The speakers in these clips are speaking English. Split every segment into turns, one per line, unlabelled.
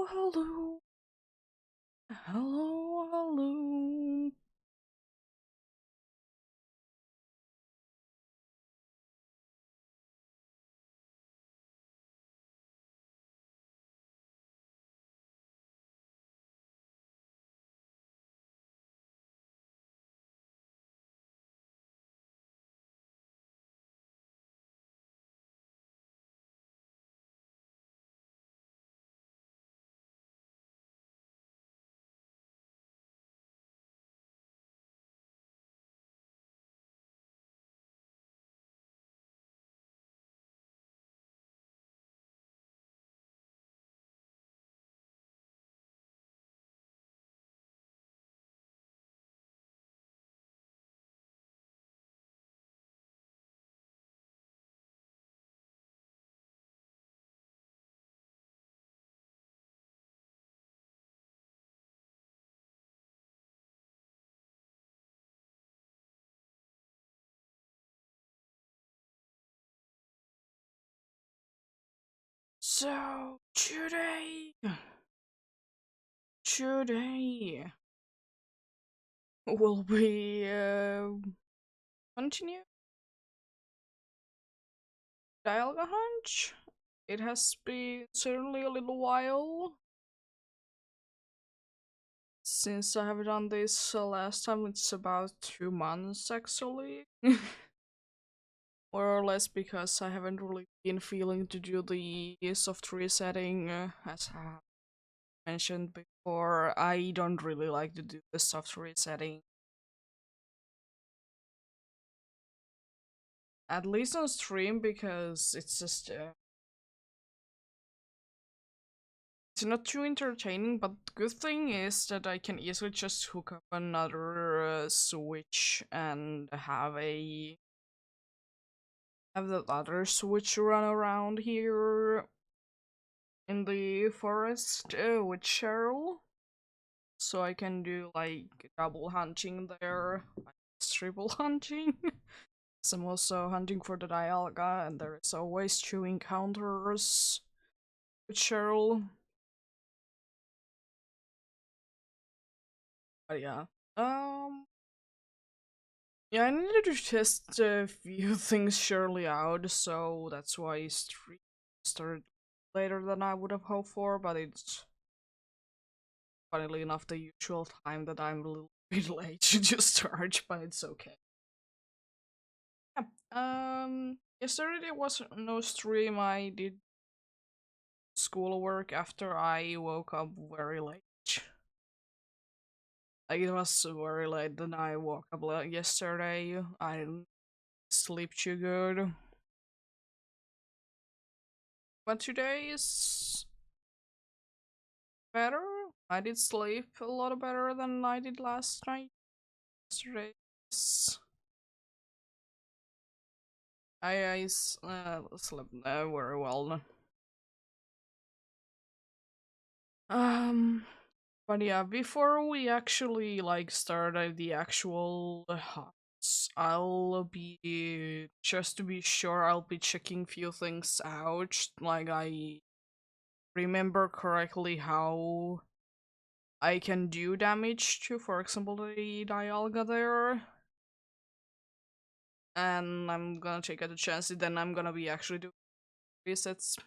hello. Hello, hello. So, today will be, continue Dialga Hunch. It has been certainly a little while since I have done this. Last time it's about 2 months actually. More or less because I haven't really been feeling to do the soft resetting as I have mentioned before. I don't really like to do the soft resetting. At least on stream because it's just it's not too entertaining, but the good thing is that I can easily just hook up another switch and have the other switch run around here in the forest with Cheryl. So I can do like double hunting there, like triple hunting. So I'm also hunting for the Dialga, and there is always 2 encounters with Cheryl. But yeah, yeah, I needed to test a few things surely out, so that's why stream started later than I would have hoped for. But it's funnily enough the usual time that I'm a little bit late to start, but it's okay. Yesterday there was no stream. I did schoolwork after I woke up very late. Like it was very late. Then I woke up late yesterday. I didn't sleep too good. But today is better. I did sleep a lot better than I did last night. Yesterday, I slept very well. Um, but yeah, before we actually like start the actual hunts, I'll be just to be sure. I'll be checking few things out. Like I remember correctly how I can do damage to, for example, the Dialga there. And I'm gonna take out a chance, then I'm gonna be actually doing resets.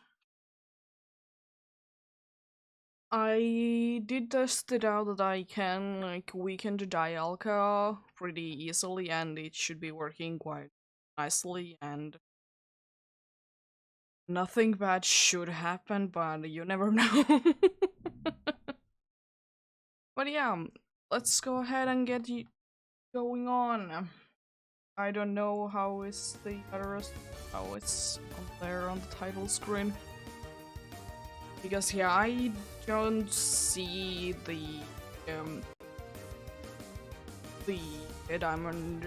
I did test it out that I can like weaken the Dialga pretty easily, and it should be working quite nicely, and nothing bad should happen, but you never know. But yeah, let's go ahead and get going on. I don't know how is the others, how it's there on the title screen. Because yeah, I don't see the diamond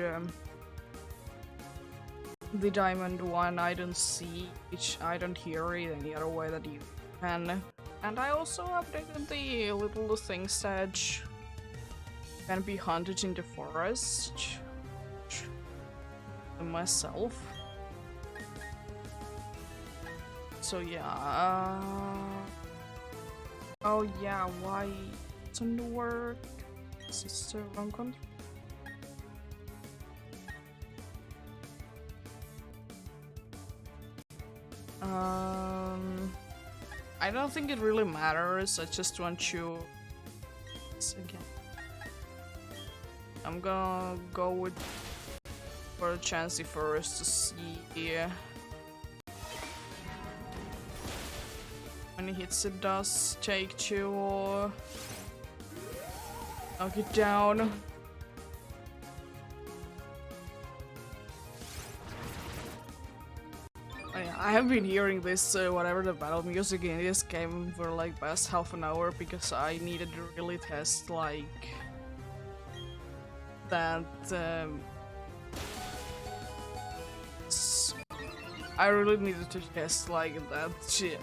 the diamond one. I don't see it. I don't hear it any other way that you can. And I also updated the little things that can be hunted in the forest myself. So yeah, Oh yeah, why doesn't work? Is this the wrong control? I don't think it really matters. I just want you. Again, I'm gonna go with for a Chansey first to see when he hits it. Does take two or knock it down. I have been hearing this, whatever the battle music in this game for like past half an hour because I needed to really test like that. I really needed to test like that shit.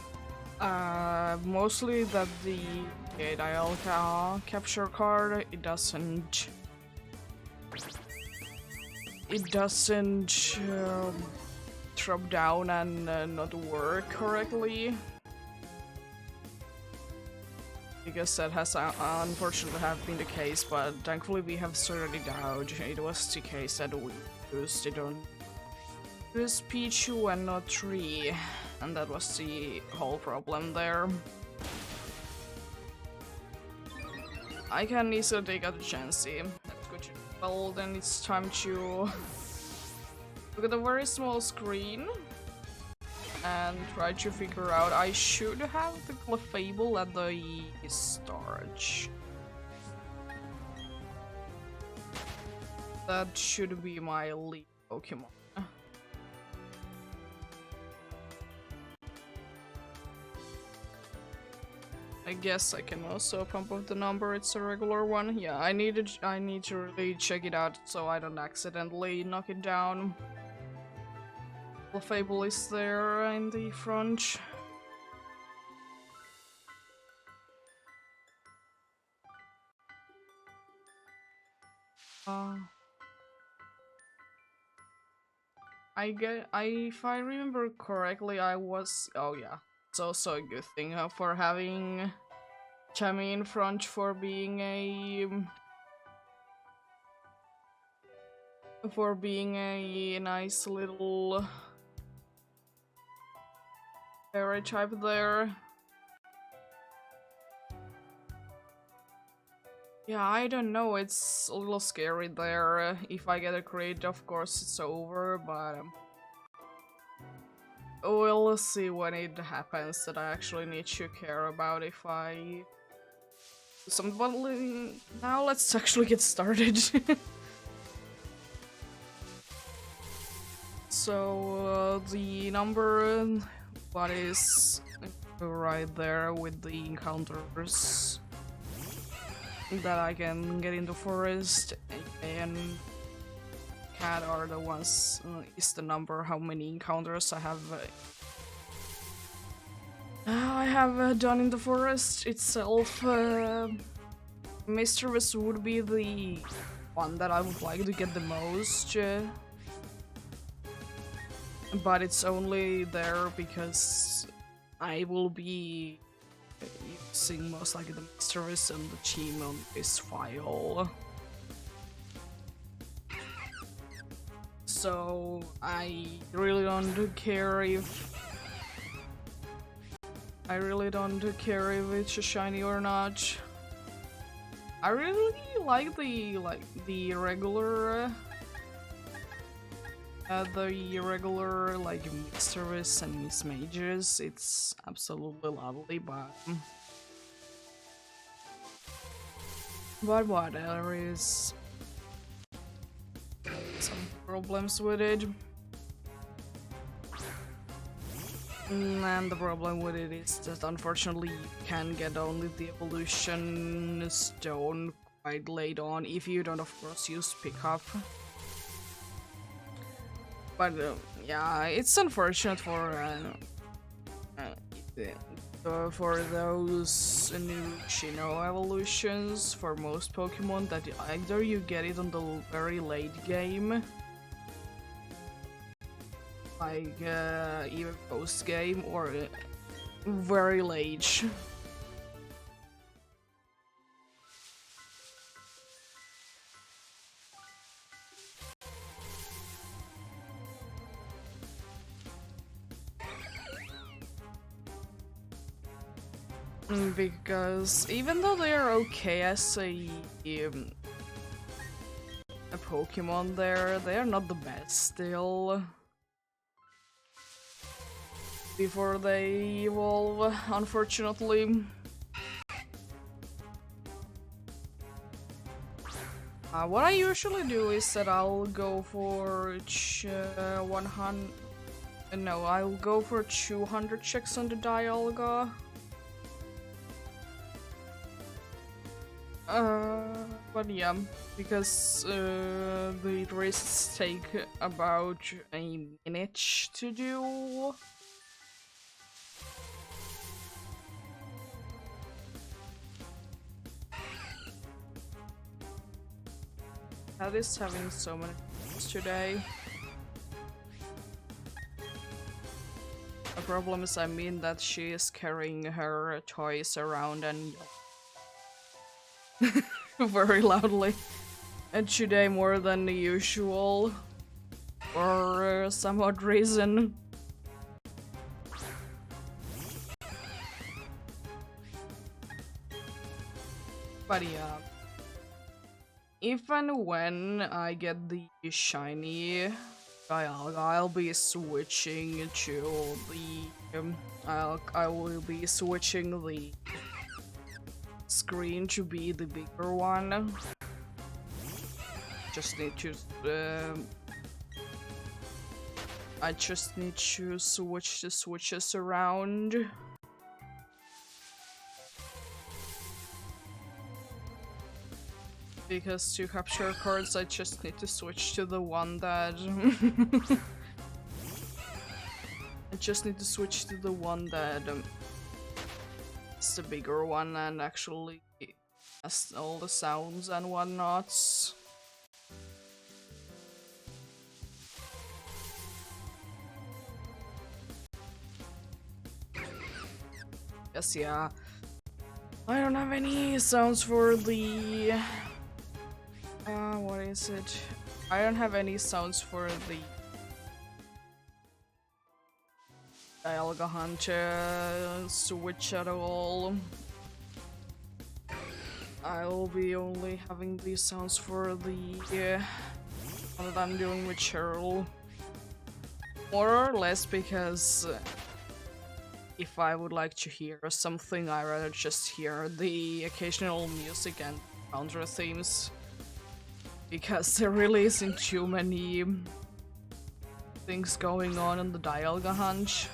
Mostly that the dial capture card it doesn't drop down and not work correctly, because that has unfortunately have been the case, but thankfully we have sorted it out. It was the case that we used it on this Pichu and not 3, and that was the whole problem there. I can easily take out the Chansey. That's good. Well, then it's time to look at a very small screen and try to figure out. I should have the Clefable at the storage. That should be my lead Pokemon. I guess I can also pump up the number. It's a regular one. Yeah, I need to really check it out so I don't accidentally knock it down. Clefable is there in the front. If I remember correctly, oh yeah, it's also a good thing for having Chami in front for being a nice little fairy type there. Yeah, I don't know, it's a little scary there. If I get a crit, of course it's over, but we'll see when it happens that I actually need to care about if I... Now let's actually get started. So, the number, what is right there with the encounters that I can get in the forest, and cat are the ones, is the number how many encounters I have done in the forest itself. Mischievous would be the one that I would like to get the most, but it's only there because I will be using most likely the Mischievous and the team on this file. So I really don't care if it's a shiny or not. I really like the regular like Mischievous and Miss Mages. It's absolutely lovely, but what there is some problems with it. And the problem with it is that unfortunately you can get only the evolution stone quite late on if you don't of course use pickup. But yeah, it's unfortunate for those new Shino evolutions for most Pokemon that either you get it on the very late game, like even post game, or very late. Because even though they are okay as a Pokemon there, they are not the best still. Before they evolve, unfortunately. What I usually do is that I'll go for 100. No, I'll go for 200 checks on the Dialga. But yeah, because the races take about a minute to do. That is having so many things today. The problem is, I mean that she is carrying her toys around and very loudly. And today more than the usual. For some odd reason. But yeah. If and when I get the shiny Dialga, I'll be switching to the I will be switching the screen to be the bigger one. Just need to I just need to switch the switches around. Because to capture cards, I just need to switch to the one that... I just need to switch to the one that is the bigger one and actually has all the sounds and whatnots. Yes, yeah. I don't have any sounds for the... what is it? I don't have any sounds for the Dialga Hunter switch at all. I'll be only having these sounds for the one that I'm doing with Cheryl. More or less because if I would like to hear something, I'd rather just hear the occasional music and counter themes. Because there really isn't too many things going on in the Dialga Hunt,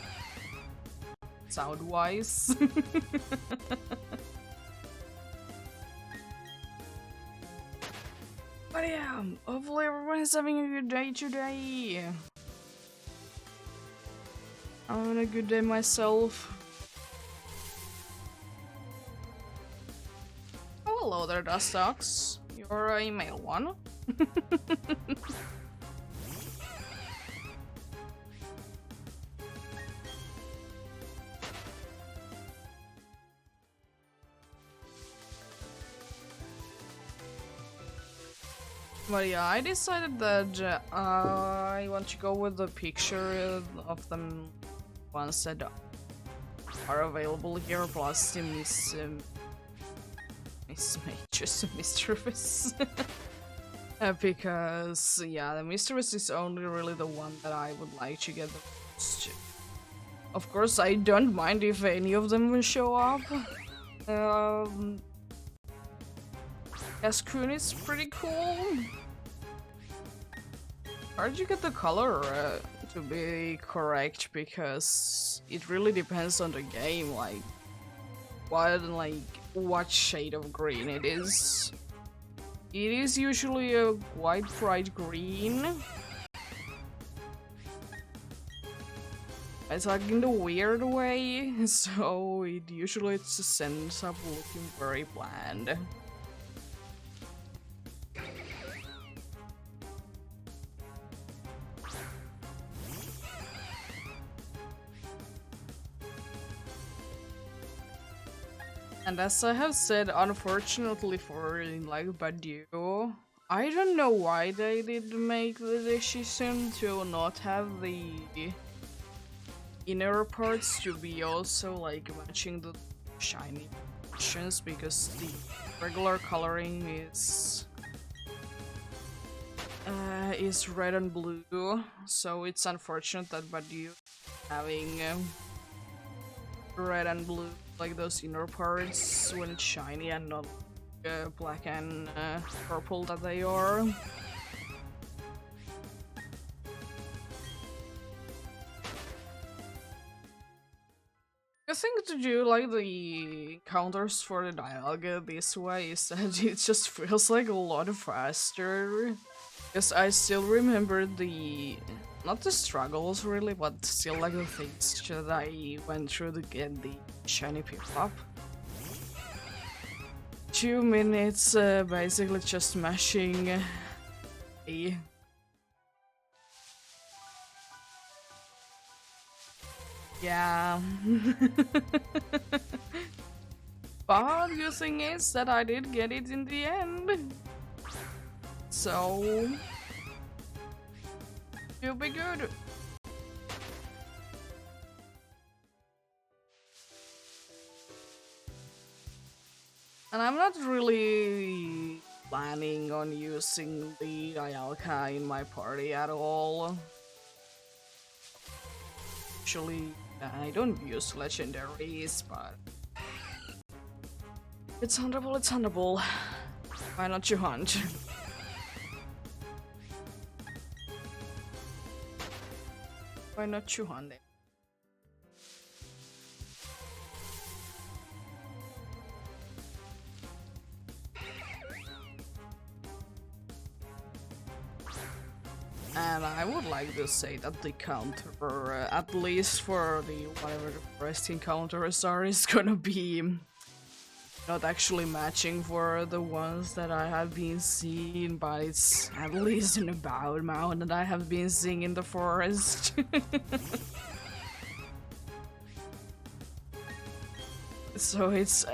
sound-wise. But yeah, hopefully everyone is having a good day today. I'm having a good day myself. Oh, hello there, Dustox. You're a male one. But yeah, I decided that I want to go with the picture of them ones that are available here, plus the Miss Mage's Mischievous. Because, yeah, the Mischievous is only really the one that I would like to get the most. Of course, I don't mind if any of them will show up. Escoon is pretty cool. Hard to get the color to be correct, because it really depends on the game, like what shade of green it is. It is usually a quite bright green. It's like in the weird way, so it usually just ends up looking very bland. And as I have said, unfortunately for like Badu, I don't know why they did make the decision to not have the inner parts to be also like matching the shiny versions because the regular coloring is red and blue, so it's unfortunate that Badu having red and blue, like those inner parts when it's shiny and not black and purple that they are. I think to do like the counters for the dialogue this way is that it just feels like a lot faster. Because I still remember not the struggles really, but still like the things that I went through to get the shiny pip-up. 2 minutes basically just mashing A. Yeah. But the thing is that I did get it in the end. So you'll be good. And I'm not really planning on using the Ayalka in my party at all. Actually, I don't use legendaries, but it's huntable, it's huntable. Why not you hunt? Why not you hunt it? And I would like to say that the counter, at least for the whatever the rest encounters are, is gonna be not actually matching for the ones that I have been seeing, but it's at least an about amount that I have been seeing in the forest. So it's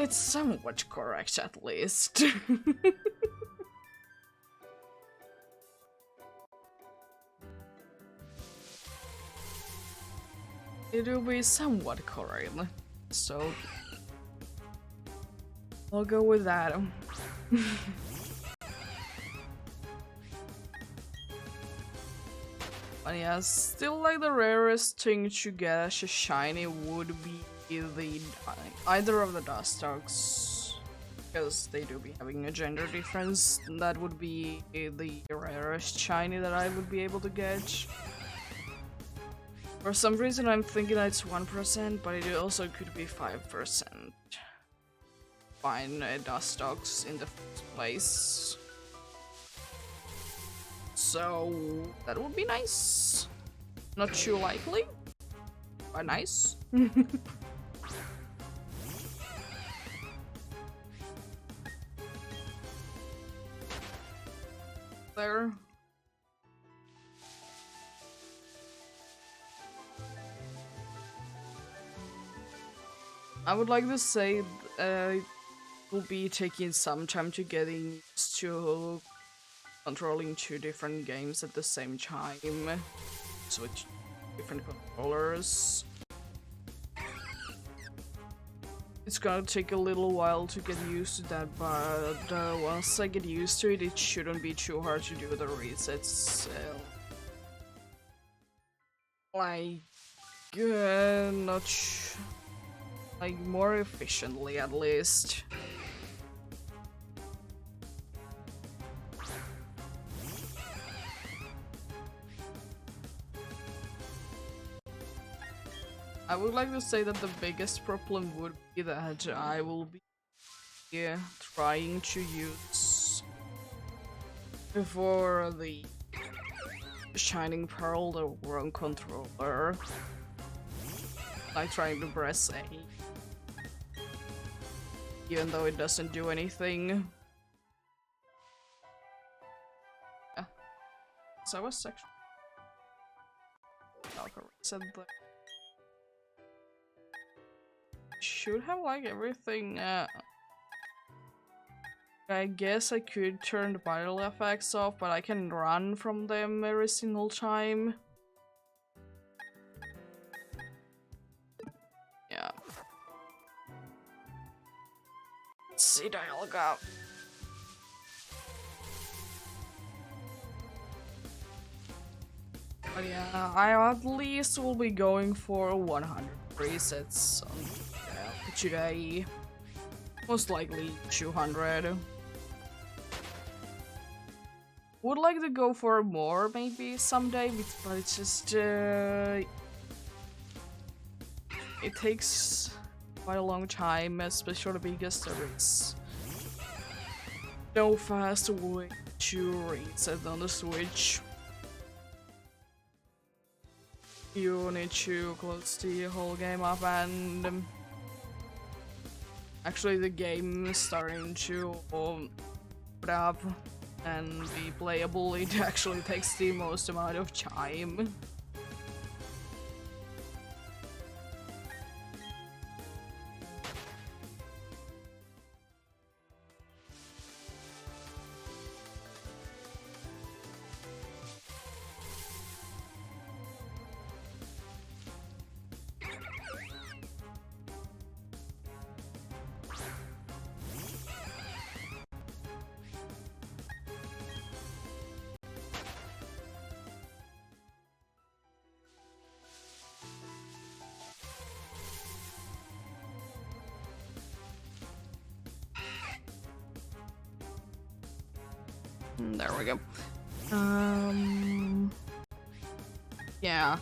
somewhat correct at least. It'll be somewhat correct, so I'll go with that. But yeah, still like the rarest thing to get as a shiny would be the either of the dust dogs, because they do be having a gender difference. That would be the rarest shiny that I would be able to get. For some reason I'm thinking that it's 1%, but it also could be 5%. Find dust dogs in the first place. So that would be nice. Not too likely, but nice. There. I would like to say it will be taking some time to getting used to controlling 2 different games at the same time. Switch different controllers. It's gonna take a little while to get used to that, but once I get used to it, it shouldn't be too hard to do the resets. Like more efficiently at least. I would like to say that the biggest problem would be that I will be trying to use before the Shining Pearl the wrong controller. Like trying to press A, even though it doesn't do anything. Yeah. So I was actually reset the should have like everything. I guess I could turn the battle effects off, but I can run from them every single time. Yeah. Let's see, Dialga. But yeah, I at least will be going for 100 resets on today. Most likely 200. Would like to go for more maybe someday, but it's just it takes quite a long time, especially because there is no fast way to reset on the Switch. You need to close the whole game up, and actually the game is starting to put up and be playable. It actually takes the most amount of time. There we go. Yeah.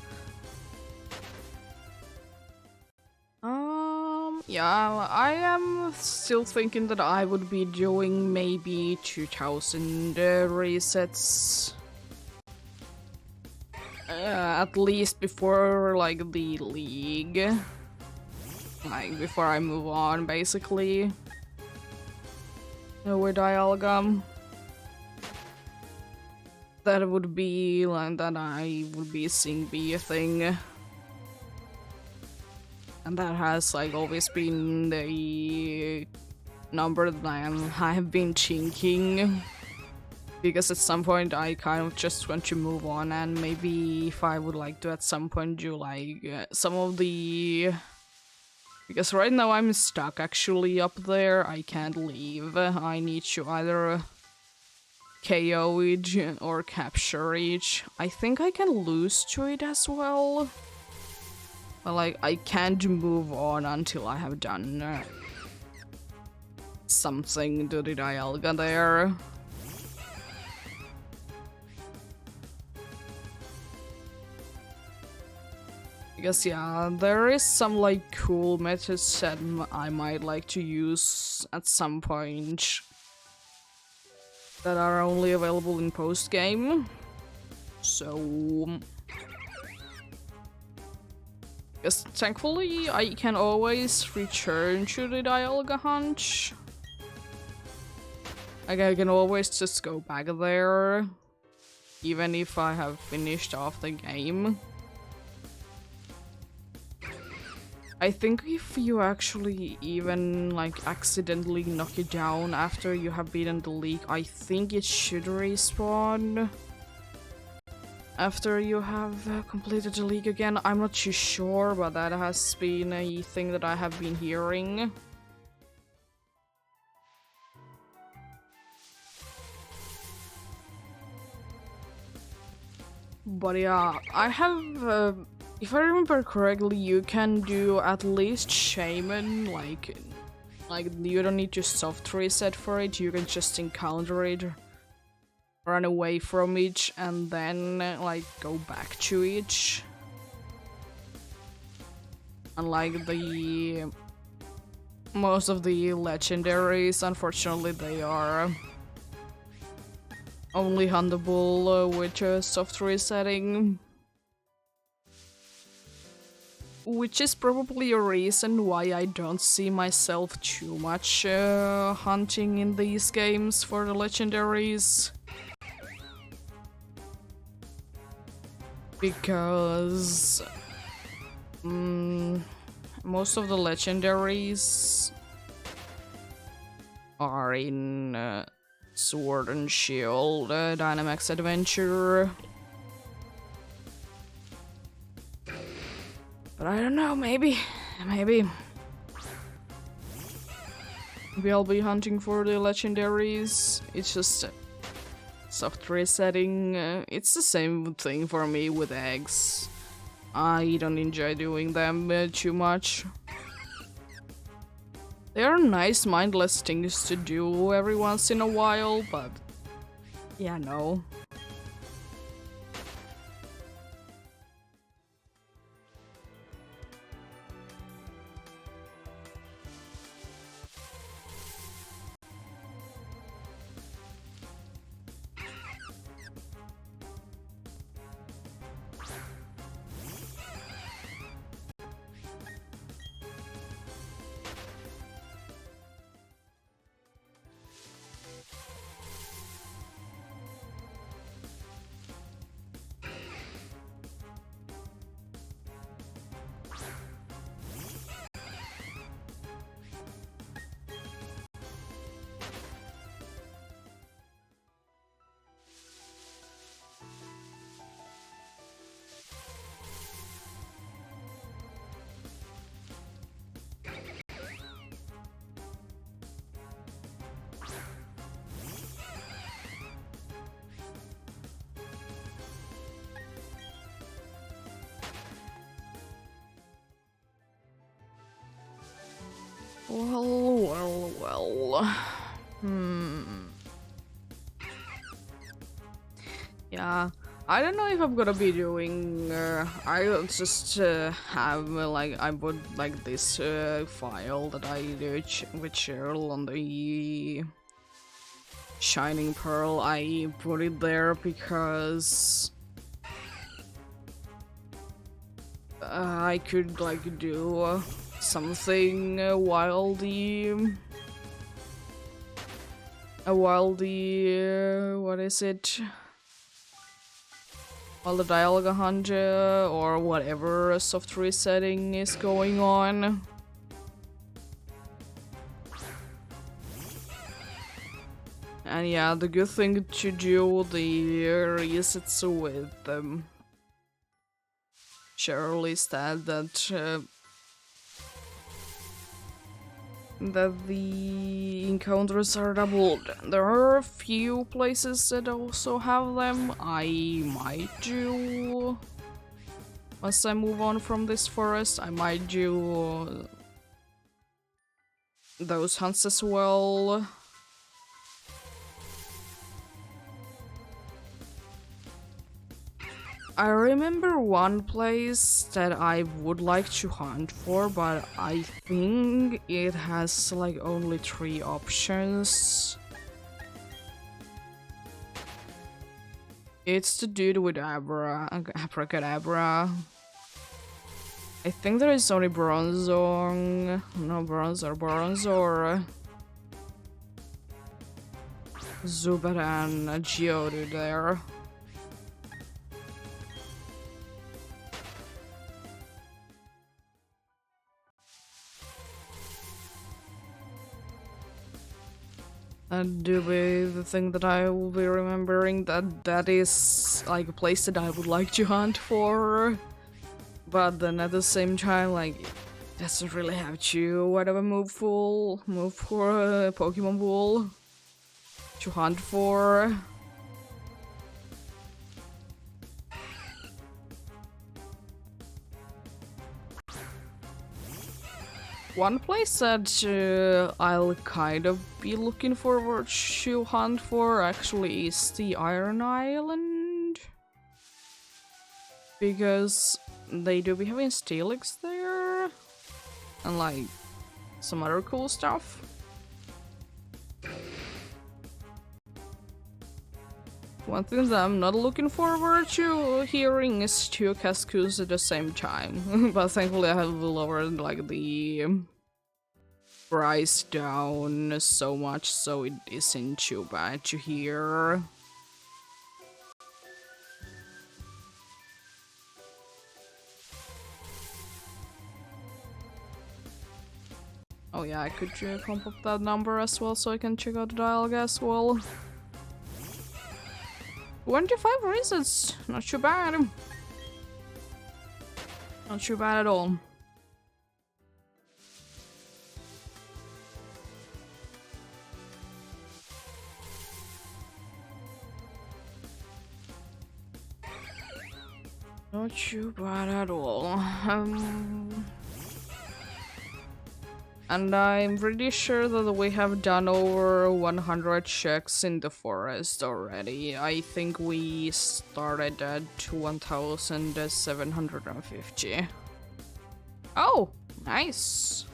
Yeah, I am still thinking that I would be doing maybe 2000 resets. At least before, like, the league. Like, before I move on, basically. With Dialga. That would be like that I would be seeing be a thing. And that has like always been the number that I have been thinking. Because at some point I kind of just want to move on, and maybe if I would like to at some point do like some of the... Because right now I'm stuck actually up there, I can't leave. I need to either KO each or capture each. I think I can lose to it as well. But like, I can't move on until I have done something to the Dialga there. Because yeah, there is some like cool methods that I might like to use at some point that are only available in post-game. So... Yes, thankfully I can always return to the Dialga Hunt. Like, I can always just go back there, even if I have finished off the game. I think if you actually even like accidentally knock it down after you have beaten the league, I think it should respawn after you have completed the league again. I'm not too sure, but that has been a thing that I have been hearing. But yeah, I have... if I remember correctly, you can do at least Shaman, like you don't need to soft reset for it, you can just encounter it, run away from it, and then like go back to it. Unlike the most of the legendaries, unfortunately they are only huntable with soft resetting. Which is probably a reason why I don't see myself too much hunting in these games for the legendaries. Because most of the legendaries are in Sword and Shield, Dynamax Adventure. But I don't know, maybe. Maybe I'll be hunting for the legendaries. It's just soft resetting. It's the same thing for me with eggs. I don't enjoy doing them too much. They are nice, mindless things to do every once in a while, but yeah, no. Well. Yeah, I don't know if I'm gonna be doing. I'll just have I put like this file that I did with Cheryl on the Shining Pearl. I put it there because I could like do something while the what is it? While the dialogue hunt or whatever soft resetting is going on. And yeah, the good thing to do the resets with Cheryl is that the encounters are doubled. There are a few places that also have them. I might do... Once I move on from this forest, I might do those hunts as well. I remember one place that I would like to hunt for, but I think it has like only 3 options. It's the dude with Abracadabra. I think there is only Bronzong. No, Bronzor. Zubat and Geodude there. And do be the thing that I will be remembering that is like a place that I would like to hunt for, but then at the same time like it doesn't really have to whatever move for a Pokemon pool to hunt for. One place that I'll kind of be looking forward to hunt for actually is the Iron Island. Because they do be having Steelix there. And like some other cool stuff. One thing that I'm not looking forward to hearing is 2 Cascus at the same time. But thankfully I have lowered like the price down so much so it isn't too bad to hear. Oh yeah, I could pump up that number as well so I can check out the dialogue as well. 25 reasons, not too bad. Not too bad at all. Not too bad at all. And I'm pretty sure that we have done over 100 checks in the forest already. I think we started at 1750. Oh, nice.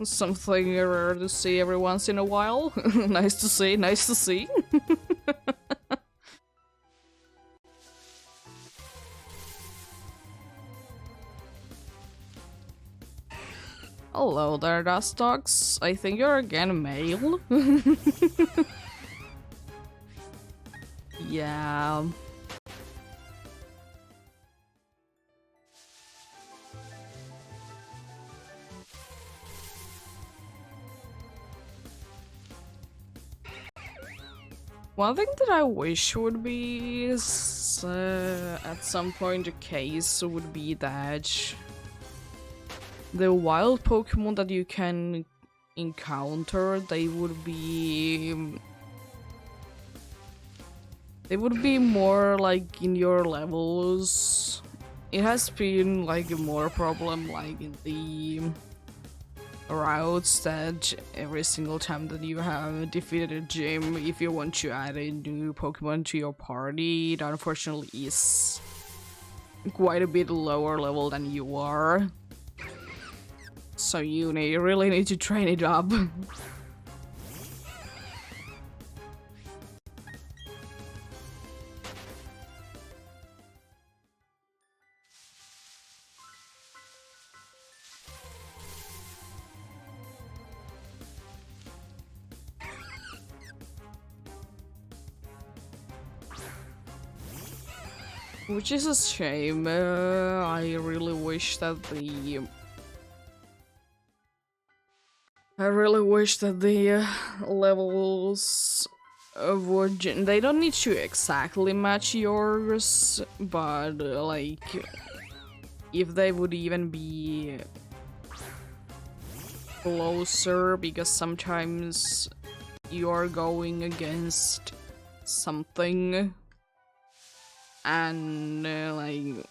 Something rare to see every once in a while. Nice to see, nice to see. Hello there, dust dogs. I think you're again male. Yeah. One thing that I wish would be is, at some point the case would be that the wild Pokemon that you can encounter, they would be more like in your levels. It has been like more problem like in the routes that every single time that you have defeated a gym, if you want to add a new Pokemon to your party, it unfortunately is quite a bit lower level than you are. So you really need to train it up. Which is a shame. I really wish that the levels would. They don't need to exactly match yours, but like, if they would even be closer, because sometimes you're going against something and like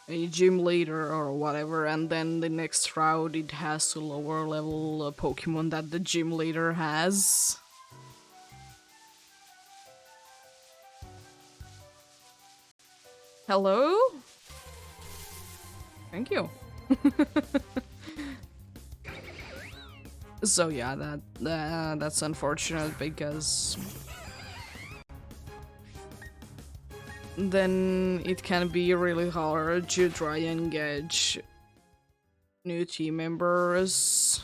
a gym leader or whatever, and then the next route it has a lower level Pokemon that the gym leader has. Hello? Thank you. So yeah, that's unfortunate because then it can be really hard to try and get new team members.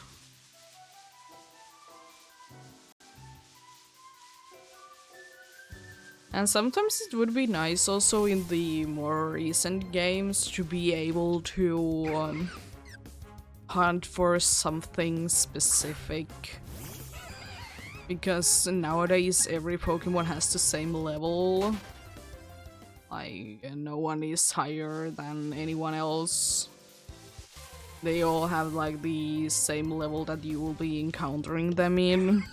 And sometimes it would be nice also in the more recent games to be able to hunt for something specific. Because nowadays every Pokemon has the same level. Like, no one is higher than anyone else. They all have like the same level that you will be encountering them in.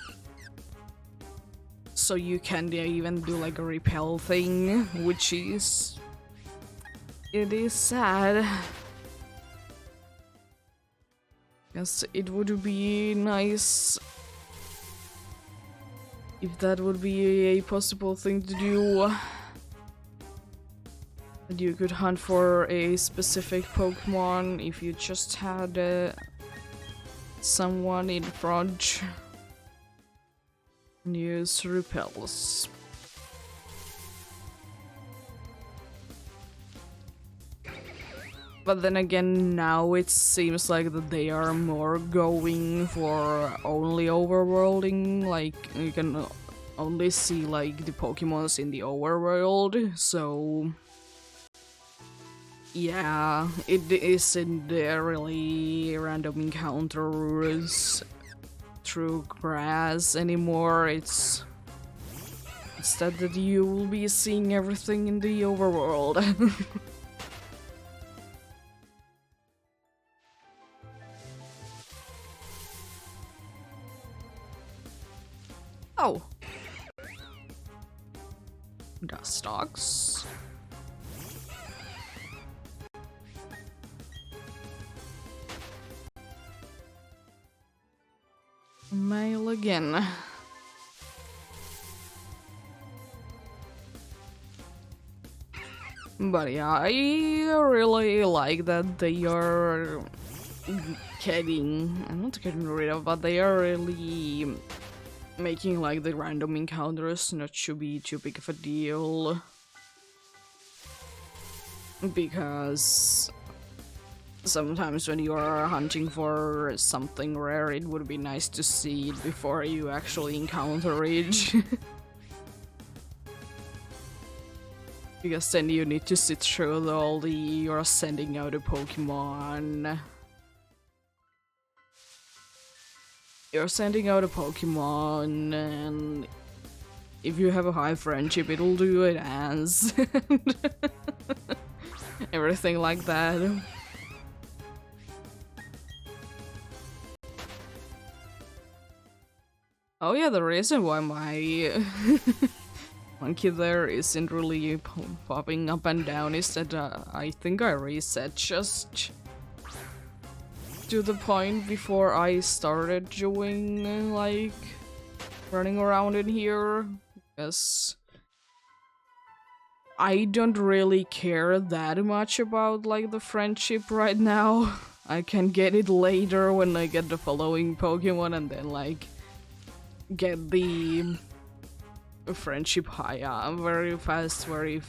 So you can even do like a repel thing, which is... It is sad. Yes, it would be nice if that would be a possible thing to do. That you could hunt for a specific Pokemon if you just had someone in front and use repels. But then again, now it seems like that they are more going for only overworlding, like you can only see like the Pokemons in the overworld, so yeah, it isn't really random encounters through grass anymore. It's instead that you will be seeing everything in the overworld. Oh, Dust dogs. Mail again. But yeah, I really like that they are not getting rid of, but they are really making like the random encounters not to be too big of a deal. Because sometimes when you are hunting for something rare, it would be nice to see it before you actually encounter it. Because then you need to sit through all the you're sending out a Pokemon. You're sending out a Pokemon, and if you have a high friendship, it'll do a dance. Everything like that. Oh yeah, the reason why my monkey there isn't really popping up and down is that I think I reset just to the point before I started doing like running around in here, because I don't really care that much about like the friendship right now. I can get it later when I get the following Pokemon and then like get the friendship high up very fast, very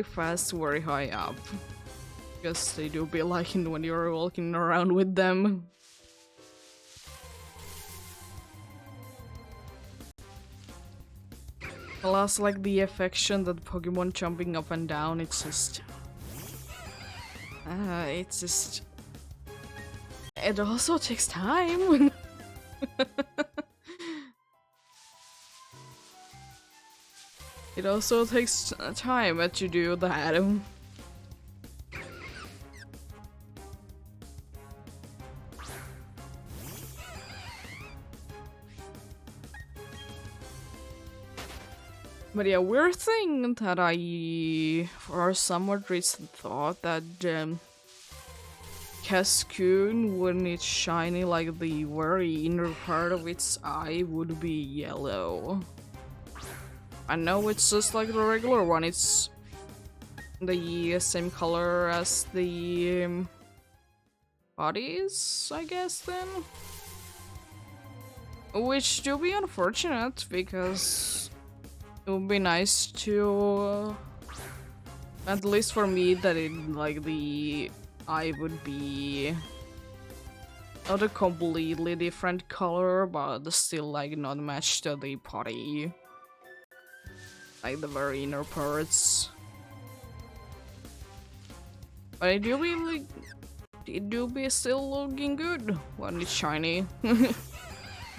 fast, very high up. Because they do be liking when you're walking around with them. Plus, like the affection that Pokemon jumping up and down, it's just it also takes time. It also takes time to do that. But yeah, weird thing that I, for somewhat reason, thought that Cascoon, when it's shiny, like the very inner part of its eye would be yellow. I know it's just like the regular one, it's the same color as the bodies, I guess, then. Which do be unfortunate, because it would be nice to, at least for me, that it, like, the eye would be not a completely different color, but still, like, not matched to the body. Like the very inner parts. But it do be still looking good when it's shiny.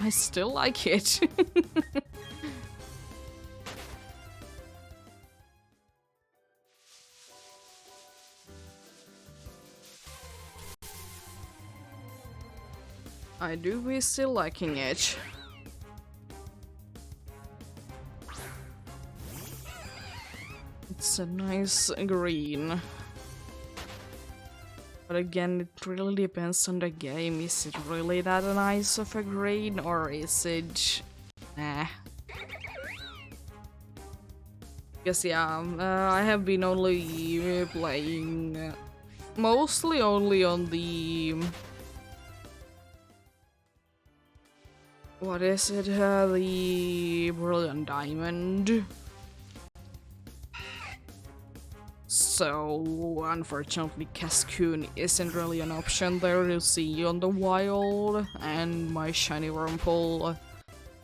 I still like it. I do be still liking it. It's a nice green. But again, it really depends on the game. Is it really that nice of a green, or is it... nah. Because yeah, I have been only playing mostly only on the... what is it? The Brilliant Diamond. So, unfortunately, Cascoon isn't really an option there to see on the wild, and my shiny Wurmple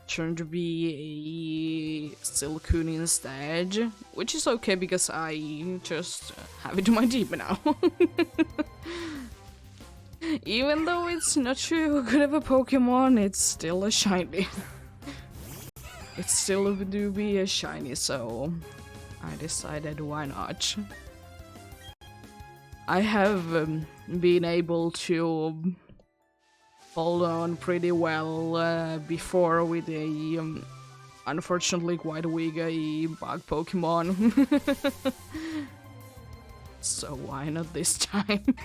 turned to be a Silcoon instead, which is okay because I just have it in my team now. Even though it's not too good of a Pokemon, it's still a shiny. It still do be a shiny, so I decided why not. I have been able to hold on pretty well before with a unfortunately quite weak a bug Pokemon. So why not this time?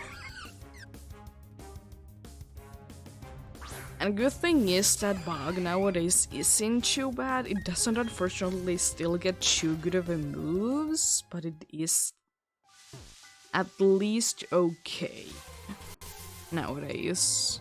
And good thing is that bug nowadays isn't too bad. It doesn't unfortunately still get too good of a moves, but it is at least okay nowadays.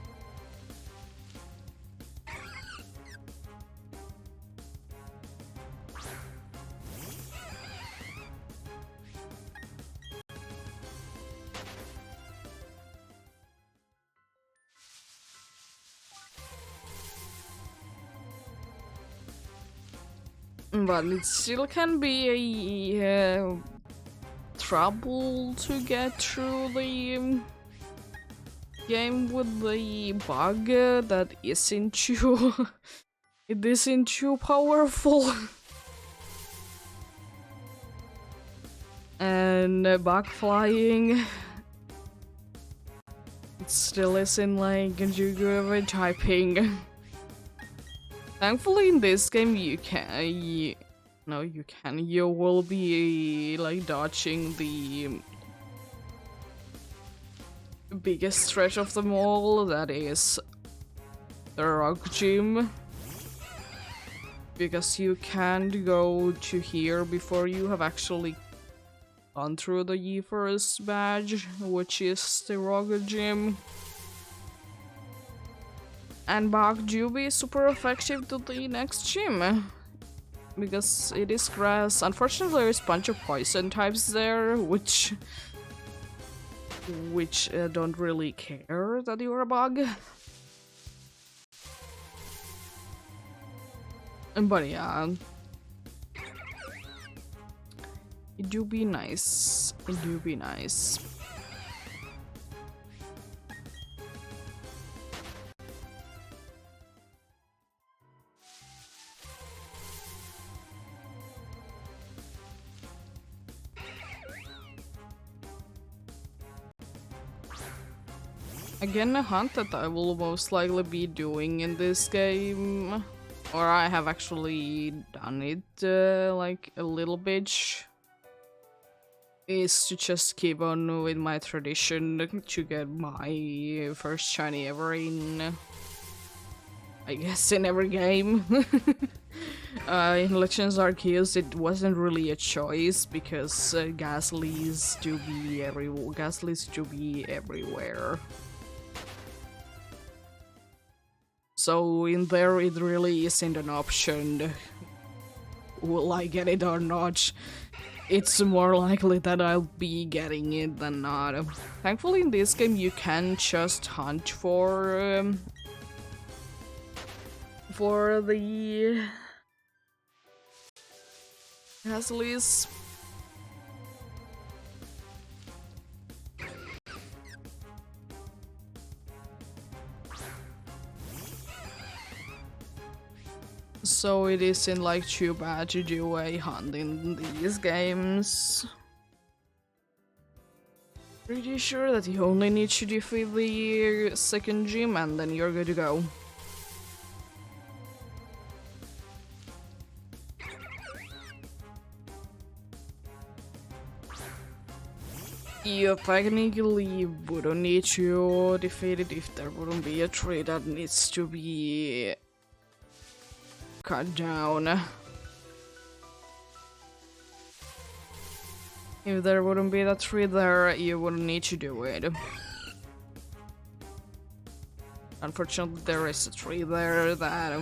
But it still can be a trouble to get through the game with the bug that isn't too it isn't too powerful. And bug flying, it still isn't like too good of a typing. Thankfully in this game you can you will be like dodging the biggest threat of them all, that is the rock gym, because you can't go to here before you have actually gone through the first badge, which is the rock gym. And Bug do be super effective to the next gym, because it is grass. Unfortunately, there's a bunch of poison types there, which don't really care that you're a bug. But yeah, it do be nice. It do be nice. Again, a hunt that I will most likely be doing in this game, or I have actually done it like a little bit, is to just keep on with my tradition to get my first shiny ever in, I guess, in every game. In Legends Arceus it wasn't really a choice because Ghastlies do be everywhere. So in there it really isn't an option. Will I get it or not? It's more likely that I'll be getting it than not. Thankfully in this game you can just hunt for the Ghastlies. So it isn't like too bad to do a hunt in these games. Pretty sure that you only need to defeat the second gym and then you're good to go. You technically wouldn't need to defeat it if there wouldn't be a tree that needs to be cut down. If there wouldn't be that tree there, you wouldn't need to do it. Unfortunately, there is a tree there that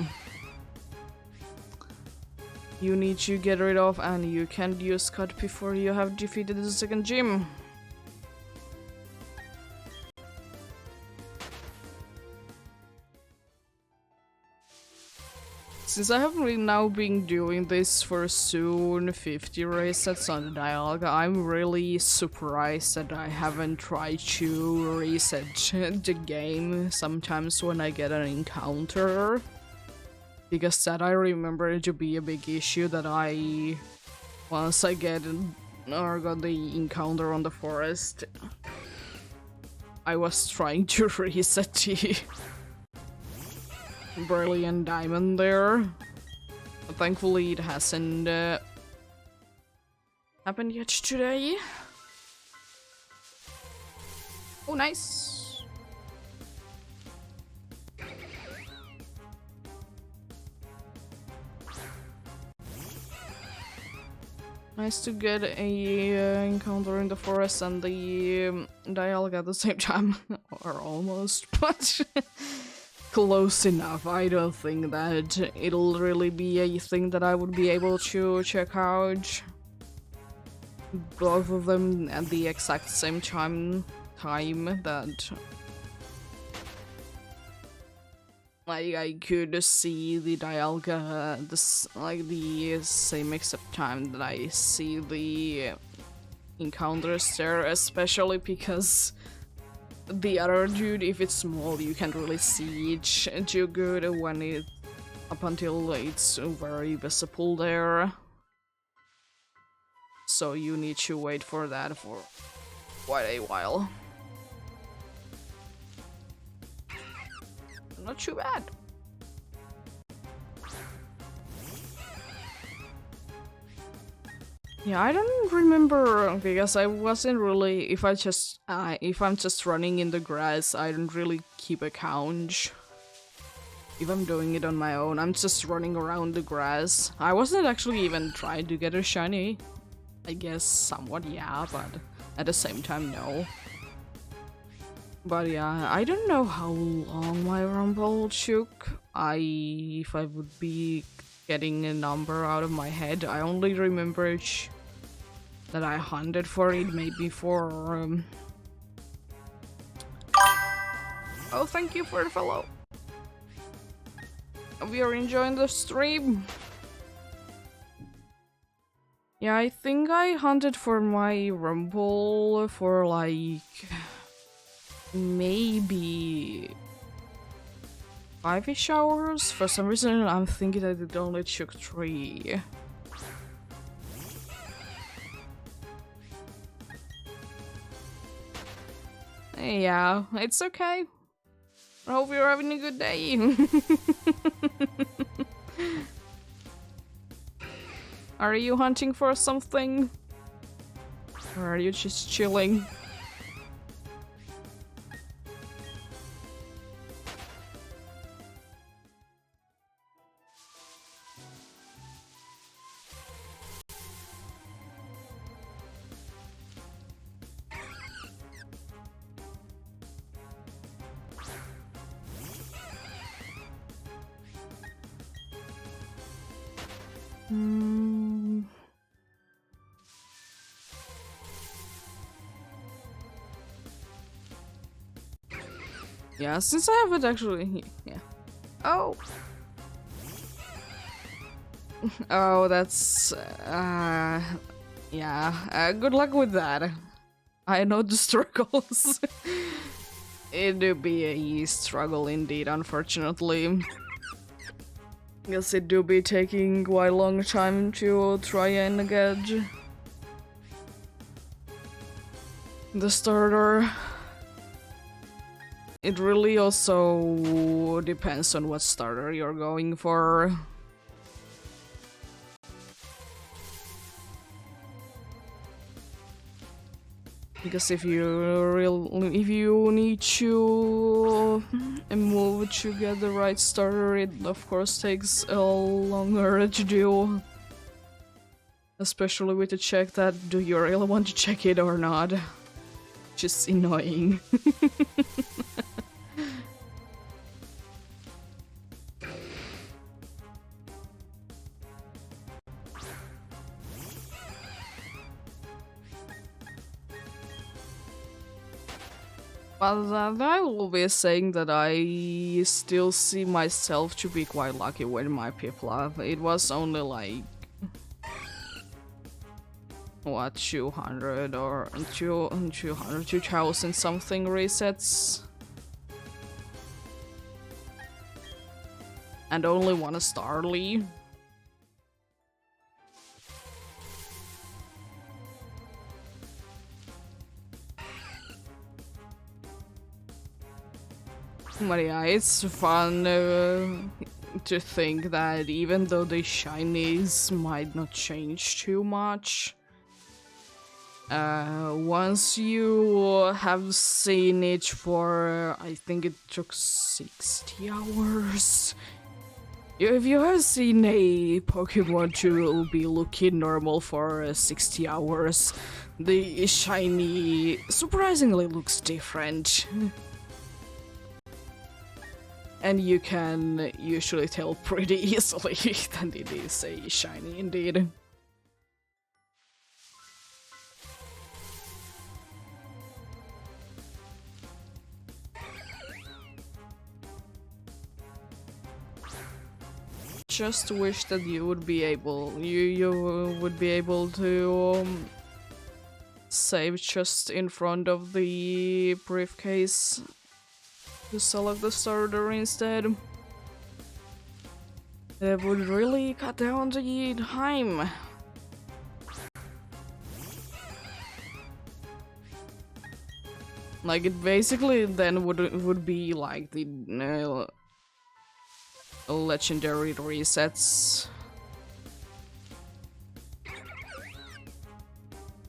you need to get rid of, and you can't use cut before you have defeated the second gym. Since I have now been doing this for soon 50 resets on the dialogue, I'm really surprised that I haven't tried to reset the game sometimes when I get an encounter. Because that I remember to be a big issue that once I got the encounter on the forest, I was trying to reset the Brilliant Diamond there. But thankfully it hasn't happened yet today. Oh, nice. Nice to get a encounter in the forest and the dialogue at the same time. Or almost, but close enough. I don't think that it'll really be a thing that I would be able to check out both of them at the exact same time that like I could see the dialga like the same exact time that I see the encounters there, especially because the other dude, if it's small, you can't really see it too good when it up until it's very visible there. So you need to wait for that for quite a while. Not too bad. Yeah, I don't remember because I wasn't really. If I'm just running in the grass, I don't really keep a count. If I'm doing it on my own, I'm just running around the grass. I wasn't actually even trying to get a shiny. I guess somewhat, yeah, but at the same time, no. But yeah, I don't know how long my rumble took. If I would be getting a number out of my head, I only remember that I hunted for it maybe for Oh, thank you for the follow. We are enjoying the stream. Yeah, I think I hunted for my rumble for like maybe 5-ish hours. For some reason, I'm thinking that it only took 3. Yeah, it's okay. I hope you're having a good day. Are you hunting for something? Or are you just chilling? Yeah, since I haven't actually... yeah. Oh! Oh, that's... yeah, good luck with that. I know the struggles. It'd be a struggle indeed, unfortunately. Guess it do be taking quite a long time to try and get the starter. It really also depends on what starter you're going for. Because if you need to move to get the right starter, it of course takes a longer to do. Especially with the check that do you really want to check it or not. Just annoying. But I will be saying that I still see myself to be quite lucky with my Piplup. It was only like... what, 200 or 200, 2000 something resets? And only one Starly. But yeah, it's fun to think that even though the shinies might not change too much, once you have seen it for, I think it took 60 hours. If you have seen a Pokemon to be looking normal for 60 hours, the shiny surprisingly looks different. And you can usually tell pretty easily that it is a shiny indeed. Just wish that you would be able to save just in front of the briefcase to select the starter instead. That would really cut down the time. Like, it basically then would be like the legendary resets.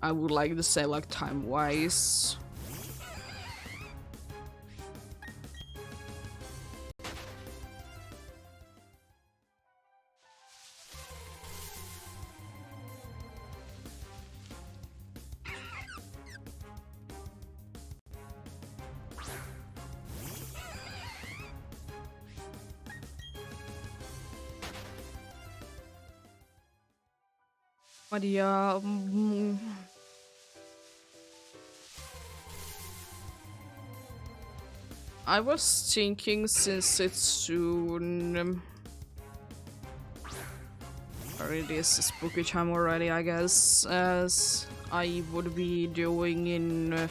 I would like to say, like, time-wise. But yeah, I was thinking, since it's soon, or it is spooky time already, I guess, as I would be doing in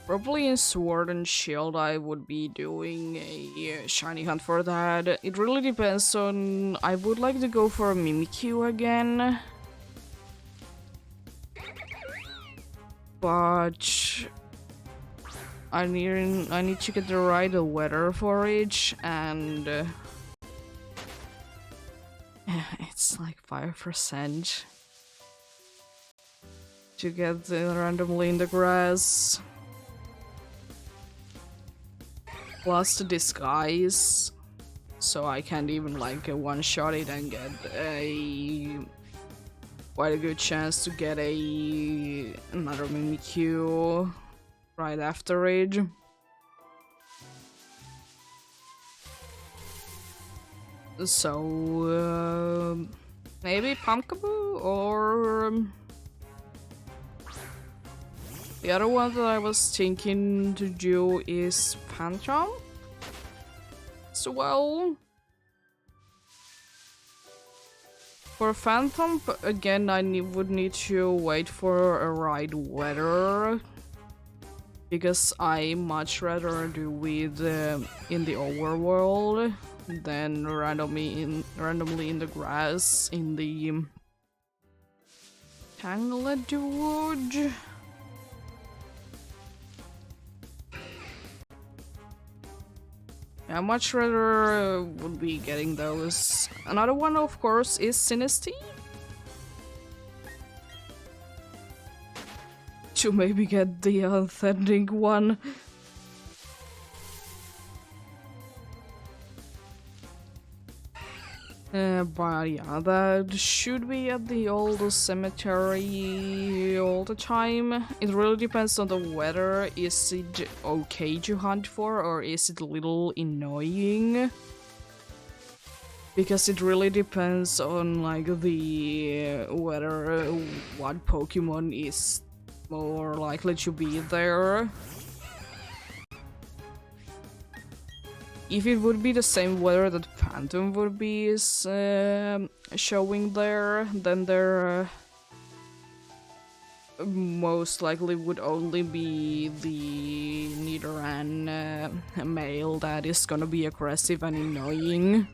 probably in Sword and Shield, I would be doing a shiny hunt for that. It really depends on. I would like to go for a Mimikyu again, but I need to get the right weather for it, and it's like 5% to get randomly in the grass. Plus the disguise, so I can't even like one-shot it and get a quite a good chance to get another Mimikyu right after it. So maybe Pumpkaboo, or the other one that I was thinking to do is Phantom as well. For Phantom, again, I would need to wait for a right weather, because I much rather do with in the overworld than randomly in the grass in the Tanglewood. I much rather would be getting those. Another one, of course, is Sinistea. To maybe get the authentic one. But yeah, that should be at the old cemetery all the time. It really depends on the weather. Is it okay to hunt for, or is it a little annoying? Because it really depends on like the weather, what Pokemon is more likely to be there. If it would be the same weather that Phantom would be showing there, then there most likely would only be the Nidoran male that is gonna be aggressive and annoying.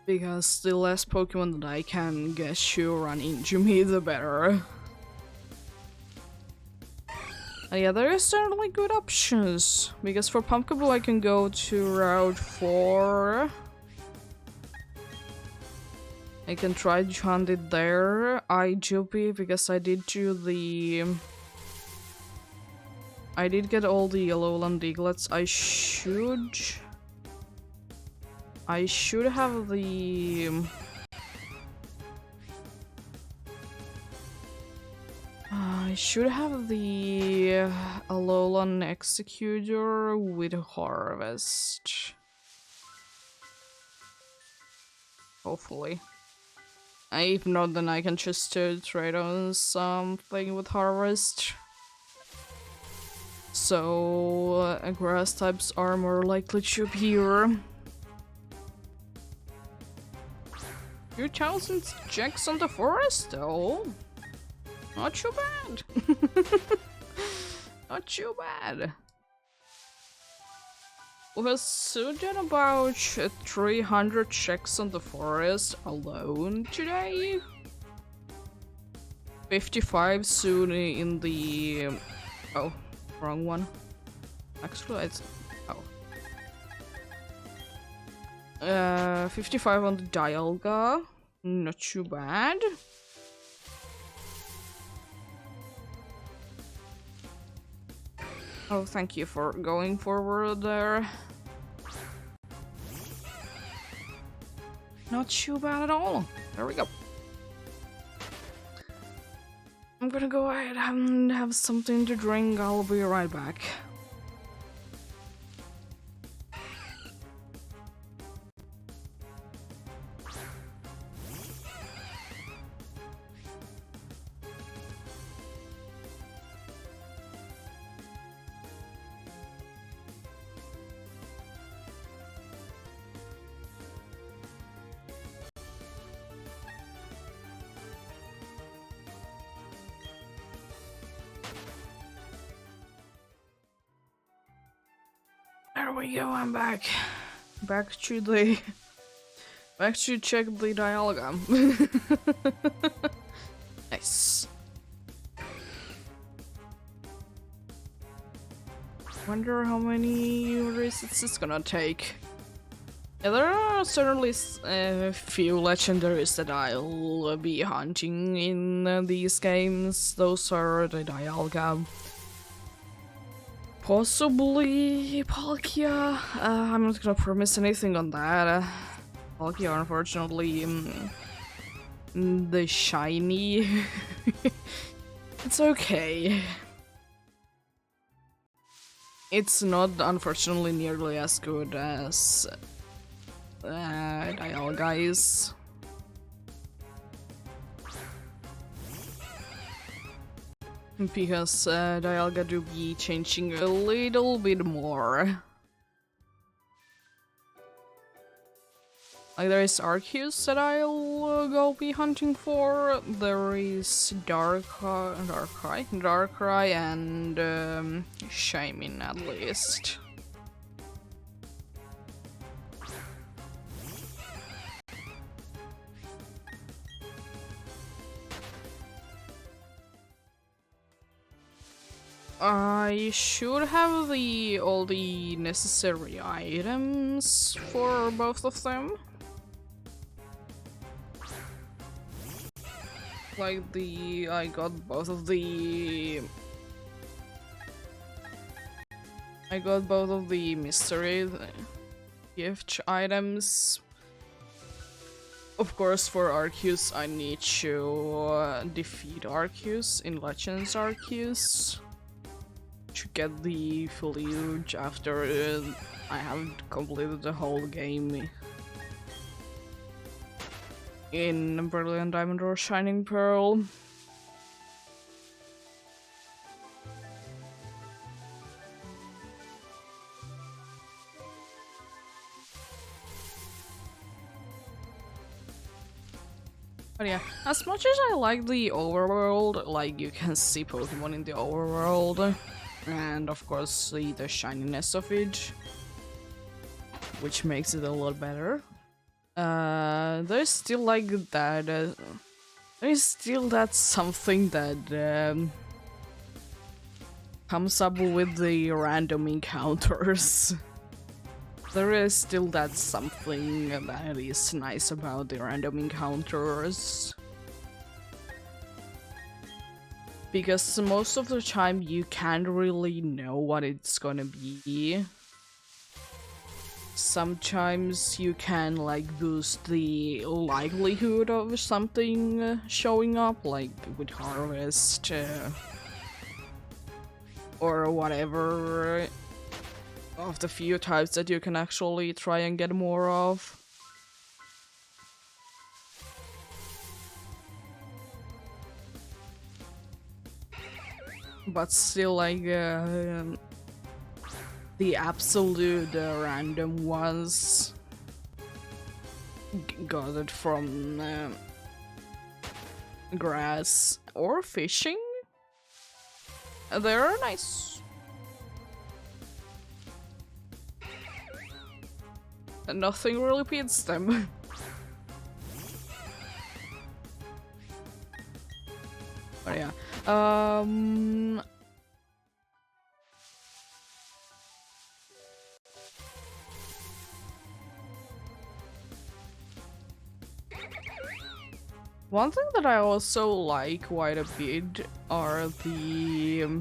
Because the less Pokemon that I can get to run into me, the better. Yeah, there is certainly good options, because for Pumpkaboo I can go to Route 4. I can try to hunt it there. Jupi, because I did do the... I did get all the Lowland Eaglets. I should have the... I should have the Alolan Executor with Harvest. Hopefully. If not, then I can just trade on something with Harvest. So, grass types are more likely to appear. 2,000 checks on the forest, though. Not too bad. Not too bad. We have soon done about 300 checks on the forest alone today. 55 soon in the... oh, wrong one. Actually, it's... oh. 55 on the Dialga. Not too bad. Oh, thank you for going forward there. Not too bad at all. There we go. I'm gonna go ahead and have something to drink. I'll be right back. There we go, I'm back. Back to check the Dialga. Nice. Wonder how many resets it's gonna take. Yeah, there are certainly a few legendaries that I'll be hunting in these games. Those are the Dialga. Possibly Palkia. I'm not gonna promise anything on that. Palkia, unfortunately, the shiny. It's okay. It's not, unfortunately, nearly as good as Dialga is. Because Dialga do be changing a little bit more. Like, there is Arceus that I'll go be hunting for. There is Darkrai and Shaymin at least. I should have all the necessary items for both of them. Like I got both of the mystery gift items. Of course, for Arceus, I need to defeat Arceus in Legends Arceus to get the Foliage after I haven't completed the whole game in Brilliant Diamond or Shining Pearl. But yeah, as much as I like the overworld, like you can see Pokemon in the overworld, and of course the shininess of it, which makes it a lot better. There's still like that. There's still that something that comes up with the random encounters. There is still that something that is nice about the random encounters. Because most of the time you can't really know what it's gonna be. Sometimes you can like boost the likelihood of something showing up, like with harvest or whatever of the few types that you can actually try and get more of. But still, like, the absolute random ones gathered from grass or fishing, they're nice. And nothing really beats them. But yeah. One thing that I also like quite a bit are the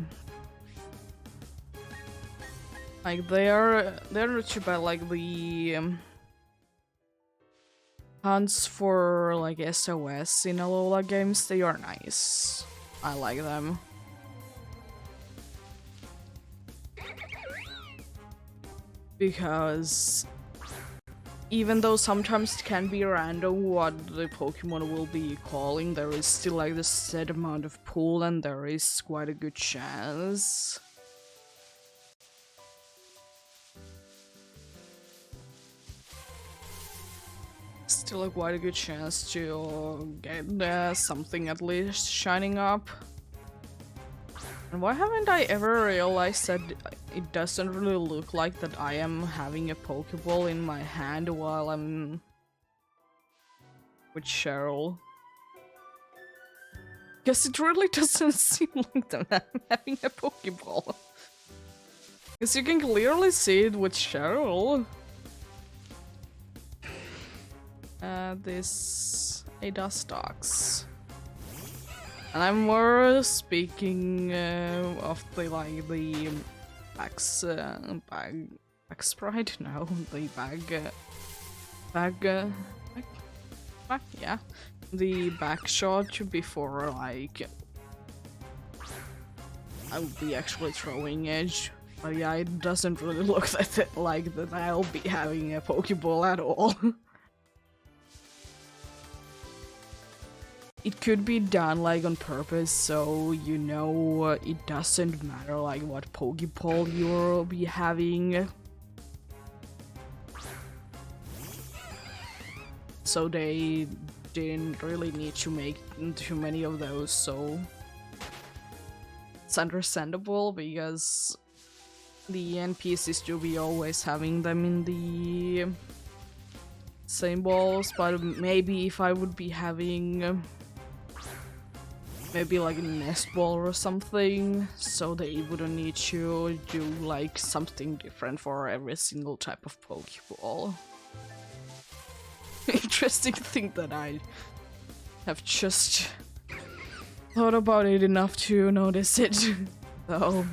like they're not too bad, like the hunts for like SOS in Alola games. They are nice. I like them. Because even though sometimes it can be random what the Pokemon will be calling, there is still like the set amount of pool and there is quite a good chance. Still quite a good chance to get something at least shining up. And why haven't I ever realized that it doesn't really look like that I am having a Pokeball in my hand while I'm with Cheryl? Because it really doesn't seem like that I'm having a Pokeball. Because you can clearly see it with Cheryl. This a Dustox. And I'm more speaking of the like the bag sprite. No, the yeah, the back shot before like I will be actually throwing edge. But yeah, it doesn't really look like that I'll be having a Pokeball at all. It could be done like on purpose, so you know it doesn't matter like what Pokeball you'll be having. So they didn't really need to make too many of those, so it's understandable because the NPCs do be always having them in the same balls, but maybe if I would be having maybe like a nest ball or something, so they wouldn't need to do like something different for every single type of Pokeball. Interesting thing that I have just thought about it enough to notice it, though.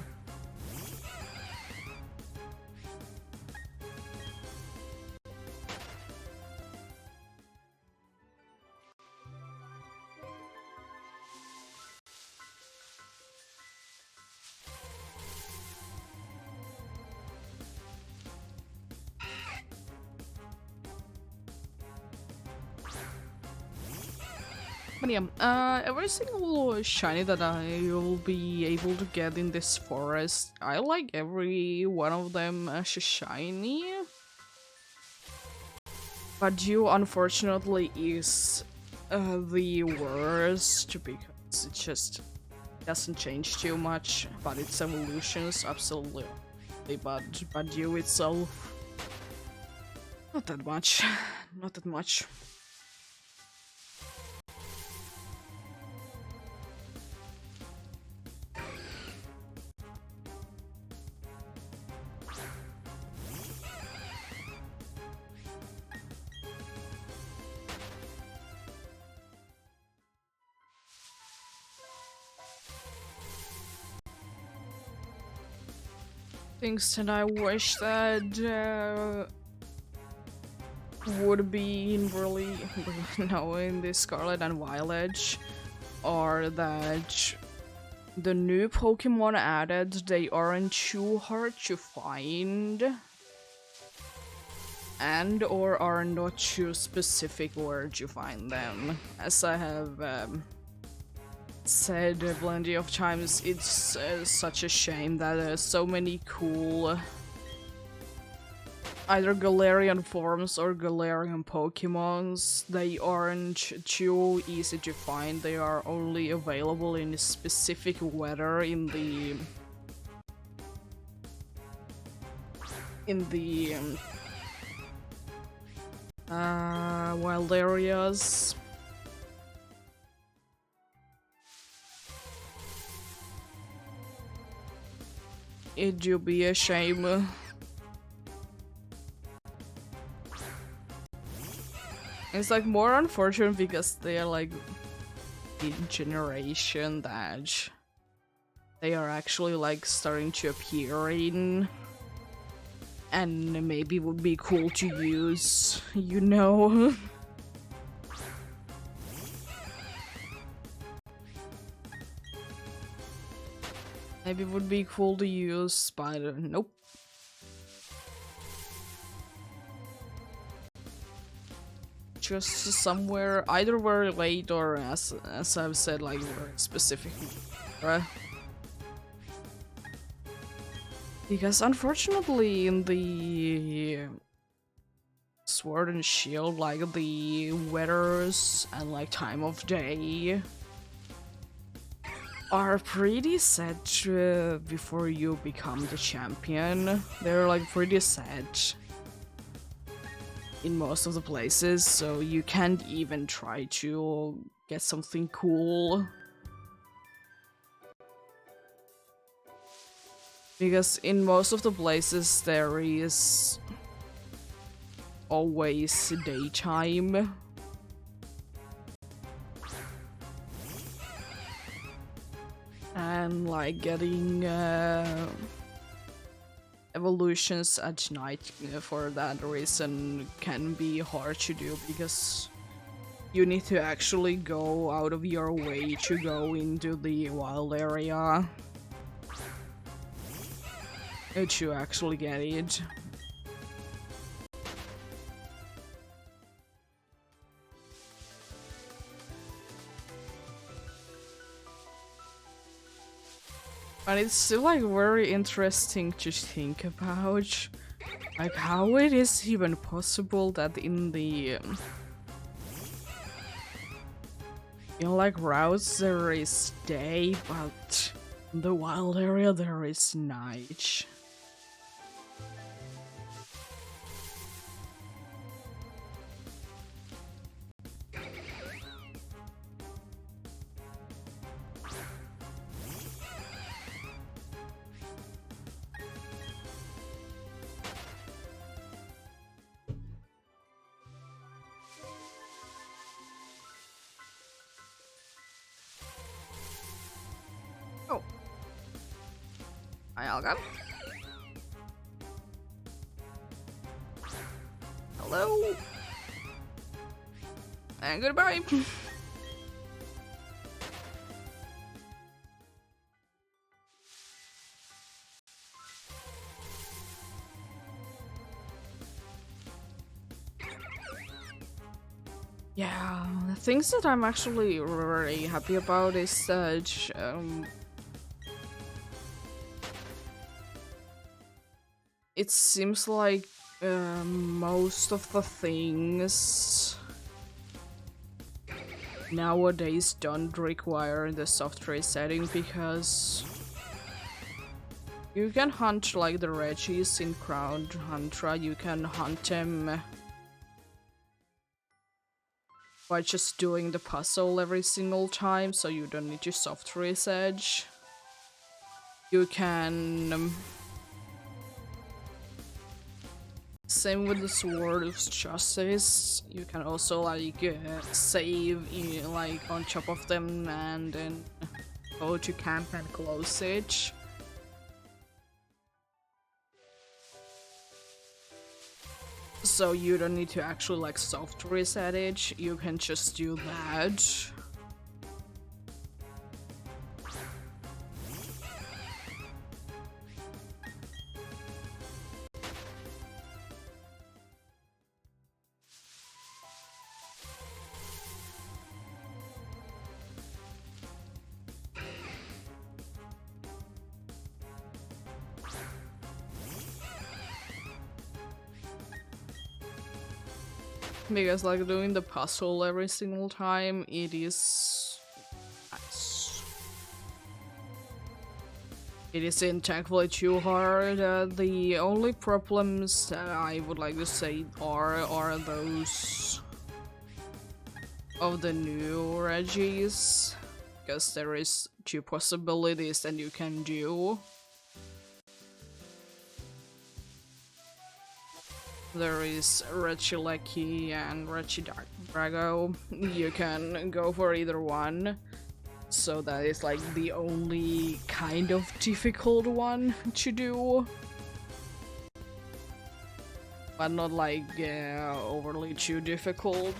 But yeah, every single shiny that I will be able to get in this forest, I like every one of them as a shiny. But Dew unfortunately is the worst because it just doesn't change too much, but its evolutions absolutely. But Dew itself, not that much, not that much. Things that I wish that would be in really no in the Scarlet and Violet are that the new Pokemon added, they aren't too hard to find and or are not too specific where to find them. As I have said plenty of times, it's such a shame that there's so many cool either Galarian forms or Galarian Pokemons. They aren't too easy to find. They are only available in specific weather in the wild areas. It do be a shame. It's like more unfortunate because they are like the generation that they are actually like starting to appear in, and maybe would be cool to use, you know. Maybe it would be cool to use, but nope. Just somewhere, either very late or as I've said, like very specific, right? Because unfortunately in the Sword and Shield, like the weathers and like time of day are pretty set before you become the champion. They're like pretty set in most of the places, so you can't even try to get something cool. Because in most of the places there is always daytime. And like getting evolutions at night for that reason can be hard to do, because you need to actually go out of your way to go into the wild area to actually get it. And it's still like very interesting to think about, like how it is even possible that in the like routes there is day, but in the wild area there is night. Oh. Hi, Alga. Hello. And goodbye. Yeah, the things that I'm actually very happy about is that it seems like most of the things nowadays don't require the soft resetting, because you can hunt like the Regis in Crown Huntra, you can hunt them by just doing the puzzle every single time, so you don't need to soft reset. You can same with the Sword of Justice, you can also like save like on top of them and then go to camp and close it. So you don't need to actually like soft reset it, you can just do that. Because like doing the puzzle every single time, it is nice. It isn't thankfully too hard. The only problems that I would like to say are those of the new Reggies, because there is two possibilities that you can do. There is Regieleki and Regidrago. You can go for either one. So that is like the only kind of difficult one to do. But not like overly too difficult.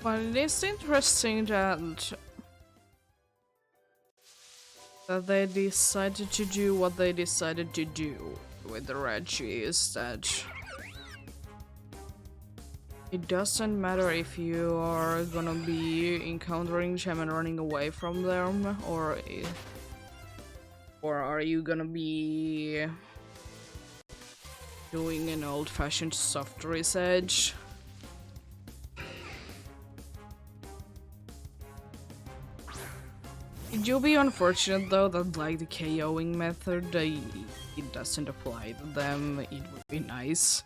But it is interesting that they decided to do what they decided to do with the Reggies, that it doesn't matter if you are gonna be encountering them and running away from them, or are you gonna be doing an old-fashioned soft reset. It will be unfortunate though that like the KOing method, it doesn't apply to them. It would be nice,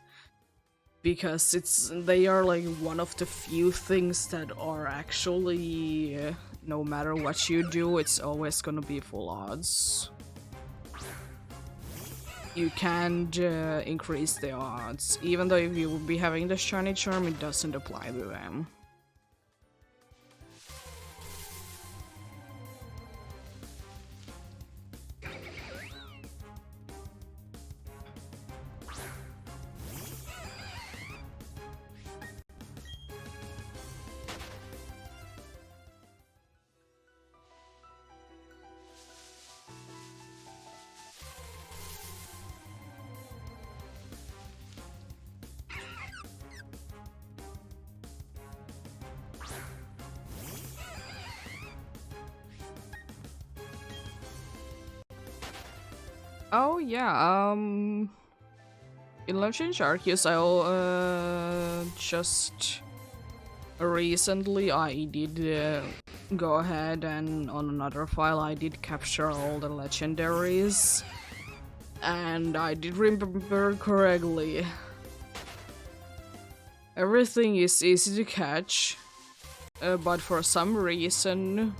because they are like one of the few things that are actually, no matter what you do, it's always gonna be full odds. You can't increase the odds, even though if you would be having the shiny charm, it doesn't apply to them. Oh yeah, in Legend Arceus, I'll just recently I did go ahead and on another file I did capture all the legendaries, and I did remember correctly. Everything is easy to catch, but for some reason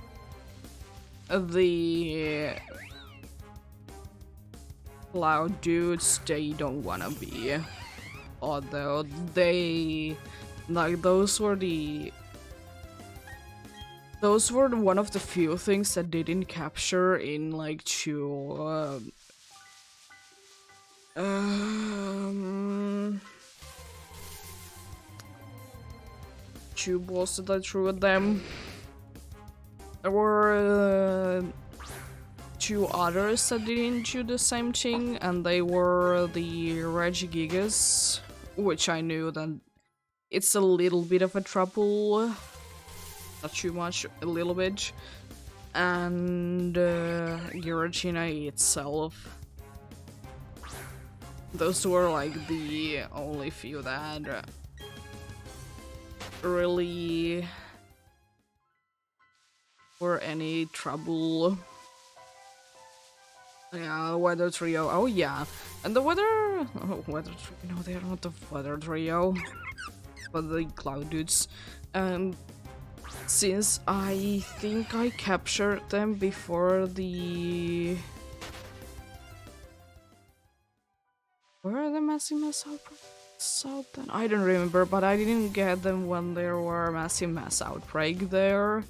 the Cloud dudes, they don't wanna be. Although they, like, those were one of the few things that they didn't capture in like two two balls that I threw at them. There were two others that didn't do the same thing, and they were the Regigigas, which I knew that it's a little bit of a trouble, not too much, a little bit, and Giratina itself. Those were like the only few that really were any trouble. Yeah, Weather Trio. Oh yeah, and the Weather Trio. No, they are not the Weather Trio, but the Cloud dudes. Since I think I captured them before the. Where are the massive mass outbreaks out then? I don't remember, but I didn't get them when there were massive mass outbreak there.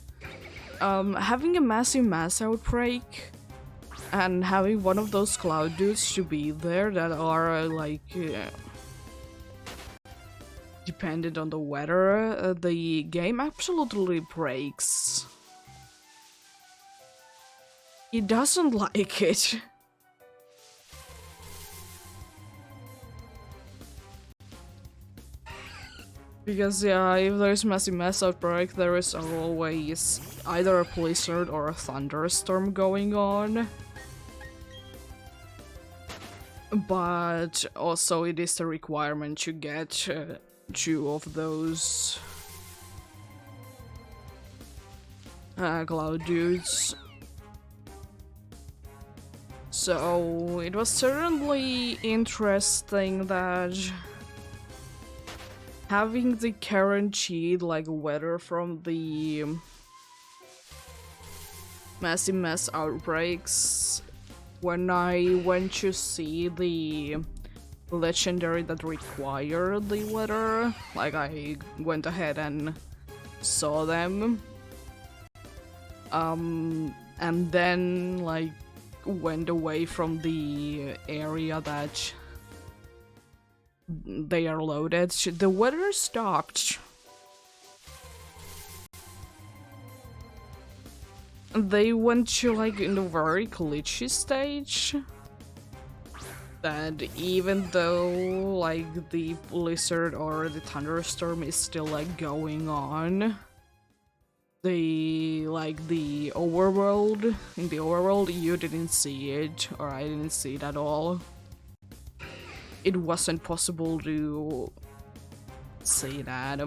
Having a massive mass outbreak and having one of those cloud dudes to be there that are like dependent on the weather, the game absolutely breaks. He doesn't like it. Because yeah, if there's massive mass outbreak, there is always either a blizzard or a thunderstorm going on. But also it is a requirement to get 2 of those cloud dudes. So it was certainly interesting that having the guaranteed like weather from the massive mass outbreaks, when I went to see the legendary that required the weather, like I went ahead and saw them, and then like went away from the area that they are loaded, the weather stopped. They went to like in a very glitchy stage that even though like the blizzard or the thunderstorm is still like going on, the overworld, in the overworld you didn't see it, or I didn't see it at all. It wasn't possible to see that.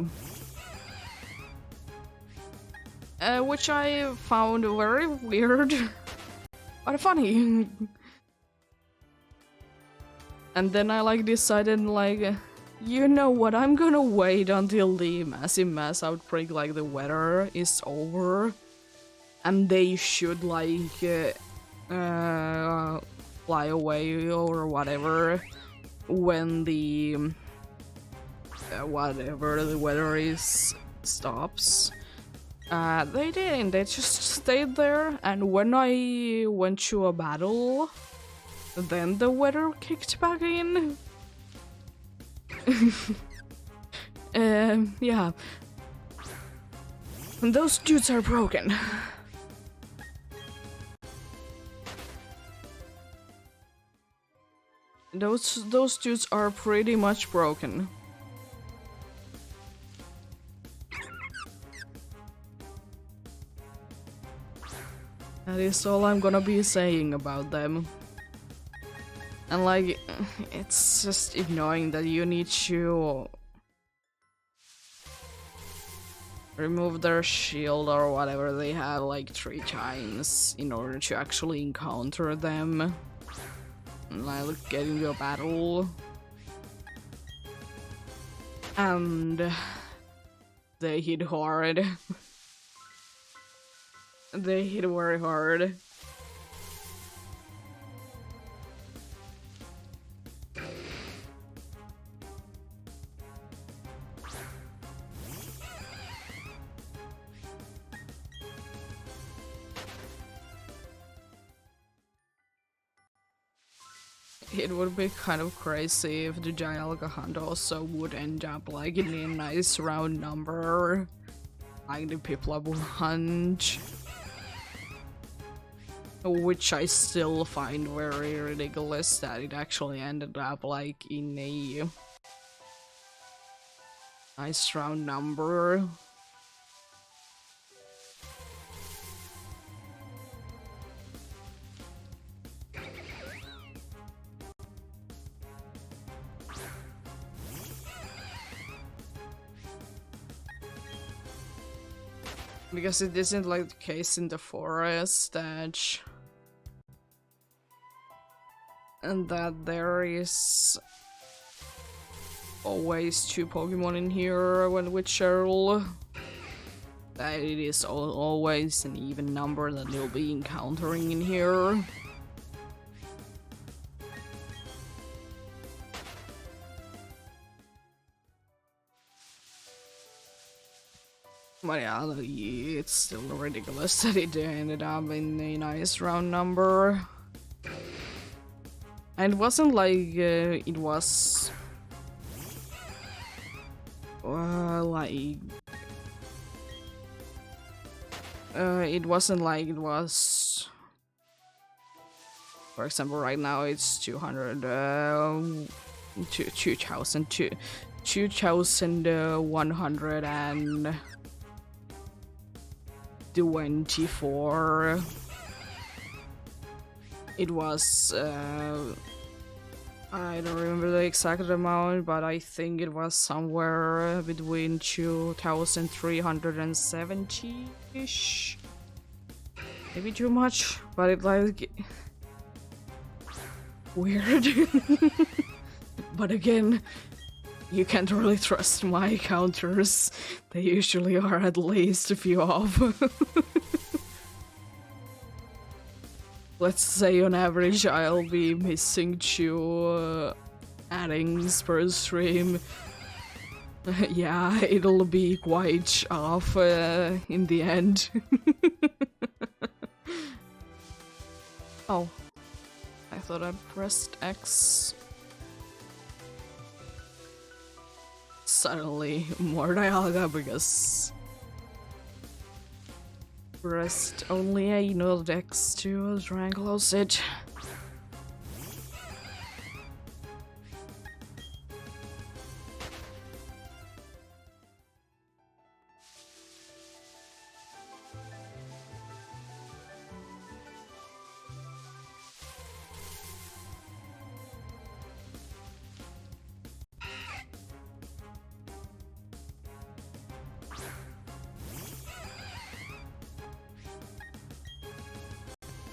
Which I found very weird, but funny. And then I like decided like, you know what, I'm gonna wait until the massive mass outbreak, like the weather is over, and they should like fly away or whatever when the whatever the weather is stops. They didn't, they just stayed there, and when I went to a battle, then the weather kicked back in. Yeah. And those dudes are broken. Those dudes are pretty much broken. That is all I'm gonna be saying about them. And like, it's just annoying that you need to remove their shield or whatever they have like 3 times in order to actually encounter them. And like get into a battle. And they hit hard. They hit very hard. It would be kind of crazy if the Dialga Hunt also would end up like in a nice round number, like the Piplup Hunt, which I still find very ridiculous that it actually ended up like in a nice round number. Because it isn't like the case in the forest that there is always 2 Pokemon in here when with Cheryl. That it is always an even number that you'll be encountering in here. But yeah, it's still ridiculous that it ended up in a nice round number. And it wasn't like it was it wasn't like it was, for example, right now it's 200 2124. It was I don't remember the exact amount, but I think it was somewhere between 2370-ish. Maybe too much, but it like weird. But again, you can't really trust my counters. They usually are at least a few off. Let's say on average I'll be missing 2 addings per stream. Yeah, it'll be quite off in the end. Oh, I thought I pressed X. Suddenly more dialogue because pressed only a node X to try and close it.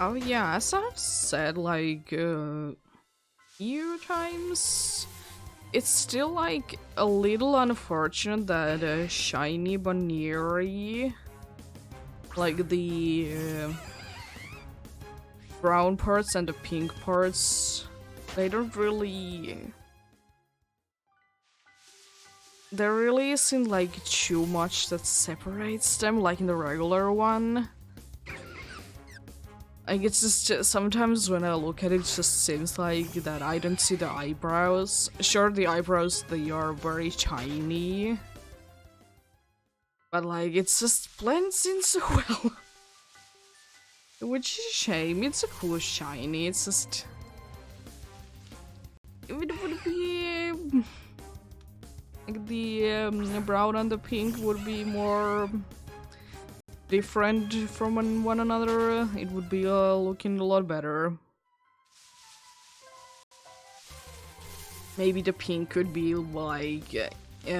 Oh yeah, as I've said like few times, it's still like a little unfortunate that shiny Baneri, like the brown parts and the pink parts, they don't really... There really isn't like too much that separates them like in the regular one. Like, it's just sometimes when I look at it, it just seems like that I don't see the eyebrows. Sure, the eyebrows, they are very tiny. But like, it just blends in so well. Which is a shame, it's a cool shiny, it's just... It would be... Like, the brown and the pink would be more... different from one another, it would be looking a lot better. Maybe the pink could be like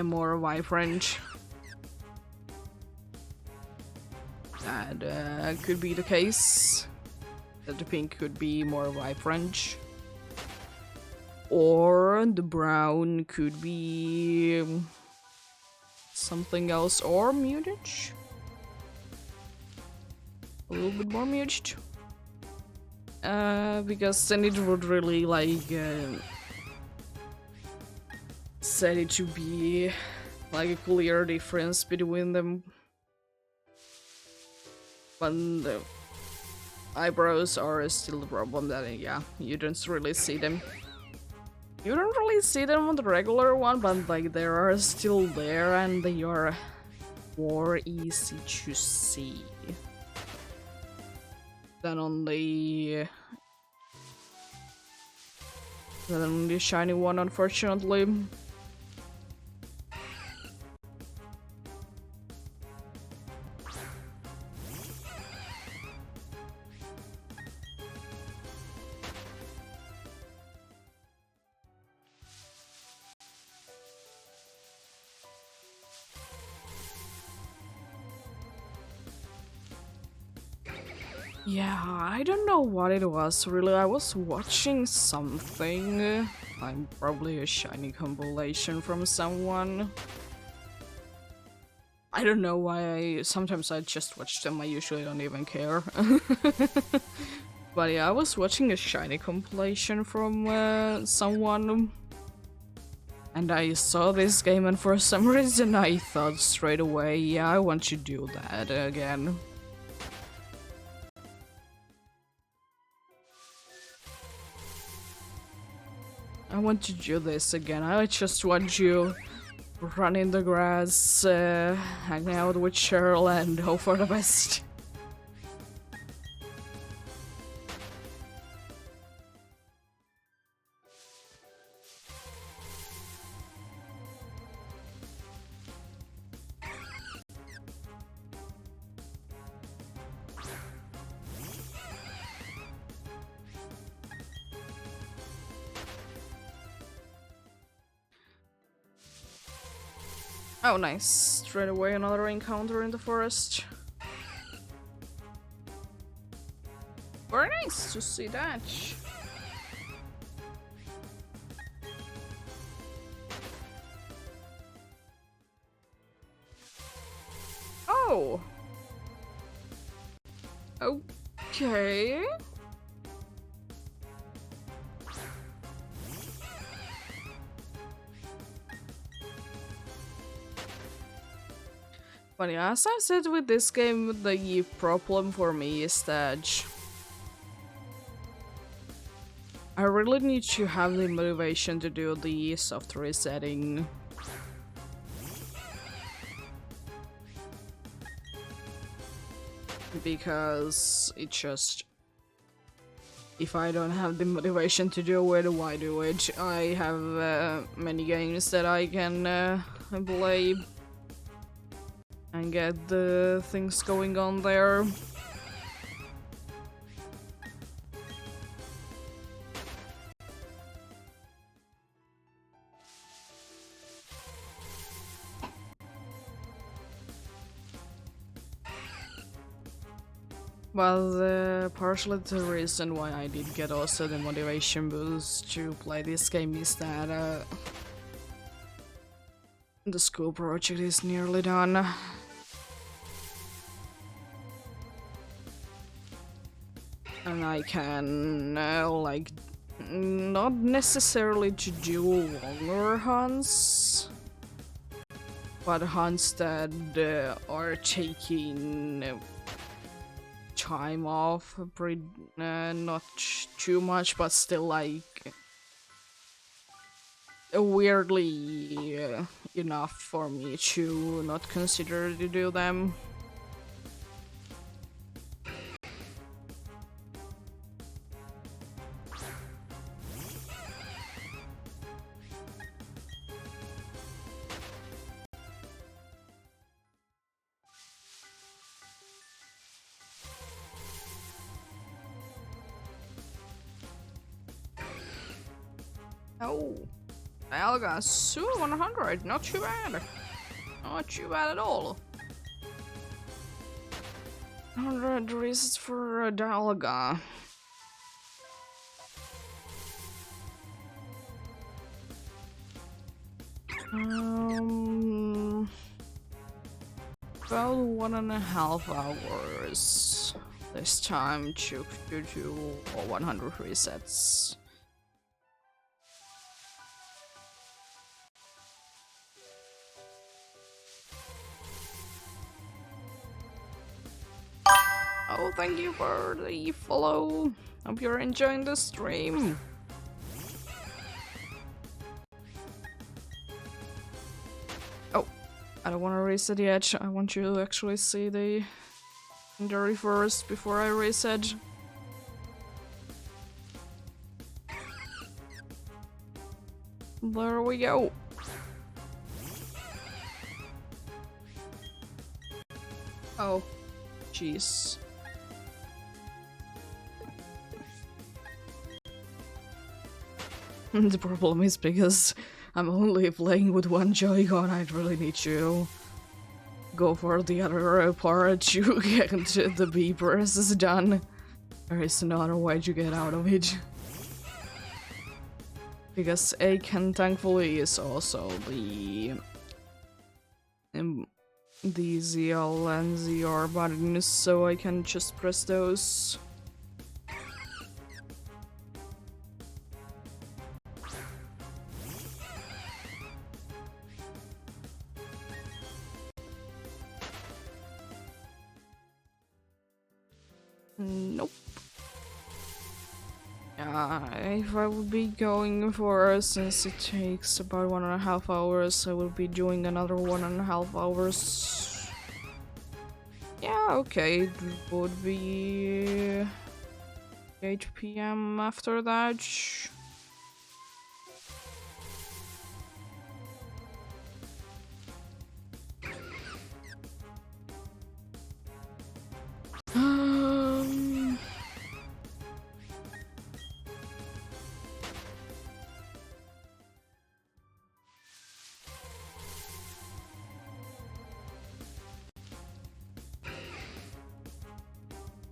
more vibrant. That could be the case. That the pink could be more vibrant. Or the brown could be something else, or muted. A little bit more muted. Because then it would really like set it to be like a clear difference between them. But the eyebrows are still the problem that, yeah, you don't really see them. You don't really see them on the regular one, but like they are still there and they are more easy to see than on the shiny one, unfortunately. Yeah, I don't know what it was really. I was watching something. I'm probably a shiny compilation from someone. I don't know why sometimes I just watch them, I usually don't even care. But yeah, I was watching a shiny compilation from someone. And I saw this game, and for some reason I thought straight away, yeah, I want to do that again. I want to do this again. I just want you run in the grass, hang out with Cheryl, and hope for the best. Oh, nice. Straight away another encounter in the forest. Very nice to see that. Oh! Okay. But yeah, as I said with this game, the problem for me is that I really need to have the motivation to do the soft resetting. Because it just... if I don't have the motivation to do it, why do it? I have many games that I can play and get the things going on there. Well, partially the reason why I did get also the motivation boost to play this game is that the school project is nearly done. And I can, like, not necessarily to do longer hunts, but hunts that are taking time off, not too much, but still, like, weirdly enough for me to not consider to do them. Oh, Alga, Su 100, not too bad. Not too bad at all. 100 reasons for Dalga. About 1.5 hours this time to do 100 resets. Oh, thank you for the follow. Hope you're enjoying the stream. Oh, I don't want to reset yet. I want you to actually see the injury first before I reset. There we go. Oh, jeez. The problem is because I'm only playing with one Joy-Con, I really need to go for the other part to get the B presses done. There is another way to get out of it. Because Aiken thankfully is also the ZL and ZR buttons, so I can just press those. Nope. If I would be going for, since it takes about 1.5 hours, I will be doing another 1.5 hours. Yeah, okay, it would be 8 p.m. after that. Um,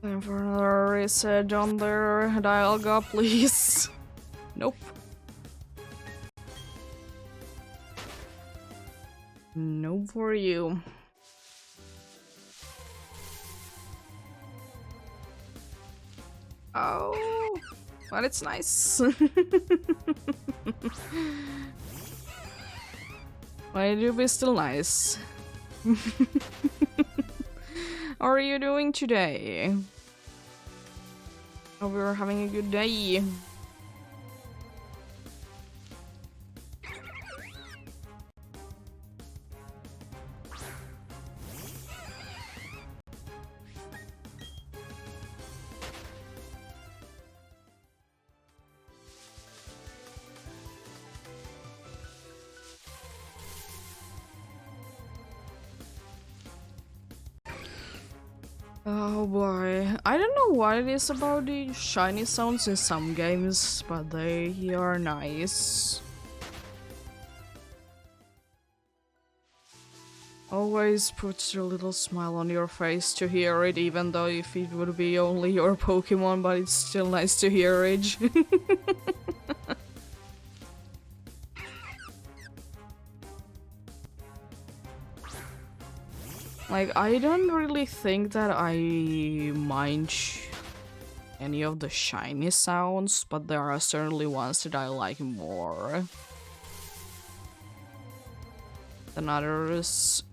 Time for another reset on their dialogue, please. Nope. No for you. Oh, but it's nice. Why do be still nice? How are you doing today? Hope you're having a good day. Oh boy, I don't know what it is about the shiny sounds in some games, but they are nice. Always puts a little smile on your face to hear it, even though if it would be only your Pokemon, but it's still nice to hear it. Like, I don't really think that I mind any of the shiny sounds, but there are certainly ones that I like more than others.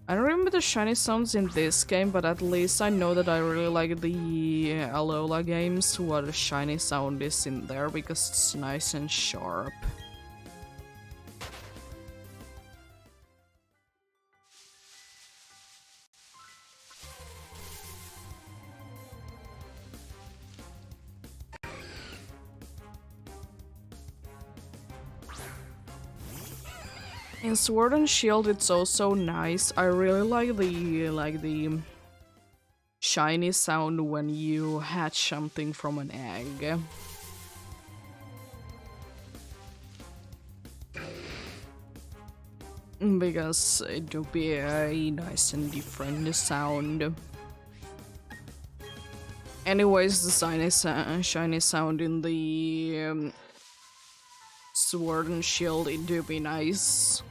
I don't remember the shiny sounds in this game, but at least I know that I really like the Alola games, what the shiny sound is in there, because it's nice and sharp. In Sword and Shield, it's also nice. I really like the shiny sound when you hatch something from an egg. Because it would be a nice and different sound. Anyways, the shiny sound in the Sword and Shield, it do be nice.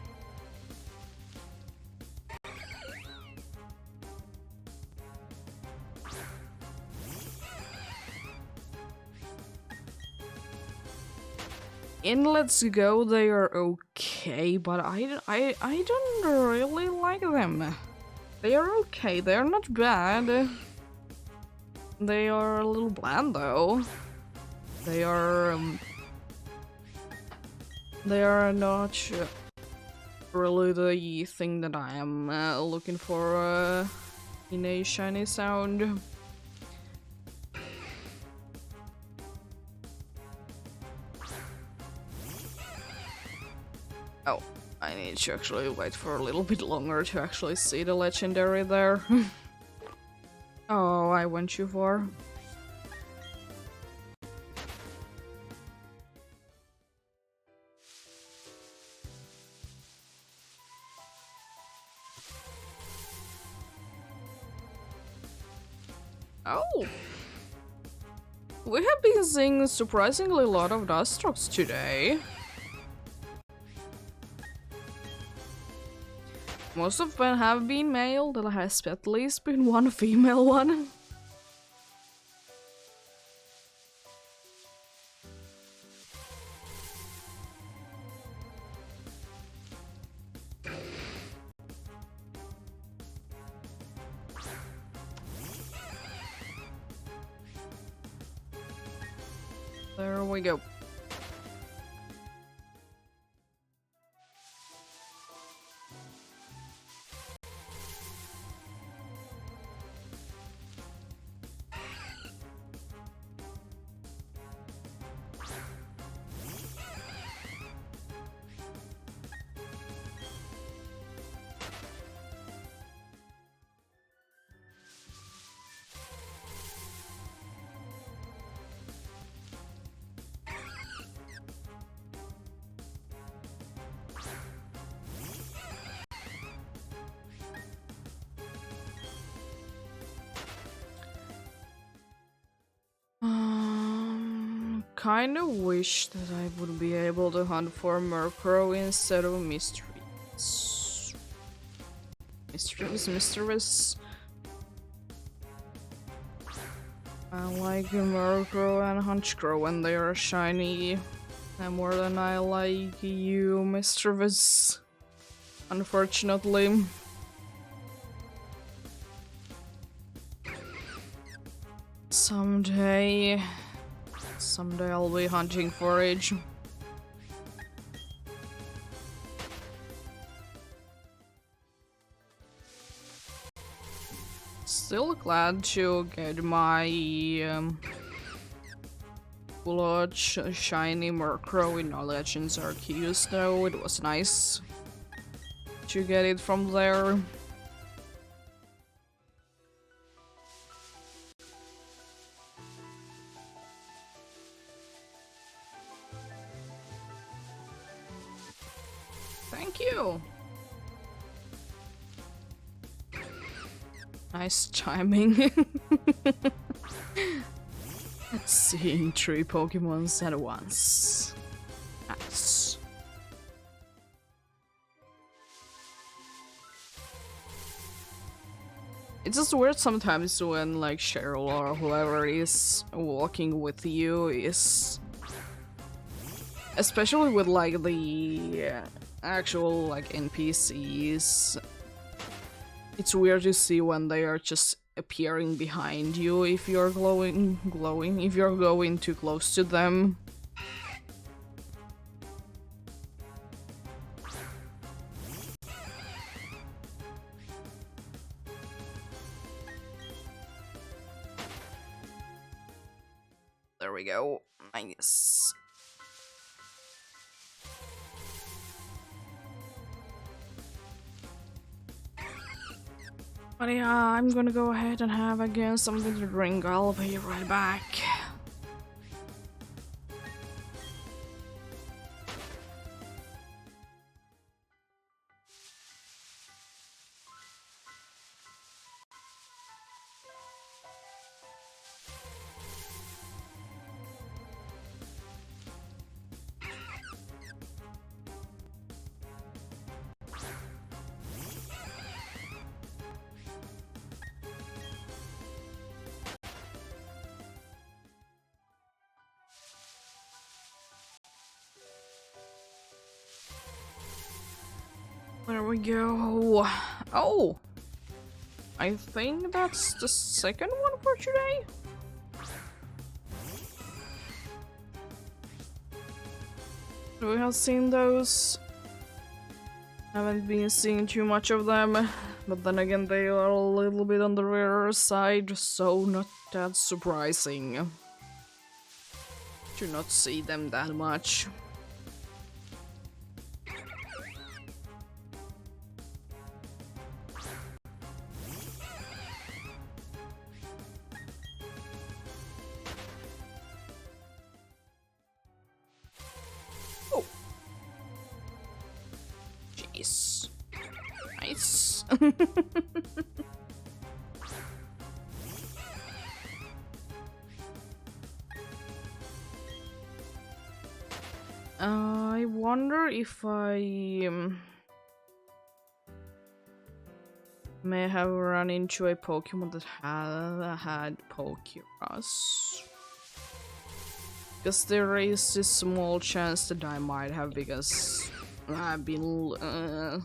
In Let's Go, they are okay, but I don't really like them. They are okay, they are not bad. They are a little bland though. They are not really the thing that I am looking for in a shiny sound. Oh, I need to actually wait for a little bit longer to actually see the legendary there. Oh, I went too far. Oh! We have been seeing surprisingly a lot of Dustrox today. Most of them have been male, there has at least been one female one. There we go. Kinda wish that I would be able to hunt for Murkrow instead of mysteries. Mysteries. I like Murkrow and Hunchcrow when they are shiny, and more than I like you, Mischievous. Unfortunately. Someday I'll be hunting forage. Still glad to get my large shiny Murkrow in Legends Arceus though. It was nice to get it from there. Thank you! Nice timing. Seeing 3 Pokemons at once. Nice. It's just weird sometimes when like Cheryl or whoever is walking with you is... Especially with like the actual like NPCs. It's weird to see when they are just appearing behind you if you're glowing, if you're going too close to them. There we go. Nice. But yeah, I'm gonna go ahead and have again something to drink. I'll be right back. There we go. Oh! I think that's the second one for today? We have seen those. Haven't been seeing too much of them, but then again they are a little bit on the rarer side, so not that surprising to not see them that much. Nice. I wonder if I may have run into a Pokemon that had Pokeras. Because there is a small chance that I might have, because I've been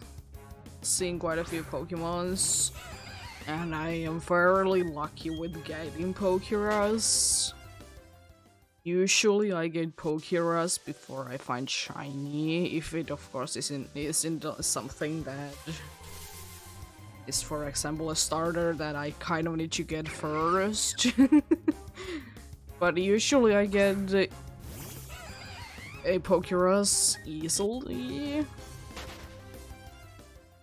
seeing quite a few Pokemons, and I am fairly lucky with getting Pokeras. Usually I get Pokeras before I find shiny, if it of course isn't something that is, for example, a starter that I kind of need to get first. But usually I get a Pokeras easily.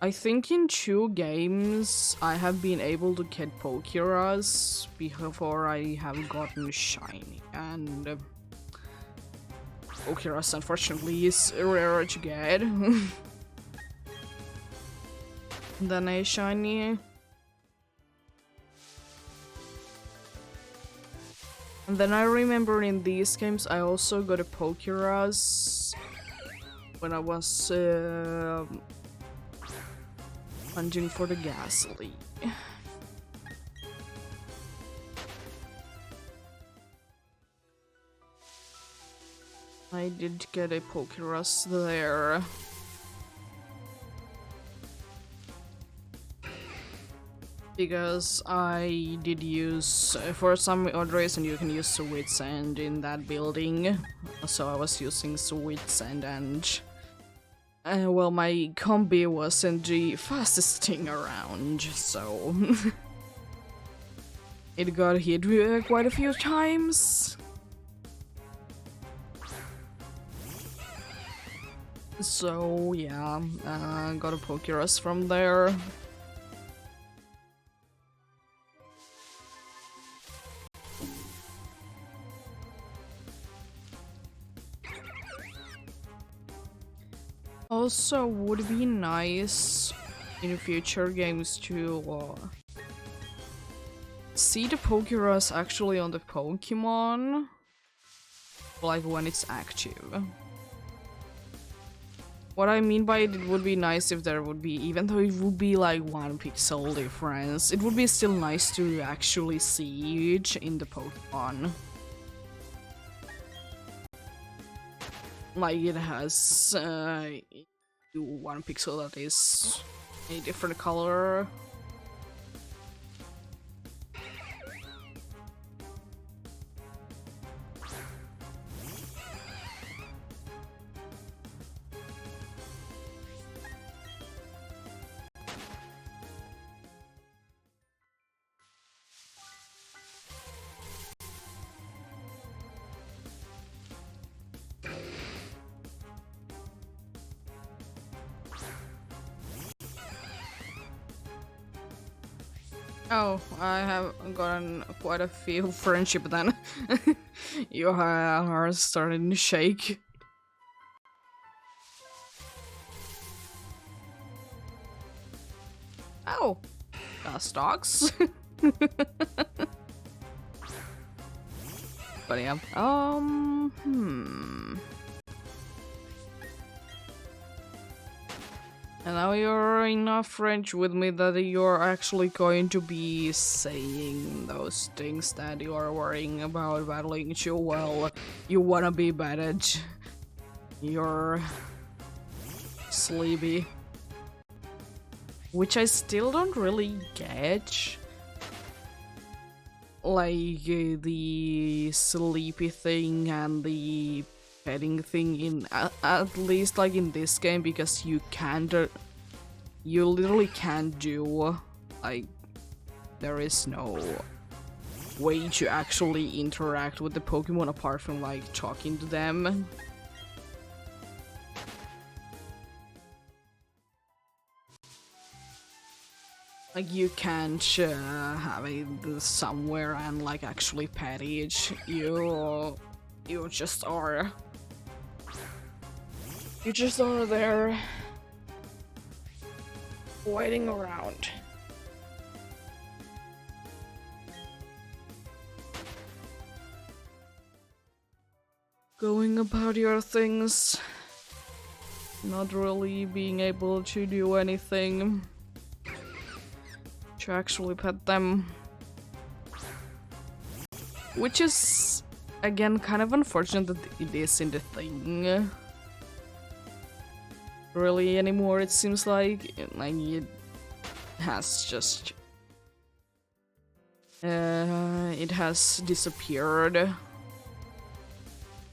I think in 2 games I have been able to get Pokeras before I have gotten shiny, and Pokeras unfortunately is rarer to get than a shiny. And then I remember in these games I also got a Pokeras when I was hunting for the Ghastly. I did get a Pokeras there. Because I did use, for some odd reason you can use Sweet Sand in that building, so I was using Sweet Sand and well, my combi wasn't the fastest thing around, so it got hit quite a few times. So yeah, got a Pokeras from there. Also, would be nice in future games to see the Pokeras actually on the Pokemon, like when it's active. What I mean by it would be nice if there would be, even though it would be like 1 pixel difference, it would be still nice to actually see it in the Pokemon. Like it has 1 pixel that is a different color. Oh, I have gotten quite a few friendship then. Your heart starting to shake. Oh, stocks. But yeah, And now you're enough French with me that you're actually going to be saying those things that you are worrying about battling too well. You wanna be bad at. You're sleepy. Which I still don't really get. Like the sleepy thing and the petting thing in at least like in this game, because you can't you literally can't do, like, there is no way to actually interact with the Pokemon apart from like talking to them. Like you can't have it somewhere and like actually pet it. You just are. You just are there, waiting around. Going about your things, not really being able to do anything to actually pet them. Which is, again, kind of unfortunate that it isn't a thing really anymore. It seems like it has just it has disappeared.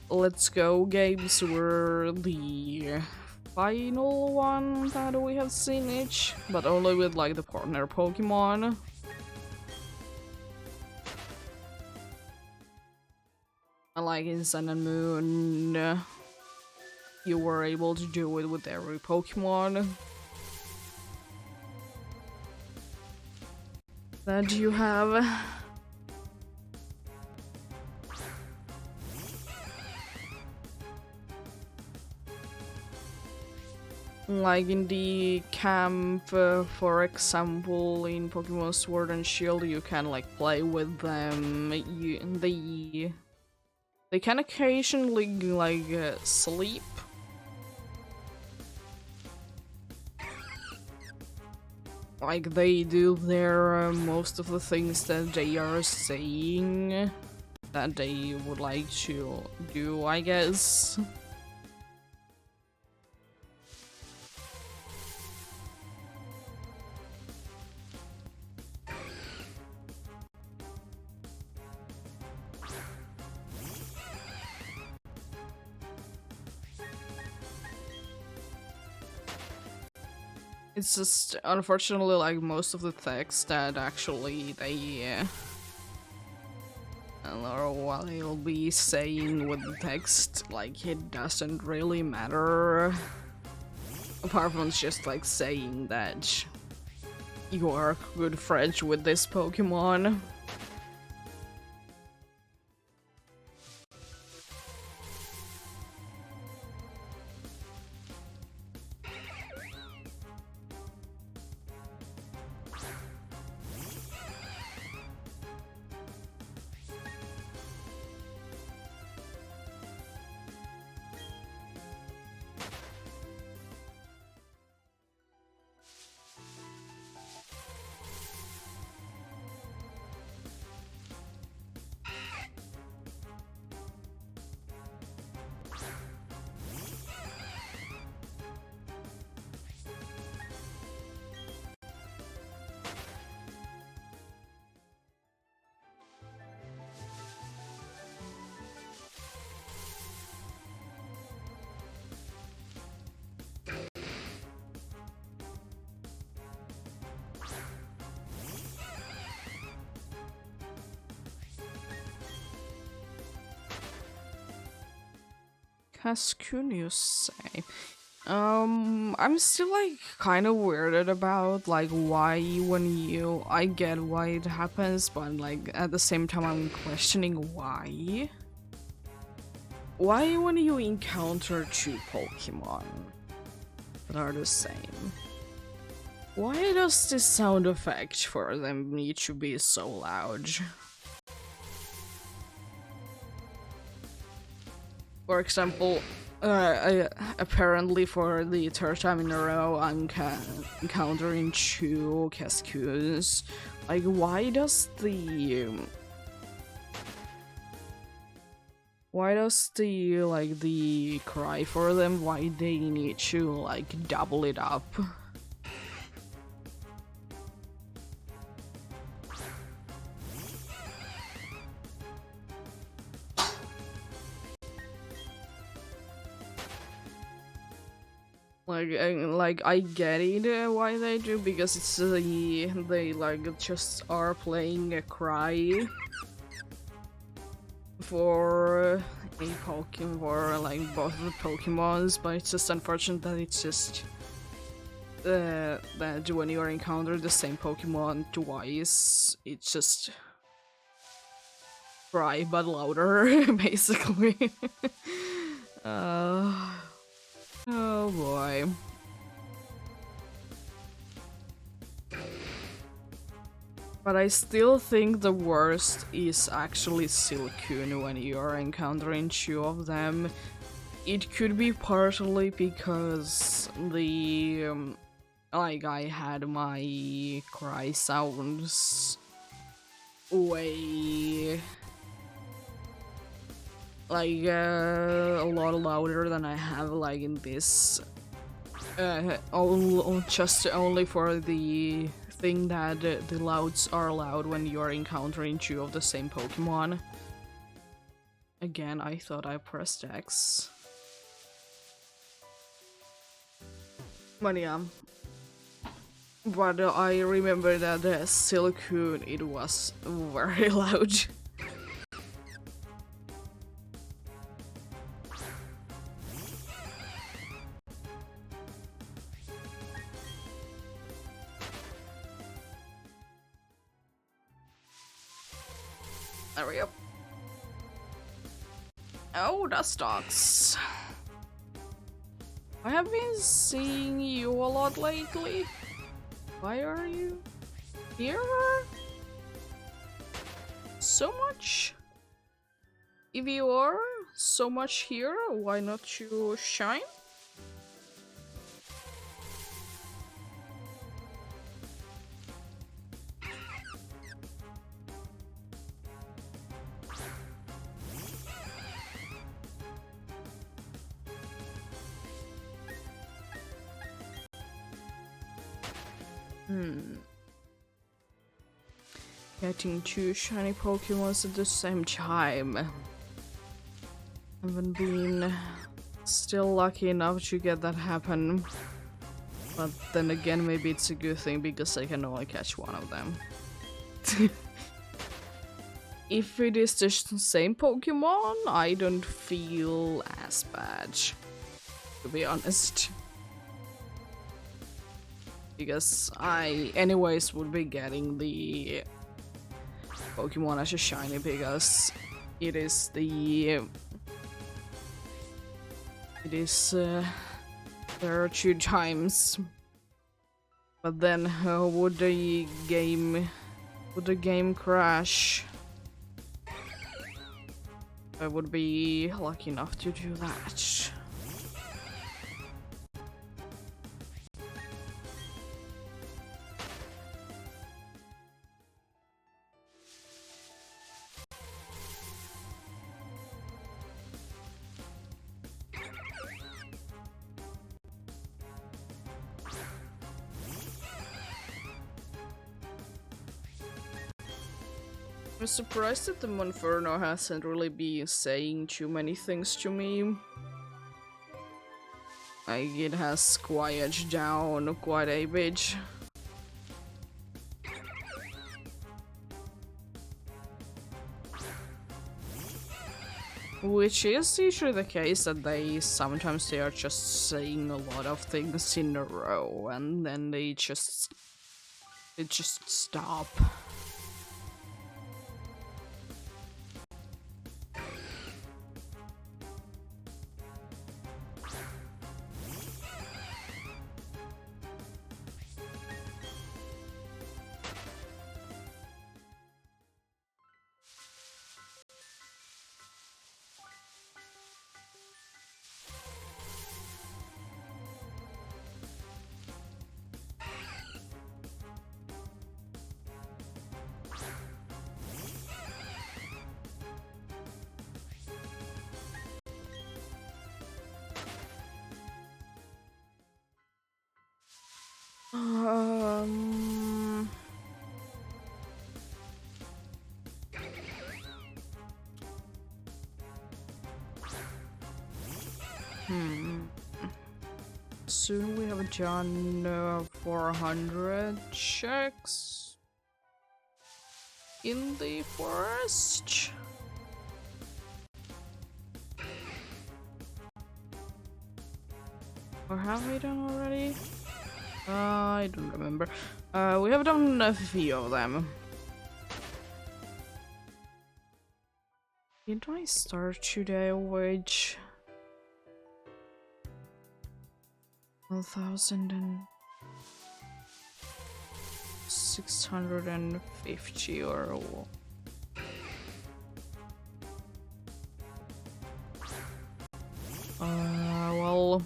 Let's Go games were the final one that we have seen each, but only with like the partner Pokemon. And like in Sun and Moon, you were able to do it with every Pokemon that you have. Like in the camp, for example, in Pokemon Sword and Shield, you can like play with them. They can occasionally like sleep. Like they do their most of the things that they are saying that they would like to do, I guess. It's just, unfortunately, like, most of the text that actually they, or what they'll be saying with the text, like, it doesn't really matter. Apart from just, like, saying that you are good friends with this Pokemon. Cascoon, you say? I'm still like kind of weirded about like why when you I get why it happens, but like at the same time I'm questioning why. Why when you encounter two Pokemon that are the same? Why does this sound effect for them need to be so loud? For example, apparently for the third time in a row, I'm encountering two Cascoons. Like, why does the like the cry for them? Why they need to like double it up? Like I get it why they do, because it's they like just are playing a cry for a Pokemon, for like both of the Pokemons, but it's just unfortunate that it's just that when you encounter the same Pokemon twice, it's just cry but louder, basically. Oh boy. But I still think the worst is actually Silcoon when you are encountering two of them. It could be partially because the like I had my cry sounds way like a lot louder than I have like in this. Just only for the thing that the louds are loud when you're encountering two of the same Pokemon. Again, I thought I pressed X. But yeah. But I remember that the Silcoon, it was very loud. There we go. Oh, that's dogs. I have been seeing you a lot lately. Why are you here so much? If you are so much here, why not you shine? Getting two shiny Pokemons at the same time. Haven't been still lucky enough to get that happen. But then again, maybe it's a good thing because I can only catch one of them. If it is the same Pokemon, I don't feel as bad, to be honest. Because I anyways would be getting the Pokemon as a shiny because it is there are 2 times. But then would the game crash? I would be lucky enough to do that. I'm surprised that the Monferno hasn't really been saying too many things to me. Like, it has quieted down quite a bit. Which is usually the case, that sometimes they are just saying a lot of things in a row and then they just stop. Soon we have done 400 checks in the forest. Or have we done already? I don't remember. We have done a few of them. Did I start today with 1,650 or well,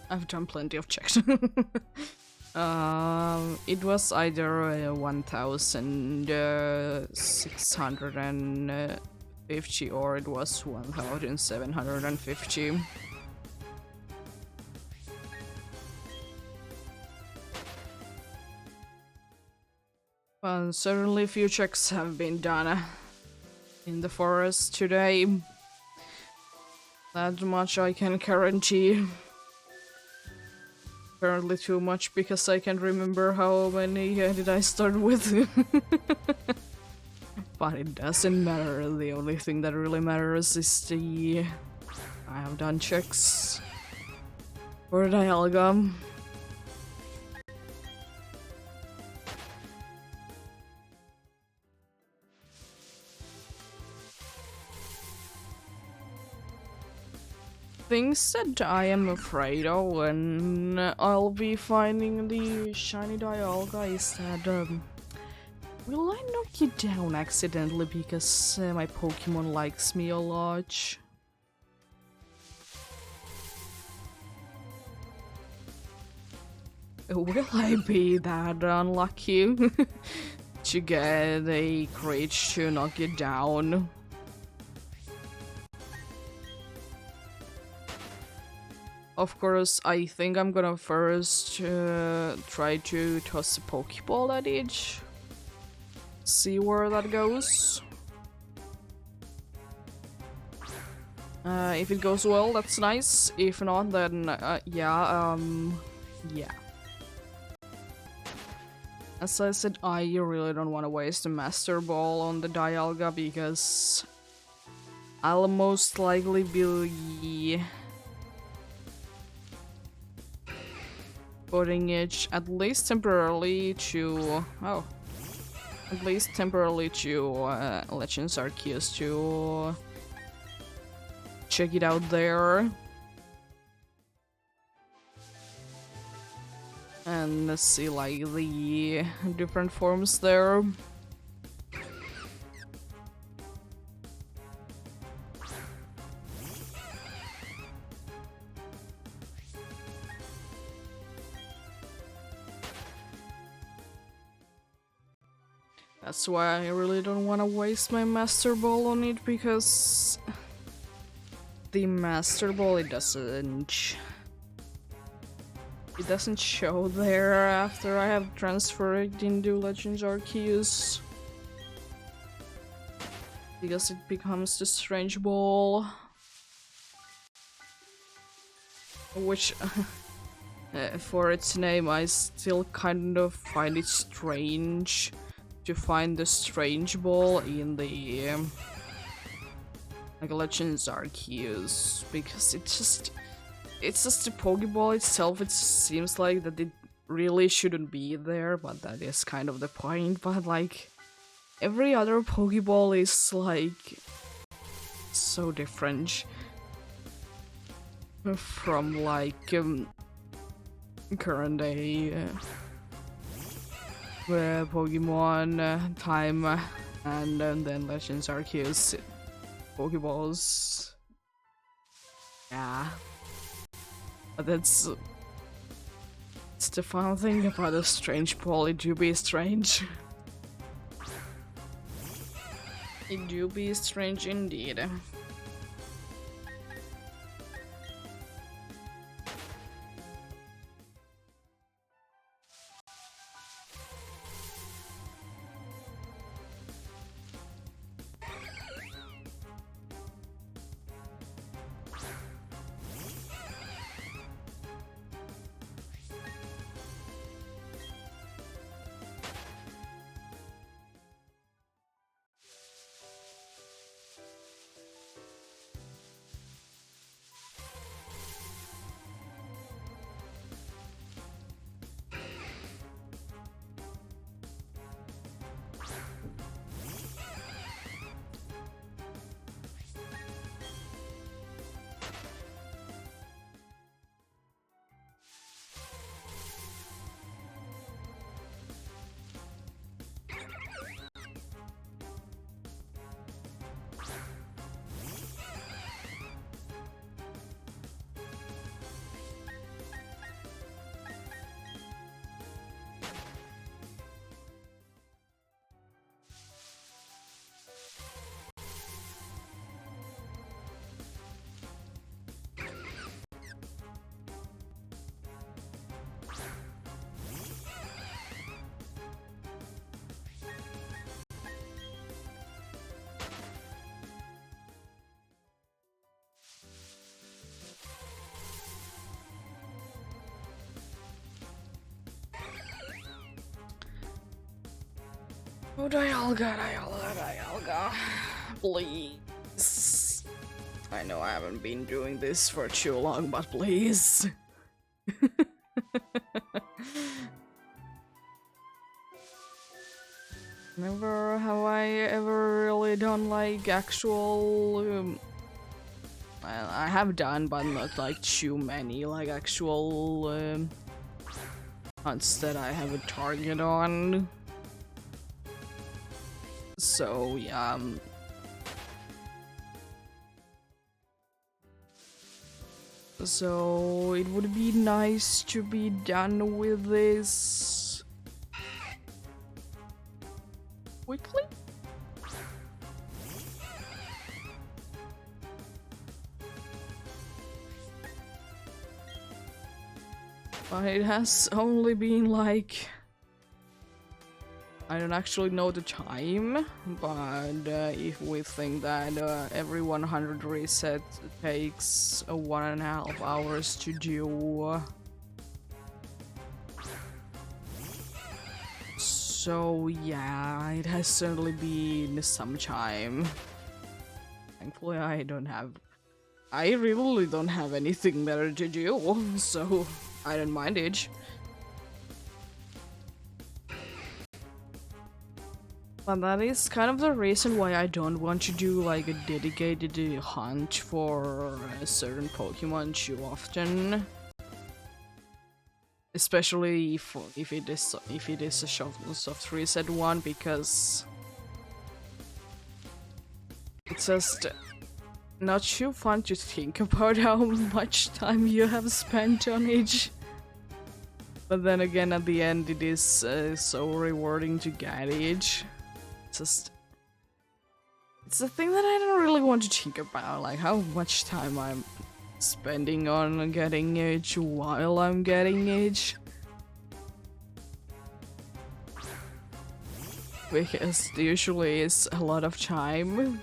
I've done plenty of checks. It was either 1,650 or it was 1,750. Certainly a few checks have been done in the forest today. That much I can guarantee. Apparently too much because I can't remember how many did I start with. But it doesn't matter. The only thing that really matters is I have done checks for Dialga. Things that I am afraid of when I'll be finding the shiny Dialga is that will I knock you down accidentally because my Pokemon likes me a lot? Will I be that unlucky to get a crate to knock you down? Of course, I think I'm gonna first try to toss a Pokeball at it. See where that goes. If it goes well, that's nice. If not, then yeah. As I said, I really don't want to waste a Master Ball on the Dialga because I'll most likely be putting it at least temporarily to Legends Arceus to check it out there and see like the different forms there. That's why I really don't want to waste my Master Ball on it, because the Master Ball, it doesn't show there after I have transferred it into Legends Arceus, because it becomes the Strange Ball, which for its name I still kind of find it strange to find the Strange Ball in the like Legends Arceus, because it's just the Pokeball itself. It seems like that it really shouldn't be there, but that is kind of the point. But like every other Pokeball is like so different from like current day Pokemon time and then Legends Arceus Pokeballs. Yeah. But it's the fun thing about a Strange Ball. It do be strange. It do be strange indeed. Oh, Dialga. Please. I know I haven't been doing this for too long, but please. Never have I ever really done like actual. Well, I have done, but not like too many, like actual hunts that I have a target on. So yeah. So it would be nice to be done with this quickly. But it has only been like, I don't actually know the time, but if we think that every 100 reset takes 1.5 hours to do, so yeah, it has certainly been some time. Thankfully I really don't have anything better to do, so I don't mind it. But that is kind of the reason why I don't want to do like a dedicated hunt for a certain Pokemon too often. Especially if it is a soft reset one, because it's just not too fun to think about how much time you have spent on it. But then again, at the end, it is so rewarding to get it. It's a thing that I don't really want to think about, like how much time I'm spending on getting it while I'm getting it. Because it usually is a lot of time.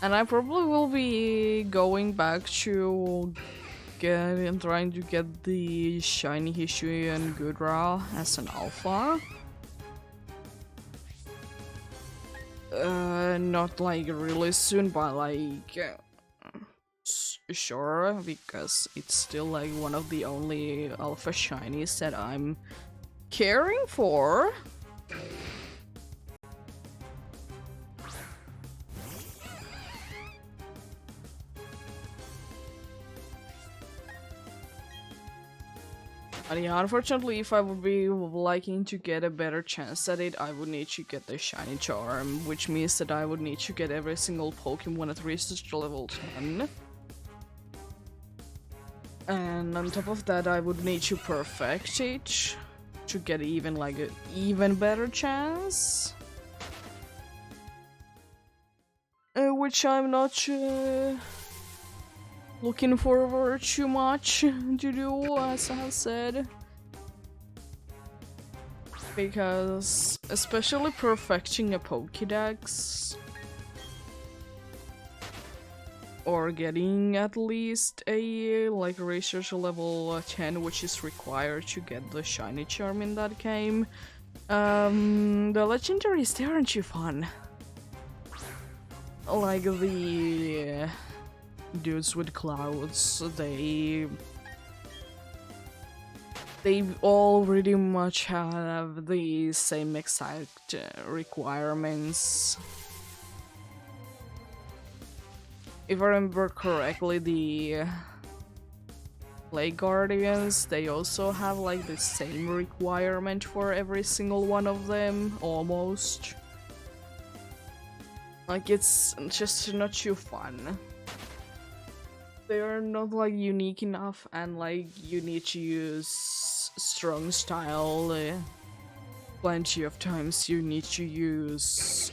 And I probably will be going back to trying to get the shiny Hishui and Goodra as an alpha. Not like really soon, but like sure, because it's still like one of the only alpha shinies that I'm caring for. And yeah, unfortunately, if I would be liking to get a better chance at it, I would need to get the shiny charm, which means that I would need to get every single Pokemon at research level 10. And on top of that, I would need to perfect it to get even like an even better chance. Which I'm not looking forward too much to do, as I have said. Because especially perfecting a Pokédex or getting at least a like research level 10, which is required to get the shiny charm in that game. The legendaries, they aren't too fun. Like the dudes with clouds, they all pretty much have the same exact requirements. If I remember correctly, the Plague Guardians, they also have like the same requirement for every single one of them, almost. Like, it's just not too fun. They are not like unique enough, and like you need to use strong style plenty of times. You need to use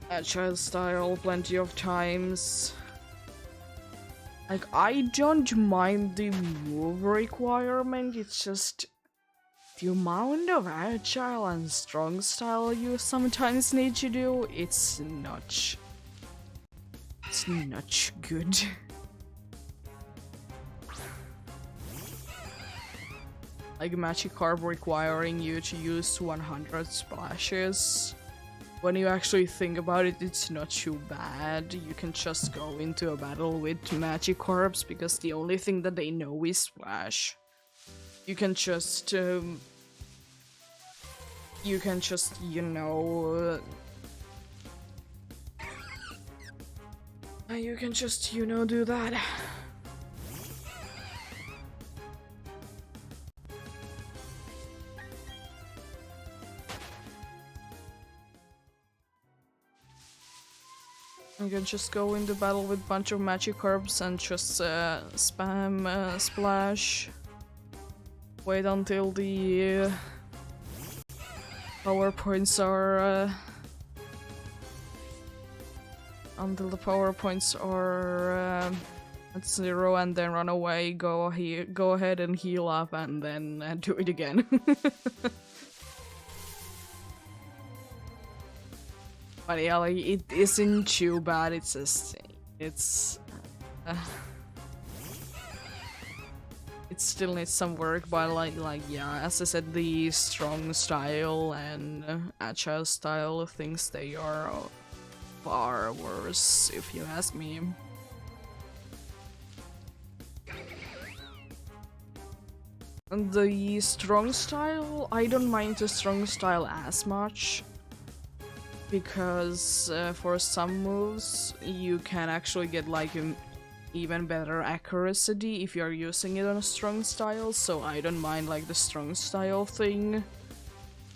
agile style plenty of times. Like, I don't mind the move requirement, it's just the amount of agile and strong style you sometimes need to do, it's not it's not good. Like Magikarp requiring you to use 100 splashes. When you actually think about it, it's not too bad. You can just go into a battle with Magikarps because the only thing that they know is Splash. You can just, you know... you can just, you know, do that. You can just go into battle with a bunch of Magikarps and just spam Splash. Wait until the power points are at 0, and then run away. Go ahead and heal up, and then do it again. But yeah, like, it isn't too bad. It's just it still needs some work, but like yeah, as I said, the strong style and agile style things, they are far worse, if you ask me. And the strong style, I don't mind the strong style as much, because for some moves you can actually get like even better accuracy if you're using it on a strong style, so I don't mind like the strong style thing.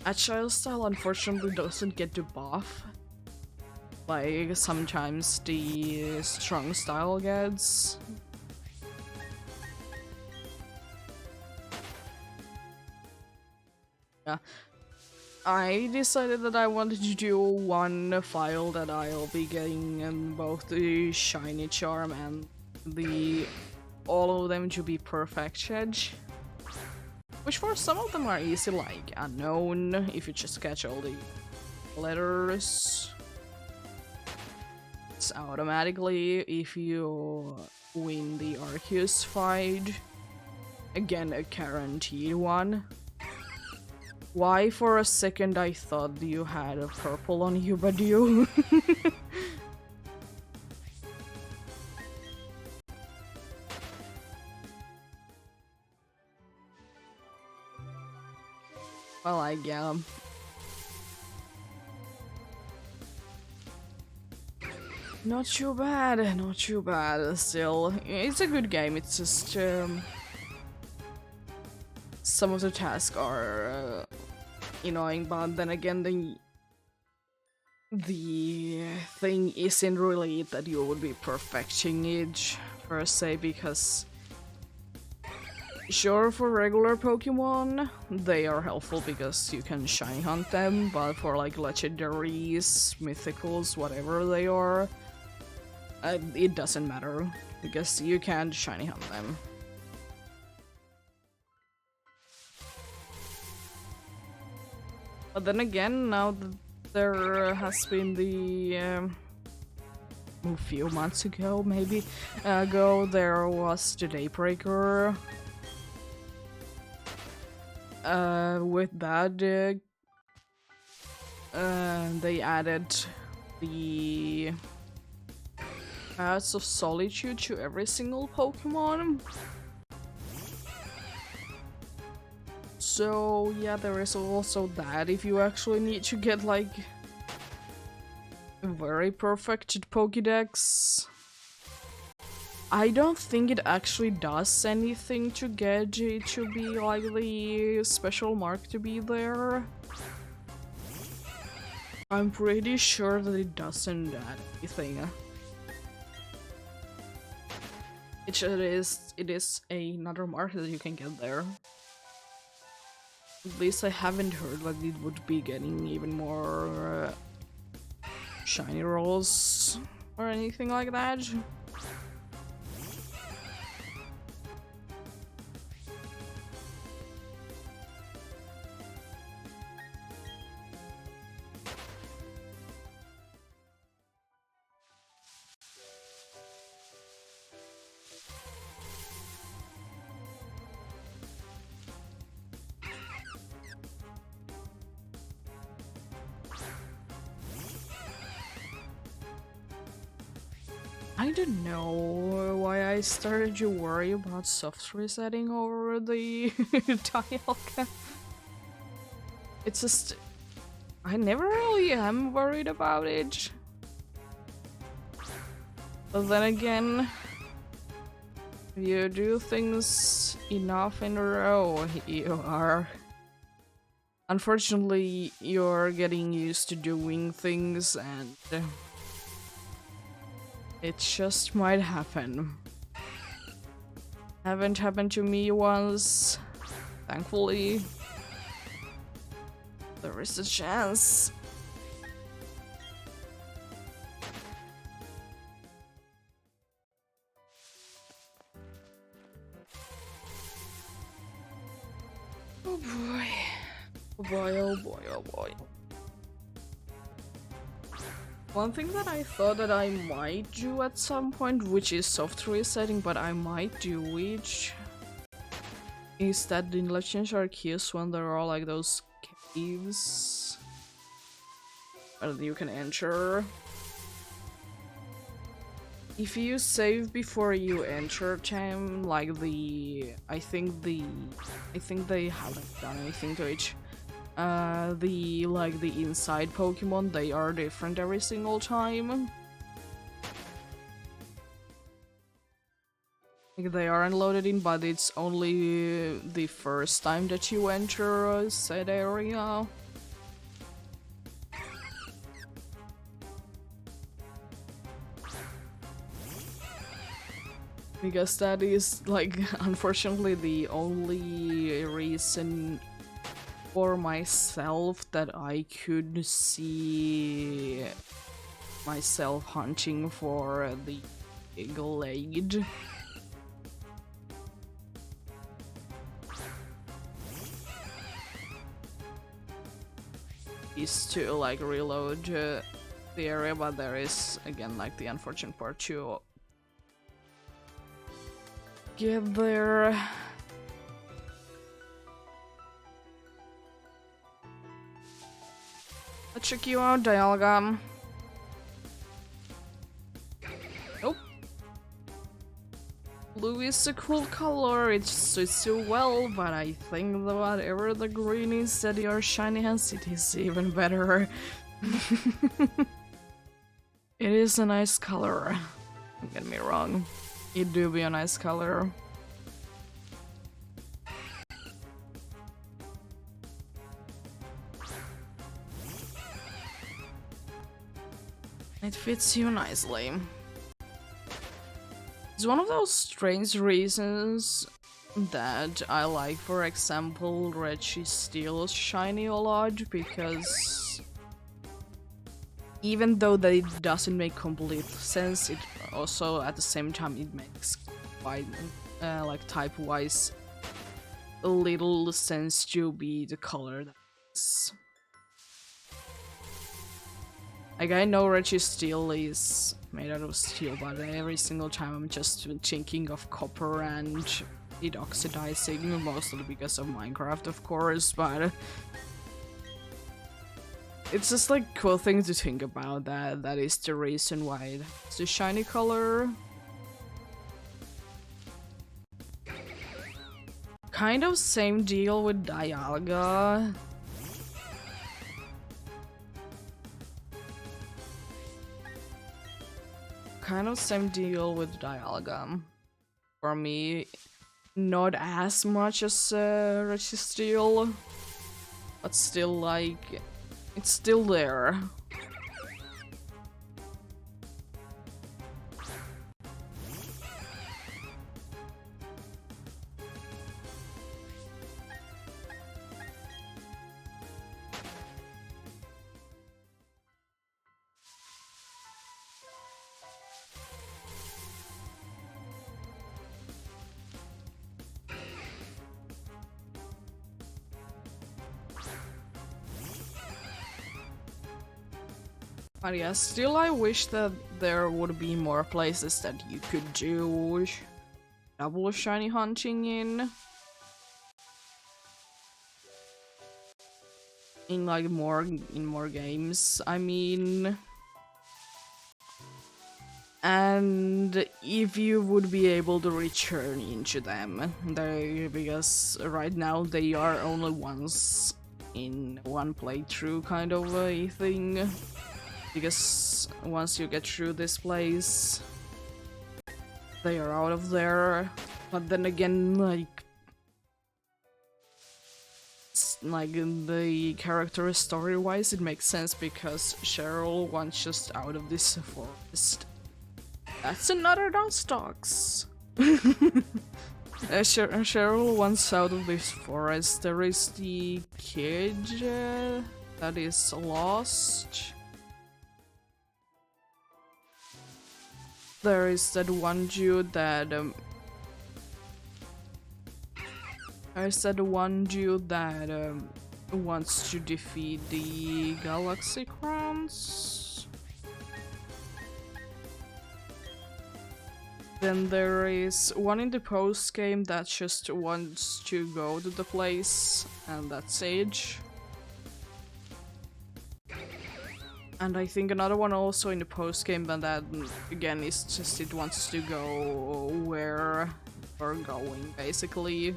Agile style unfortunately doesn't get to buff, like sometimes the strong style gets. Yeah. I decided that I wanted to do one file that I'll be getting in both the shiny charm and all of them to be perfect edge. Which for some of them are easy, like unknown, if you just catch all the letters. It's automatically if you win the Arceus fight. Again, a guaranteed one. Why for a second I thought you had a purple on you, but you... Well, I yeah. Not too bad, not too bad still. It's a good game, it's just... some of the tasks are annoying, but then again the thing isn't really that you would be perfecting it per se, because sure, for regular Pokemon they are helpful because you can shiny hunt them, but for like legendaries, mythicals, whatever they are, it doesn't matter because you can't shiny hunt them. But then again, now that there has been the a few months ago, maybe there was the Daybreaker. With that, they added the Paths of Solitude to every single Pokemon. So yeah, there is also that if you actually need to get like a very perfect Pokédex. I don't think it actually does anything to get it to be like the special mark to be there. I'm pretty sure that it doesn't add anything. It is another mark that you can get there. At least I haven't heard that it would be getting even more shiny rolls or anything like that. I don't know why I started to worry about soft resetting over the dialga. It's just I never really am worried about it. But then again, if you do things enough in a row, you are. Unfortunately, you're getting used to doing things and it just might happen. Haven't happened to me once, thankfully. There is a chance. Oh boy. Oh boy, oh boy, oh boy. One thing that I thought that I might do at some point, which is soft resetting, but I might do it, is that the legends are cues when there are like those caves that you can enter. If you save before you enter time, like I think they haven't done anything to it. The inside Pokemon, they are different every single time. Like they aren't loaded in, but it's only the first time that you enter a said area. Because that is, like, unfortunately the only reason for myself that I could see myself hunting for the Glade. Is to, like, reload the area, but there is, again, like, the unfortunate part to get there. Let's check you out, Dialga. Nope. Blue is a cool color, it suits you well, but I think that whatever the green is that your shiny has, it is even better. It is a nice color. Don't get me wrong. It do be a nice color. It fits you nicely. It's one of those strange reasons that I like, for example, Registeel's shiny a lot, because even though that it doesn't make complete sense, it also at the same time it makes quite like type-wise a little sense to be the color that is. Like, I know Registeel is made out of steel, but every single time I'm just thinking of copper and it oxidizing, mostly because of Minecraft, of course, but it's just like cool thing to think about, that is the reason why it's a shiny color. Kind of same deal with Dialga. Kind of same deal with Dialga. For me, not as much as Registeel, but still, like, it's still there. But yeah, still I wish that there would be more places that you could do double shiny hunting in. In like more games. I mean, and if you would be able to return into them, because right now they are only once in one playthrough kind of a thing, because once you get through this place they are out of there. But then again, like in the character story wise it makes sense, because Cheryl wants just out of this forest. That's another Dustox. Cheryl wants out of this forest. There is the kid that is lost. There is that one dude that wants to defeat the Galaxy Crowns. Then there is one in the post game that just wants to go to the place, and that's Sage. And I think another one also in the post game, but that again is just it wants to go where we're going, basically.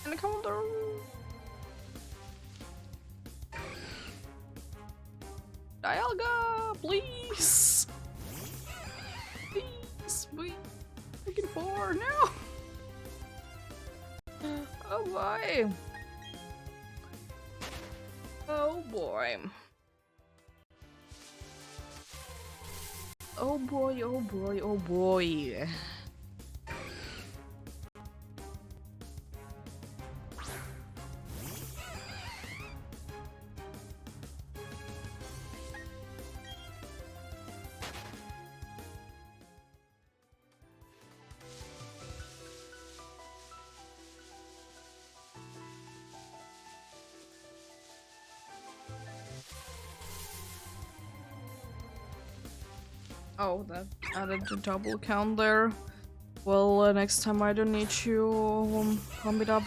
Encounter. Dialga, please. Please, wait. Looking for no. Oh boy. Oh boy. Oh boy, oh boy, oh boy. Oh, that added a double count there. Well, next time I don't need to pump it up.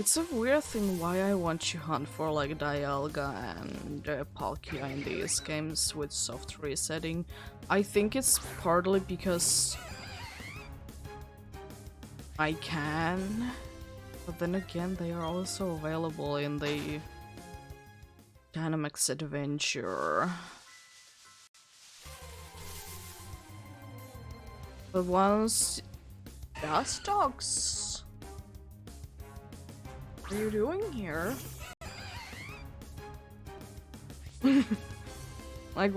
It's a weird thing why I want to hunt for like Dialga and Palkia in these games with soft resetting. I think it's partly because I can, but then again they are also available in the Dynamax Adventure. But once... Dustox! What are you doing here? Like,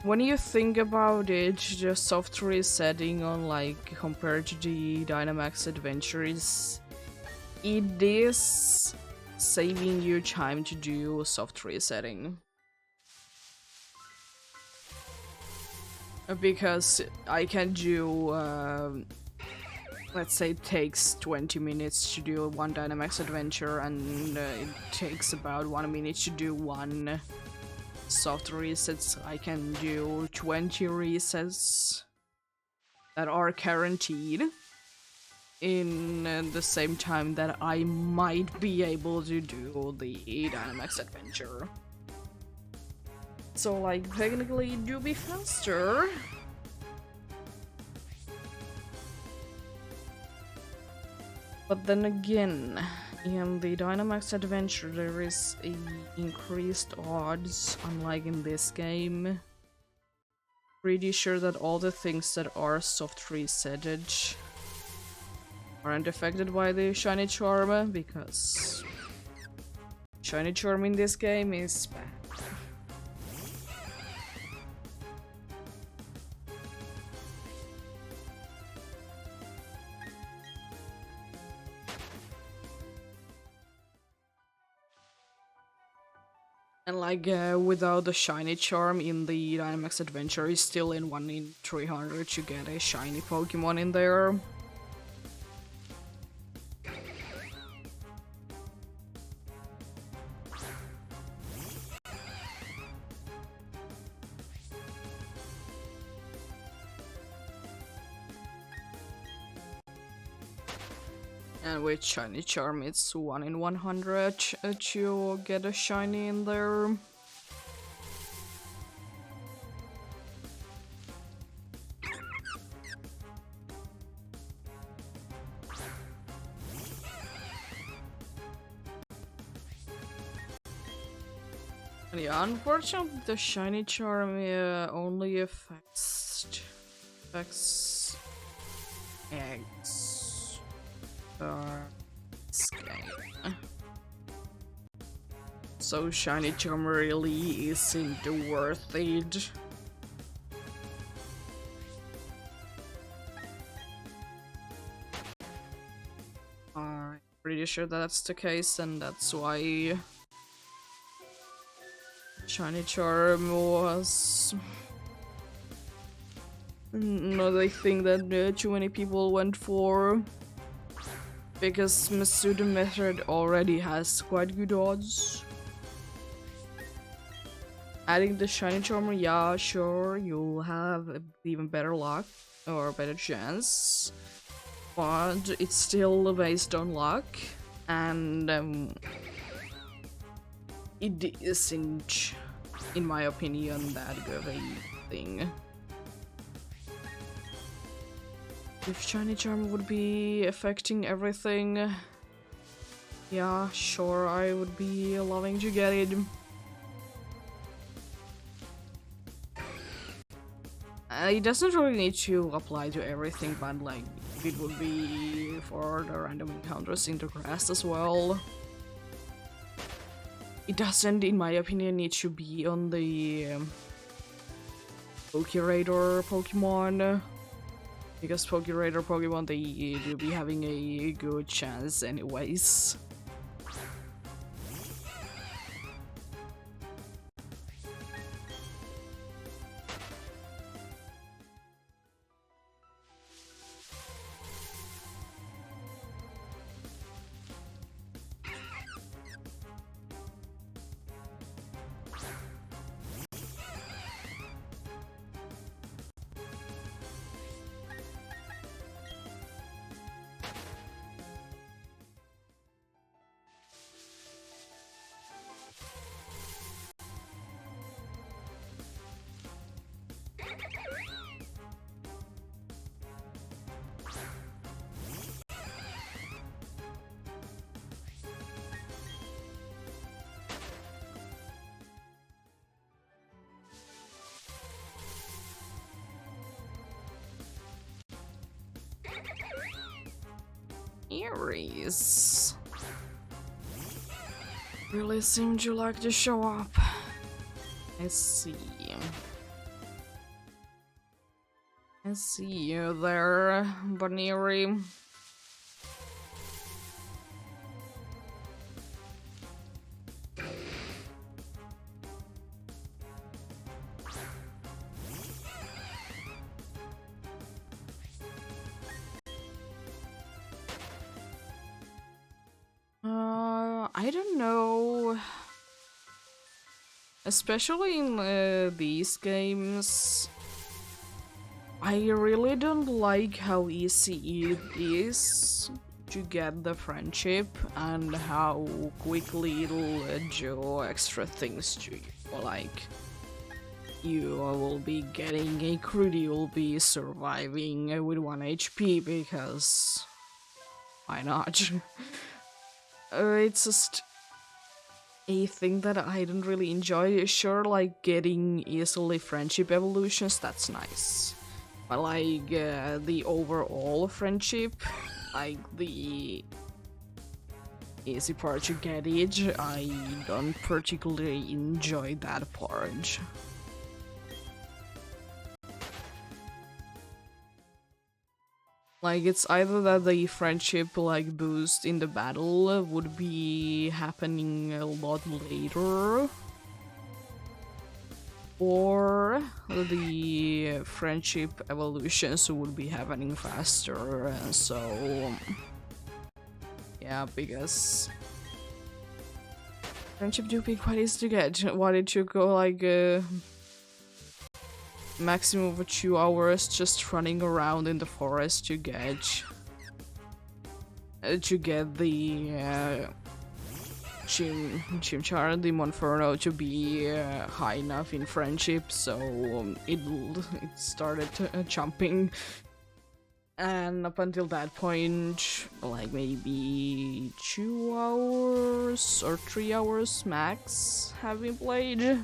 when you think about it, the soft resetting on like compared to the Dynamax Adventures, it is saving you time to do soft resetting. Because I can do, let's say it takes 20 minutes to do one Dynamax Adventure, and it takes about 1 minute to do one soft resets. I can do 20 resets that are guaranteed in the same time that I might be able to do the Dynamax Adventure. So like technically it do be faster. But then again, in the Dynamax Adventure there is a increased odds, unlike in this game. Pretty sure that all the things that are soft resetted aren't affected by the Shiny Charm, because Shiny Charm in this game is bad. And like without the shiny charm in the Dynamax Adventure is still in 1 in 300 to get a shiny Pokemon in there. And with shiny charm, it's 1 in 100 to get a shiny in there. Yeah, unfortunately, the shiny charm only affects eggs. Sky. So shiny charm really isn't worth it. I'm pretty sure that's the case, and that's why shiny charm was another thing that too many people went for, because Masuda method already has quite good odds. Adding the shiny charmer, yeah, sure, you'll have even better luck or better chance, but it's still based on luck, and it isn't, in my opinion, that good of a thing. If shiny charm would be affecting everything, yeah, sure, I would be loving to get it. It doesn't really need to apply to everything, but like, it would be for the random encounters in the grass as well. It doesn't, in my opinion, need to be on the Pokéradar Pokemon, because Pokéradar Pokemon, they do be having a good chance anyways. Aries really seem to like to show up. Let's see. I see you there, Baneri. I don't know. Especially in these games, I really don't like how easy it is to get the friendship and how quickly it'll do extra things to you. Like, you will be getting a crit, you'll be surviving with 1 HP because why not? It's just a thing that I don't really enjoy. Sure, like getting easily friendship evolutions, that's nice. But like the overall friendship, like the easy part to get it, I don't particularly enjoy that part. Like, it's either that the friendship like boost in the battle would be happening a lot later, or the friendship evolutions would be happening faster, and so yeah, because friendship do be quite easy to get. Why did you go like maximum of 2 hours just running around in the forest to get? to get the Chimchar, the Monferno, to be high enough in friendship, so it started jumping. And up until that point, like maybe 2 hours or 3 hours max have been played.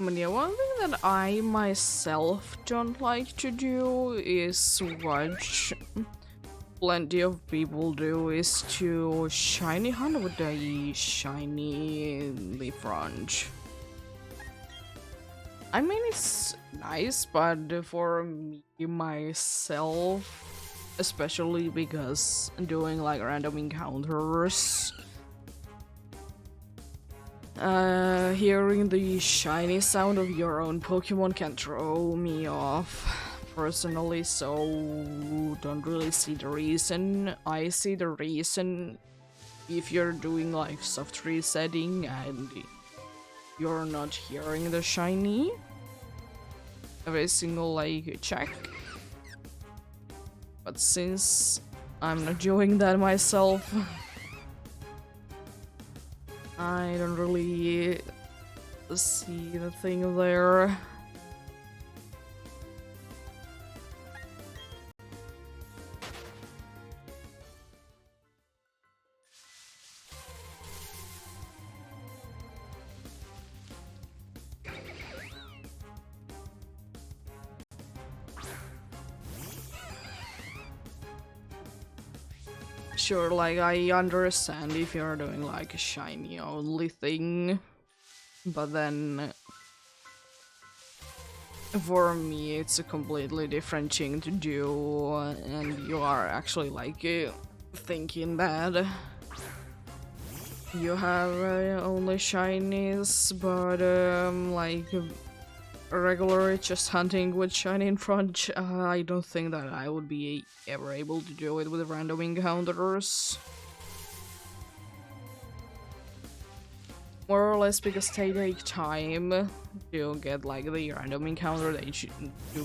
But yeah, one thing that I myself don't like to do is watch plenty of people do is to shiny hunt with the shiny in the front. I mean, it's nice, but for me myself, especially because doing like random encounters, hearing the shiny sound of your own Pokemon can throw me off personally, so don't really see the reason. I see the reason if you're doing like soft resetting and you're not hearing the shiny every single like check. But since I'm not doing that myself, I don't really see the thing there. Sure, like I understand if you're doing like a shiny only thing, but then for me it's a completely different thing to do, and you are actually like thinking that you have only shinies, but like regular just hunting with shiny in front, I don't think that I would be ever able to do it with random encounters. More or less because they take time to get like the random encounter, they should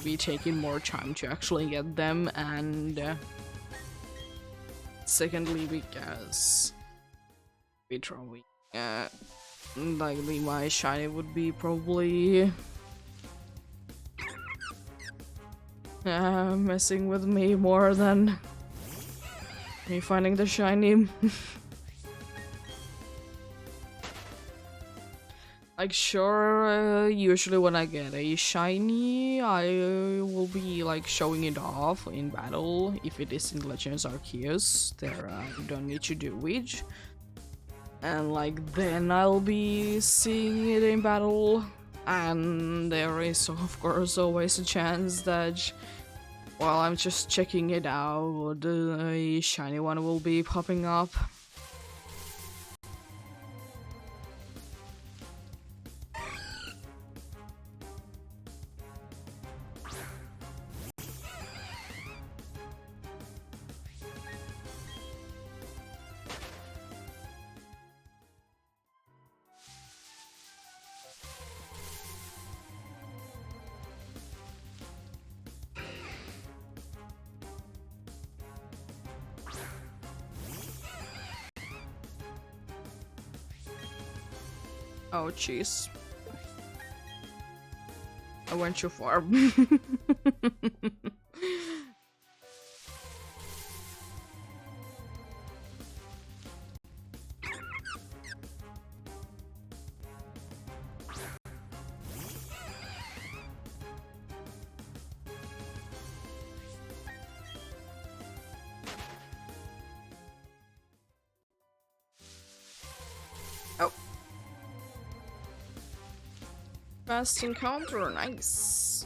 be taking more time to actually get them, and secondly because probably like my shiny would be probably messing with me more than me finding the shiny. Like sure, usually when I get a shiny, I will be like showing it off in battle. If it is in Legends Arceus, there you don't need to do it. And like then I'll be seeing it in battle. And there is of course always a chance that while I'm just checking it out, a shiny one will be popping up. Oh, jeez. I went too far. Oh. Fast encounter, nice.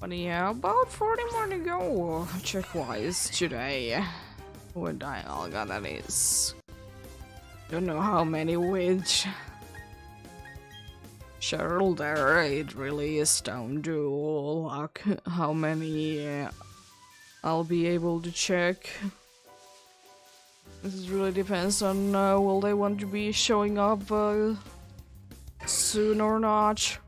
But yeah, about 40 more to go, check-wise, today. What dialogue that is. Don't know how many which. Cheryl there, it really is down to luck how many I'll be able to check. This really depends on will they want to be showing up soon or not.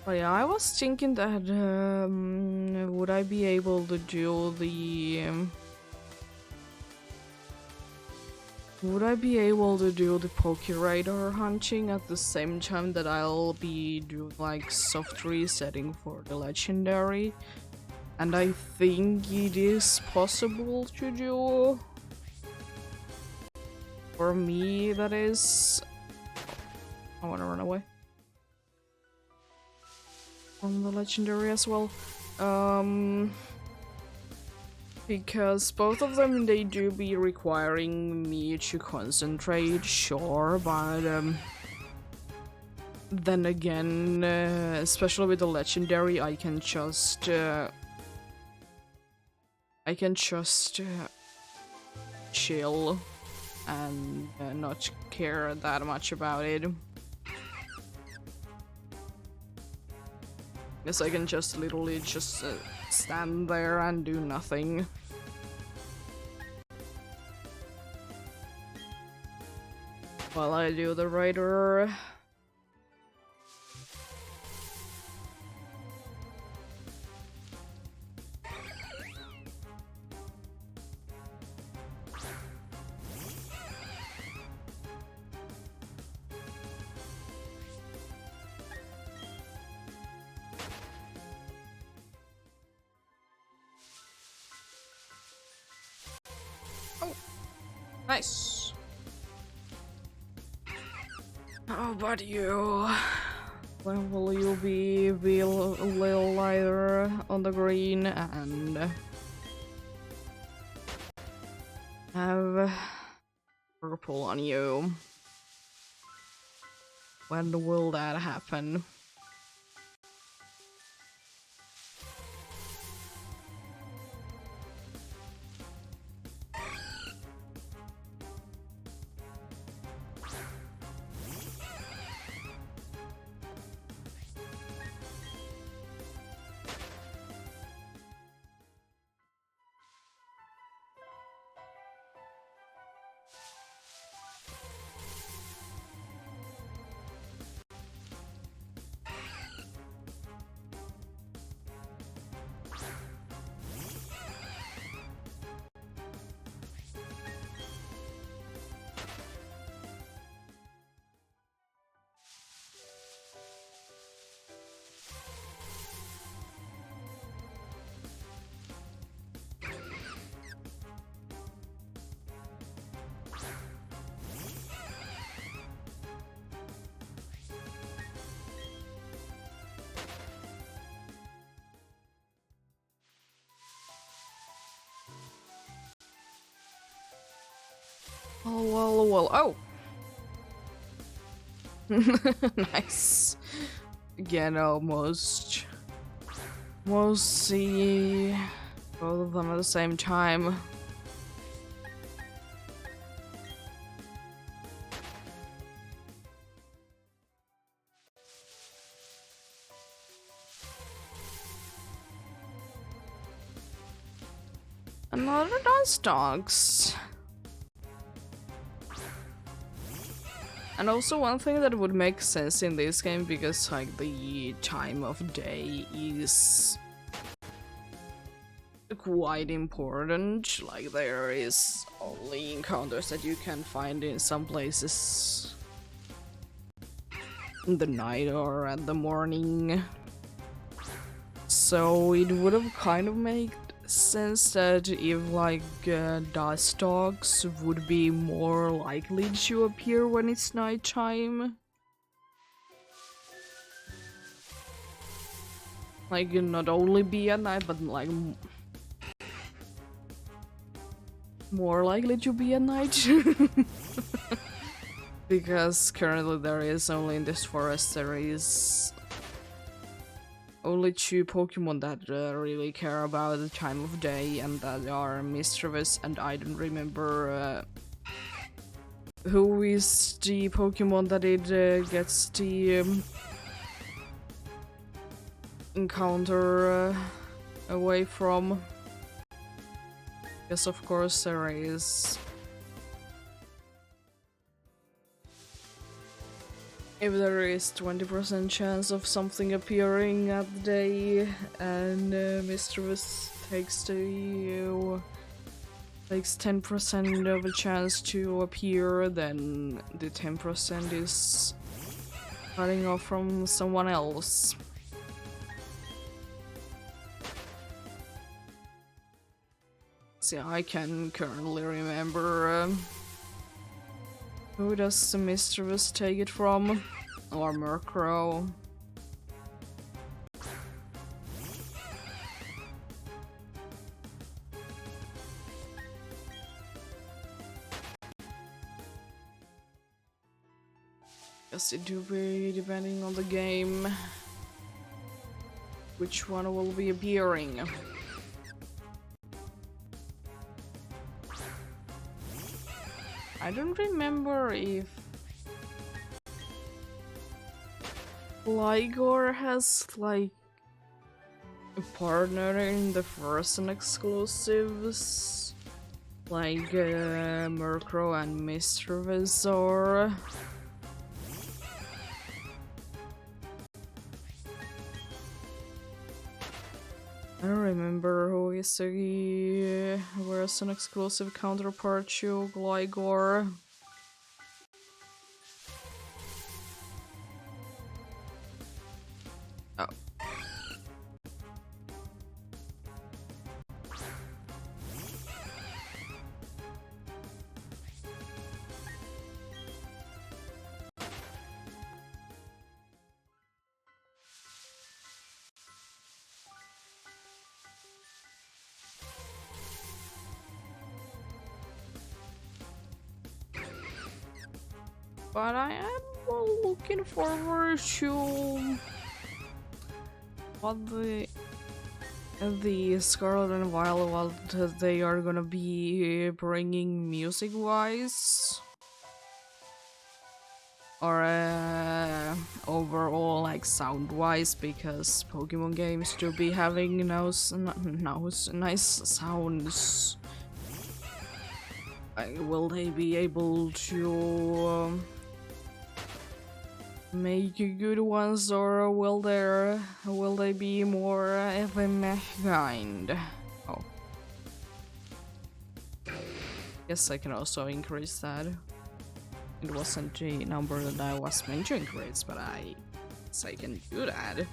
But yeah, I was thinking that would I be able to do the Pokéradar hunting at the same time that I'll be doing like soft resetting for the legendary? And I think it is possible to do. For me, that is. I wanna run away from the legendary as well. Because both of them, they do be requiring me to concentrate, sure, but then again, especially with the legendary, I can just chill and not care that much about it. Guess I can just literally just stand there and do nothing. While I do the writer. Nice. How about you? When will you be a little lighter on the green and have purple on you? When will that happen? Oh! Nice. Again, almost see both of them at the same time. Another dance dogs. And also one thing that would make sense in this game, because like the time of day is quite important. Like there is only encounters that you can find in some places in the night or at the morning. So it would have kind of made sense that if like dust dogs would be more likely to appear when it's nighttime. Like not only be at night, but like more likely to be at night. Because currently there is only in this forest there is only 2 Pokemon that really care about the time of day, and that are mischievous, and I don't remember who is the Pokemon that it gets the encounter away from. Yes, of course there is. If there is 20% chance of something appearing at the day, and Mischievous takes 10% of a chance to appear, then the 10% is cutting off from someone else. See, I can currently remember who does the Mischievous take it from? Or Murkrow? Guess it do be depending on the game which one will be appearing. I don't remember if Ligor has like a partner in the frozen exclusives, like Murkrow and Mischievous, or I don't remember who is the frozen exclusive counterpart to Ligor. Oh. But I am looking forward to what the Scarlet and Violet, what they are gonna be bringing music-wise, or overall like sound-wise, because Pokemon games do be having nice sounds. Will they be able to make good ones, or will they be more of a meh kind? Oh. Guess I can also increase that. It wasn't the number that I was meant to increase, but I guess I can do that.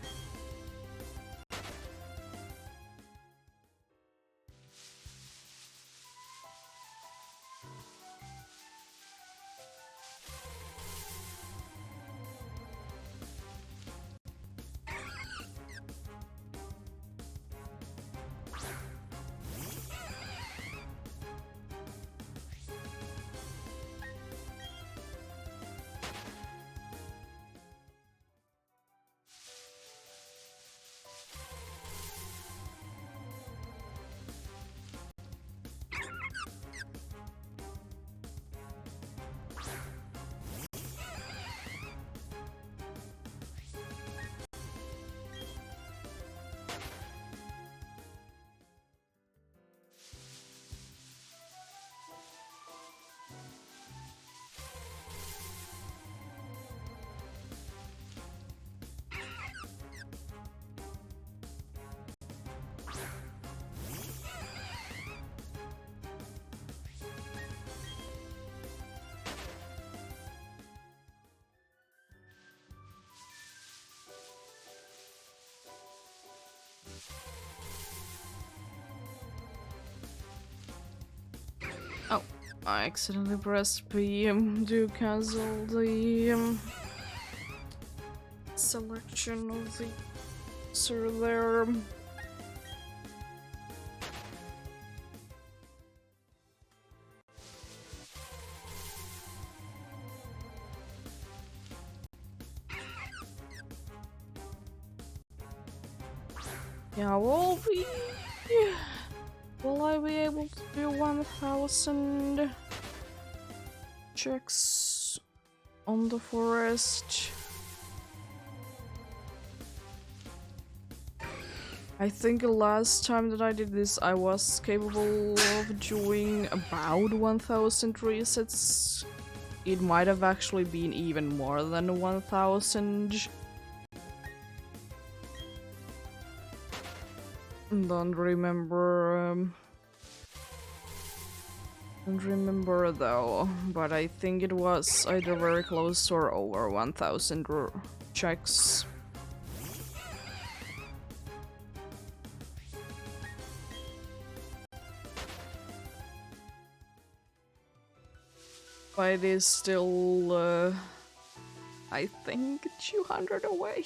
I accidentally pressed P to cancel the selection of the user there. Yeah, will I be able to do 1000 checks on the forest? I think the last time that I did this, I was capable of doing about 1000 resets. It might have actually been even more than 1000. Don't remember though, but I think it was either very close or over 1000 checks. But it is still, I think, 200 away.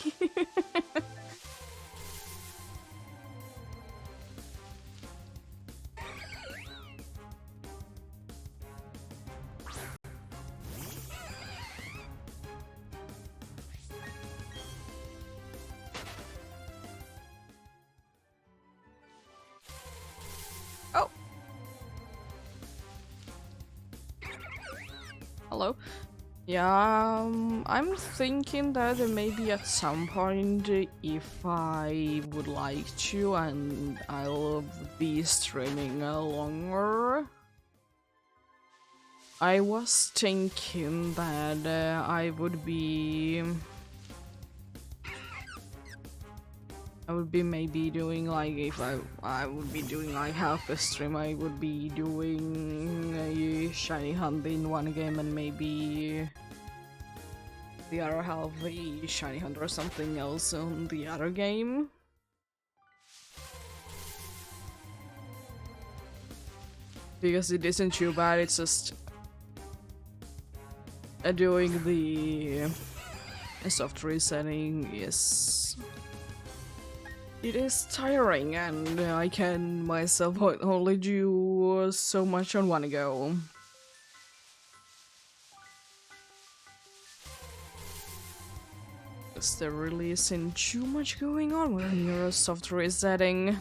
Oh! Hello? Yeah, I'm thinking that maybe at some point, if I would like to, and I'll be streaming longer, I was thinking that I would be maybe doing like, if I would be doing like half a stream, I would be doing a shiny hunt in one game and maybe the other half a shiny hunt or something else on the other game. Because it isn't too bad, it's just doing the soft resetting is... It is tiring, and I can myself only do so much on one go. Because there really isn't too much going on when you're soft resetting.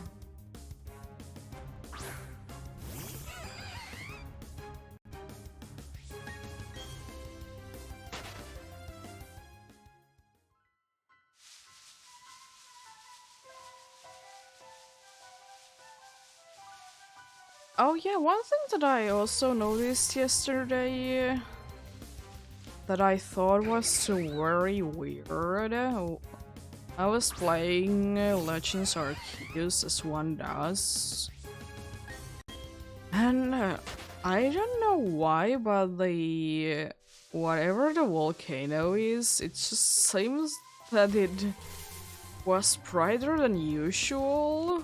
Oh yeah, one thing that I also noticed yesterday that I thought was very weird. I was playing Legends Arceus as one does, and I don't know why, but the whatever the volcano is, it just seems that it was brighter than usual.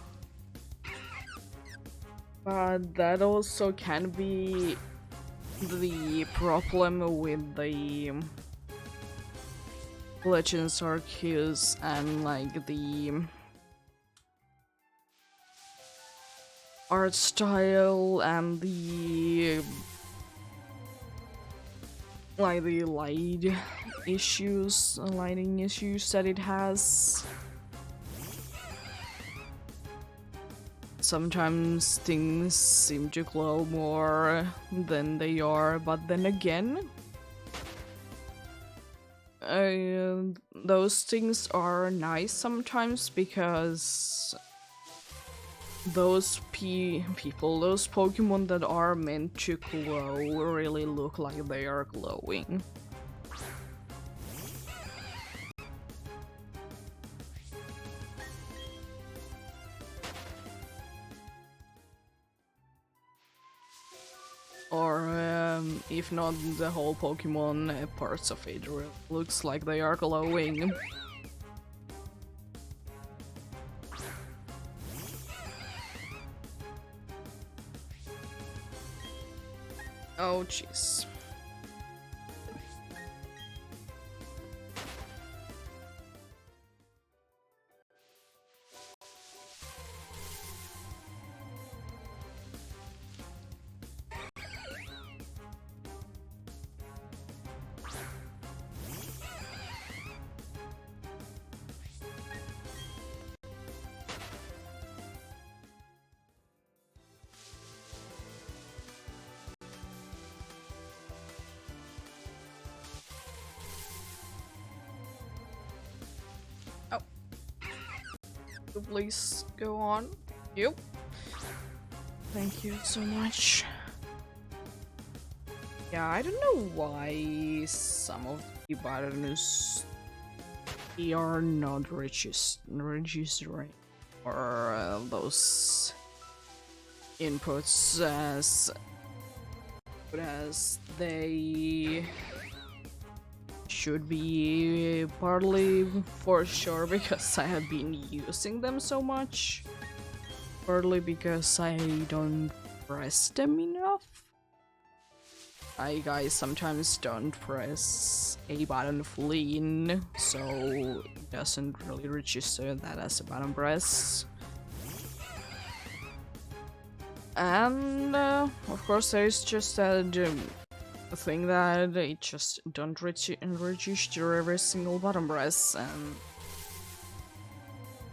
But that also can be the problem with the Legends Arceus and like the art style and the lighting issues that it has. Sometimes things seem to glow more than they are, but then again, those things are nice sometimes because those those Pokemon that are meant to glow really look like they are glowing. Or if not the whole Pokemon, parts of it looks like they are glowing. Oh, jeez. Oh. Please go on. Yep. Thank you so much. Yeah, I don't know why some of the buttons they are not registering or those inputs as they should be, partly for sure because I have been using them so much, partly because I don't press them enough. I guys sometimes don't press a button fully in, so it doesn't really register that as a button press. And of course there's just that thing that it just don't register every single button press, and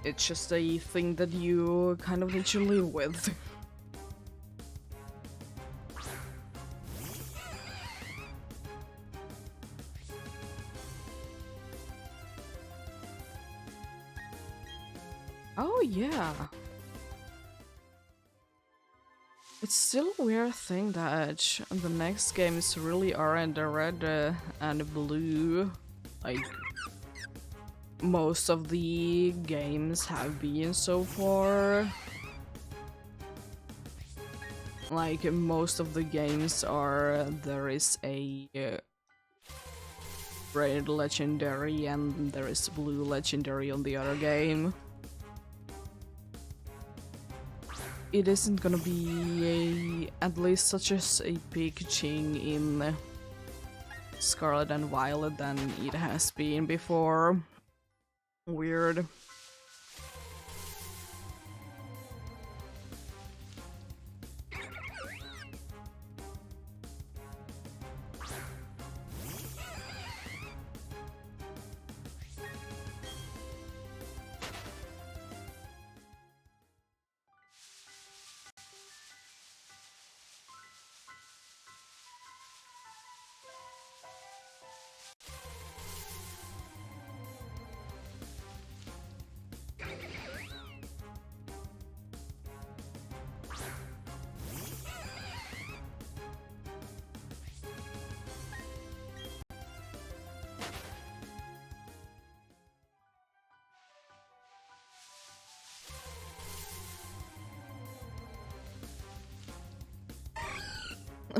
it's just a thing that you kind of need to live with. Oh yeah. It's still a weird thing that the next games really aren't the red and blue, like most of the games have been so far. Like most of the games are, there is a red legendary and there is blue legendary on the other game. It isn't gonna be at least such as a big thing in Scarlet and Violet than it has been before. Weird.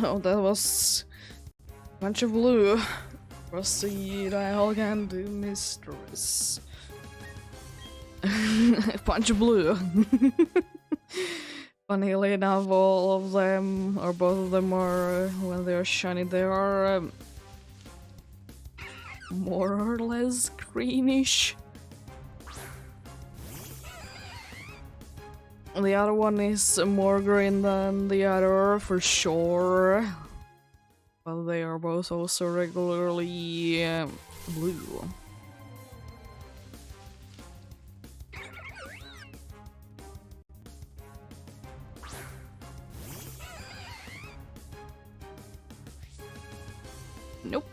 Oh, that was a bunch of blue. Proceed, I can do mistress. A bunch of blue. Funnily enough, all of them, or both of them, are when they are shiny, they are more or less greenish. The other one is more green than the other, for sure. But they are both also regularly blue. Nope.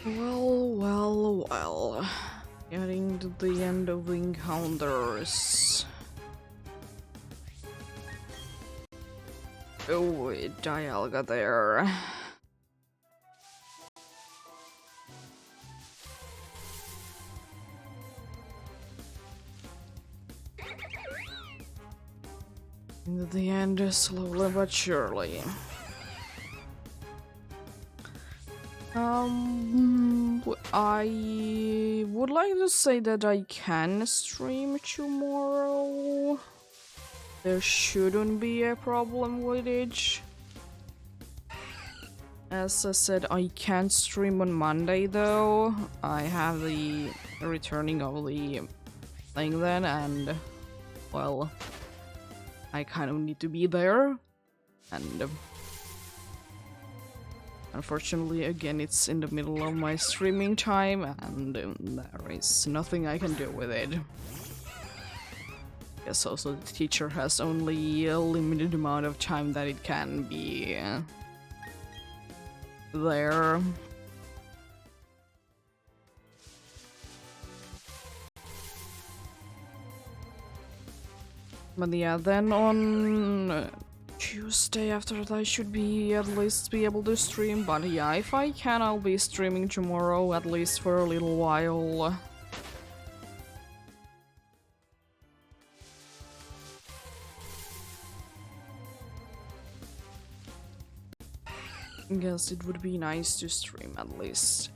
Well. Getting to the end of the encounters. Oh, Dialga there. In the end, slowly but surely. I would like to say that I can stream tomorrow. There shouldn't be a problem with it. As I said, I can't stream on Monday though. I have the returning of the thing then, and well, I kind of need to be there. And unfortunately, again, it's in the middle of my streaming time, and there is nothing I can do with it. Yes, also the teacher has only a limited amount of time that it can be there. But yeah, then on Tuesday after that I should be at least be able to stream. But yeah, if I can, I'll be streaming tomorrow at least for a little while. I guess it would be nice to stream at least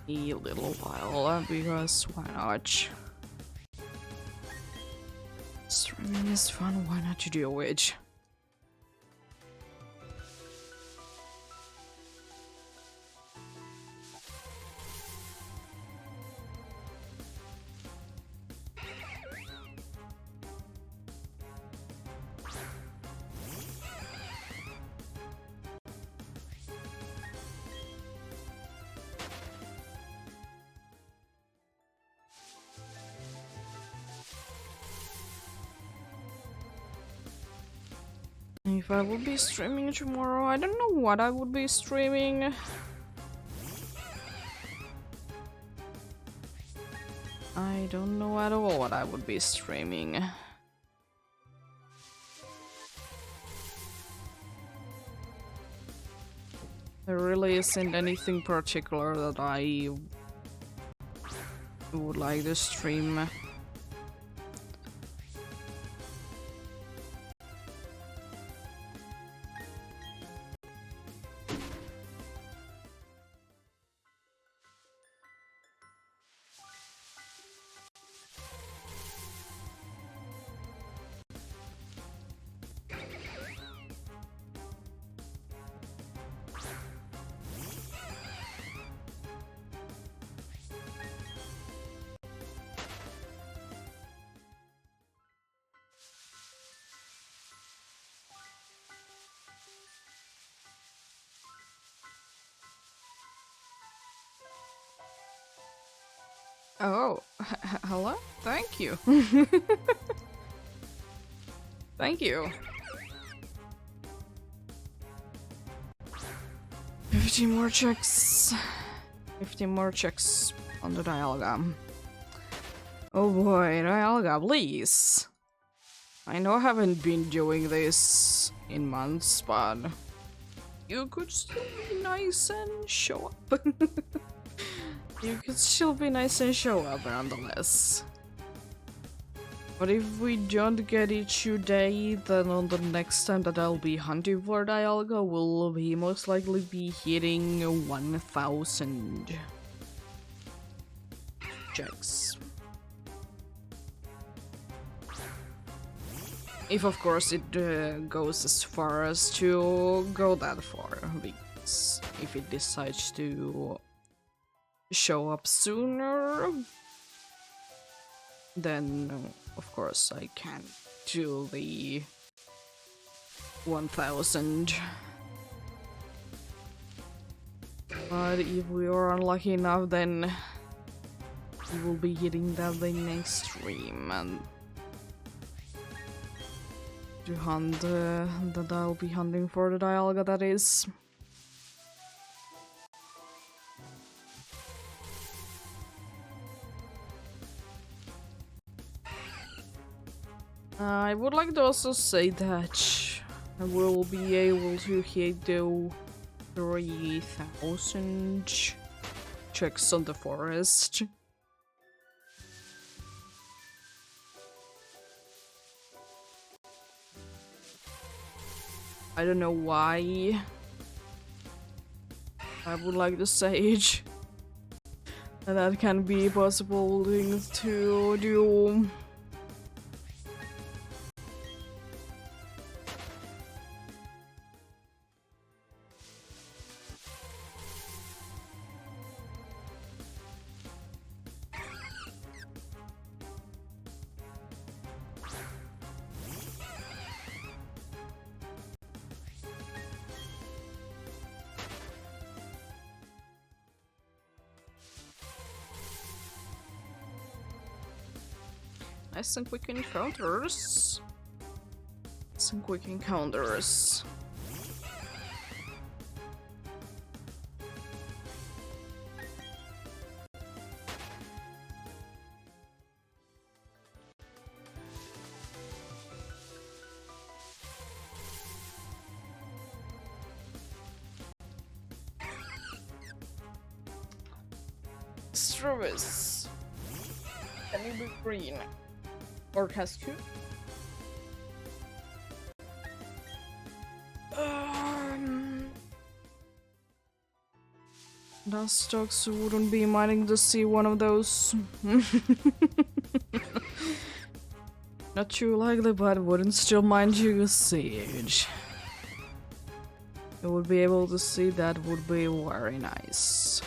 a little while, because why not? Streaming is fun, why not to do it? If I would be streaming tomorrow, I don't know what I would be streaming. I don't know at all what I would be streaming. There really isn't anything particular that I would like to stream. Oh, hello? Thank you. Thank you. 50 more checks. 50 more checks on the Dialga. Oh boy, Dialga, please. I know I haven't been doing this in months, but you could still be nice and show up. You could still be nice and show up nonetheless. But if we don't get it today, then on the next time that I'll be hunting for Dialga, we'll be most likely be hitting 1000 checks. If of course it goes as far as to go that far, because if it decides to show up sooner, then of course I can't do the 1000. But if we are unlucky enough, then we will be hitting that the next stream, and to hunt that I'll be hunting for the Dialga, that is. I would like to also say that I will be able to hit the 3,000 checks on the forest. I don't know why I would like the sage. And that can be possible thing to do. Nice and quick encounters. Some quick encounters. Service. Can you be green? Or Cascu? Dustox wouldn't be minding to see one of those. Not too likely, but wouldn't still mind you a siege. You would be able to see that would be very nice.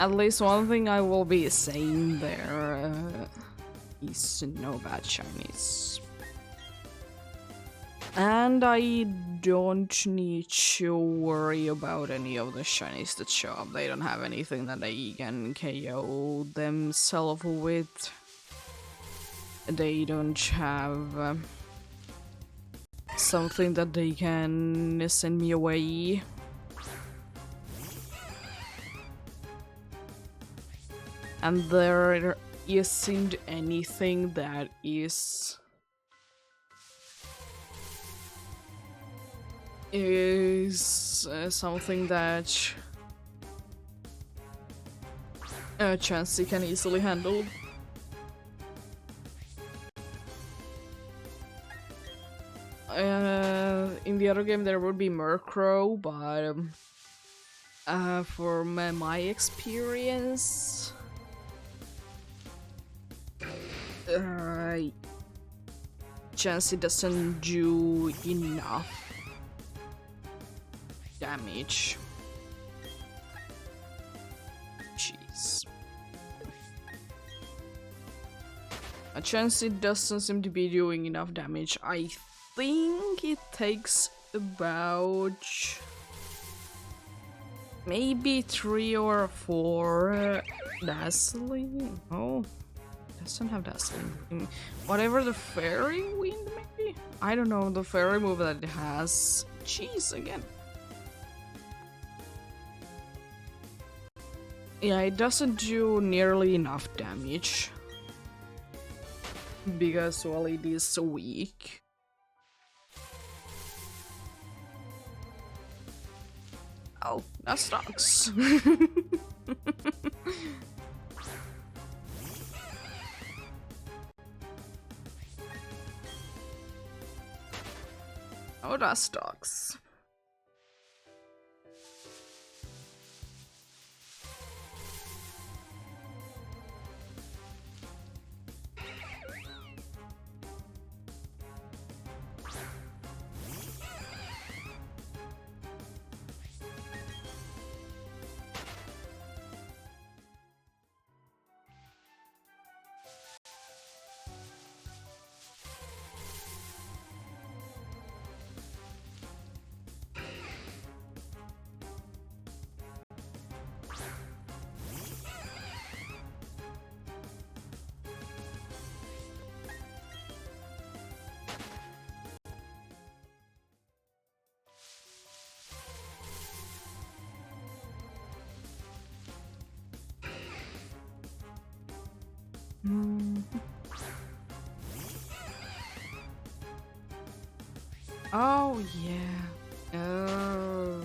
At least one thing I will be saying there is no bad Chinese. And I don't need to worry about any of the shinies that show up. They don't have anything that they can KO themselves with. They don't have something that they can send me away. And there isn't anything that is something that Chansey can easily handle. In the other game there would be Murkrow, but for my experience, Chansey doesn't do enough damage. Jeez. Chansey doesn't seem to be doing enough damage. I think it takes about maybe 3 or 4 dazzling. Oh, doesn't have dazzling. Whatever the fairy wind, maybe? I don't know, the fairy move that it has. Jeez, again. Yeah, it doesn't do nearly enough damage. Because, well, it is so weak. Oh, that sucks. Oh, that sucks. Mm. Oh yeah. Oh.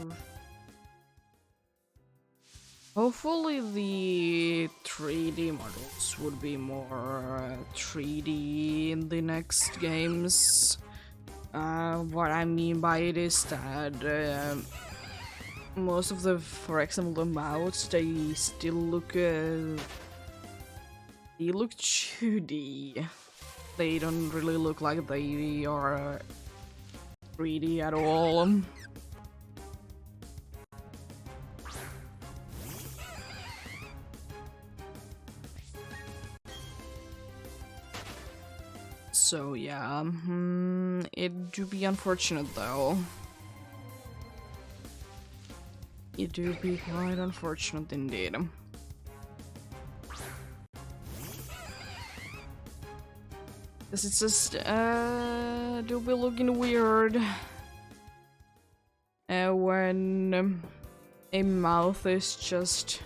Hopefully the 3D models would be more 3D in the next games. What I mean by it is that most of the, for example, the mouths, they still look 2D. They don't really look like they are 3D at all. So yeah, it do be unfortunate though. It do be quite unfortunate indeed. Cause it's just do be looking weird when a mouth is just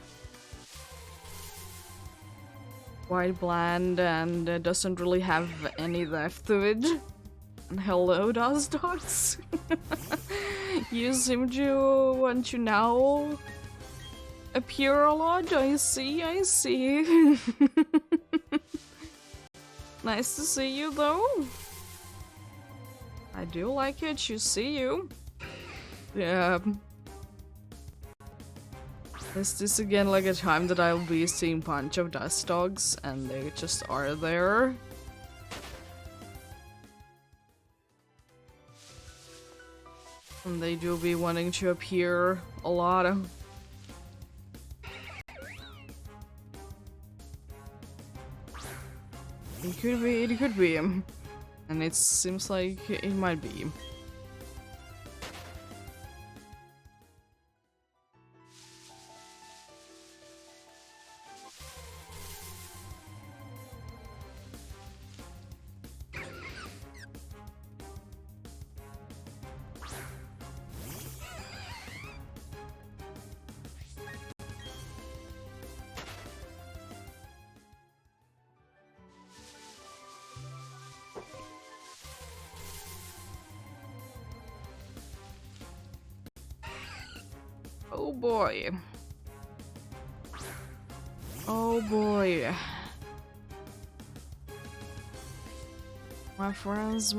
quite bland and doesn't really have any depth to it. And hello, Dust Dogs. You seem to want to now appear a lot. I see, I see. Nice to see you, though. I do like it to see you. Yeah. Is this again like a time that I'll be seeing a bunch of Dust Dogs and they just are there? And they do be wanting to appear a lot. It could be. And it seems like it might be. Oh boy. Oh boy. My friends.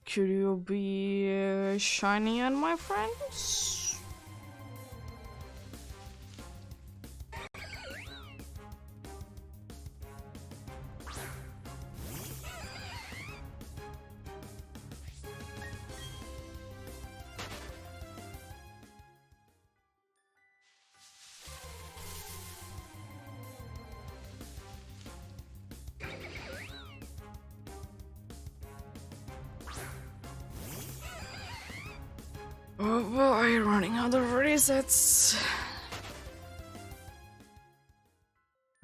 Could you be shiny on my friends? Oh boy, running out of resets.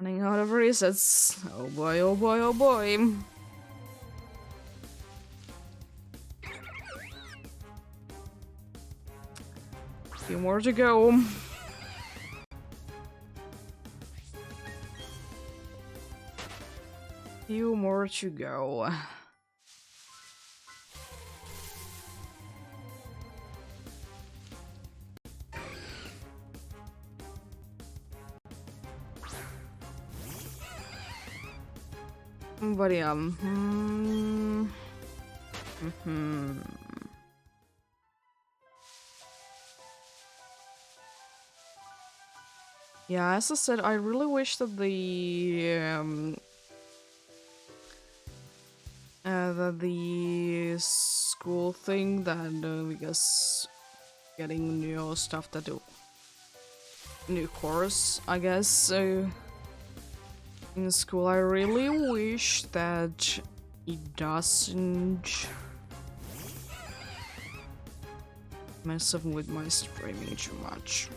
Running out of resets. Oh boy, oh boy, oh boy. Few more to go. Few more to go. But yeah, yeah, as I said, I really wish that the school thing that because getting new stuff that do new course, I guess. In school, I really wish that it doesn't mess up with my streaming too much.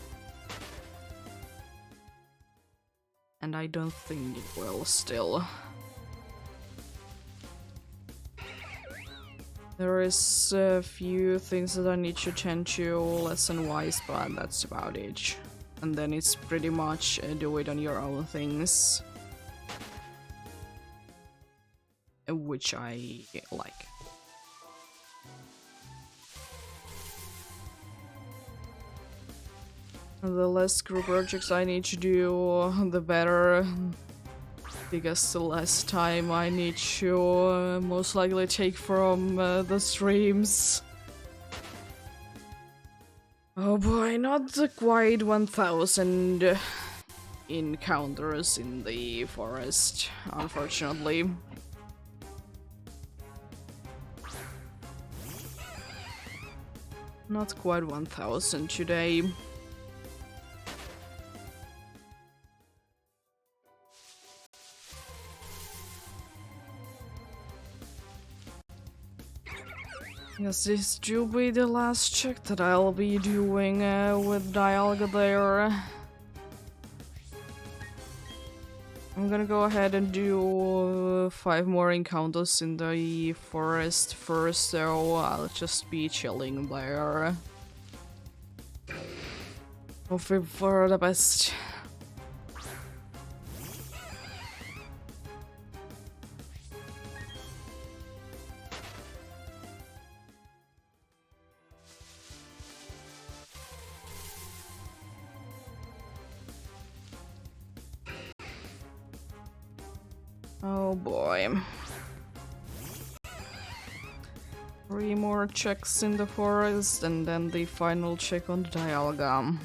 And I don't think it will still. There is a few things that I need to attend to lesson-wise, but that's about it. and then it's pretty much do it on your own things, which I like. The less group projects I need to do, the better, because the less time I need to most likely take from the streams. Oh boy, not quite 1000 encounters in the forest, unfortunately. Not quite 1000 today. Yes, this will be the last check that I'll be doing with Dialga there. I'm gonna go ahead and do 5 more encounters in the forest first, so I'll just be chilling there. Hoping for the best. Oh boy. 3 more checks in the forest and then the final check on the Dialga.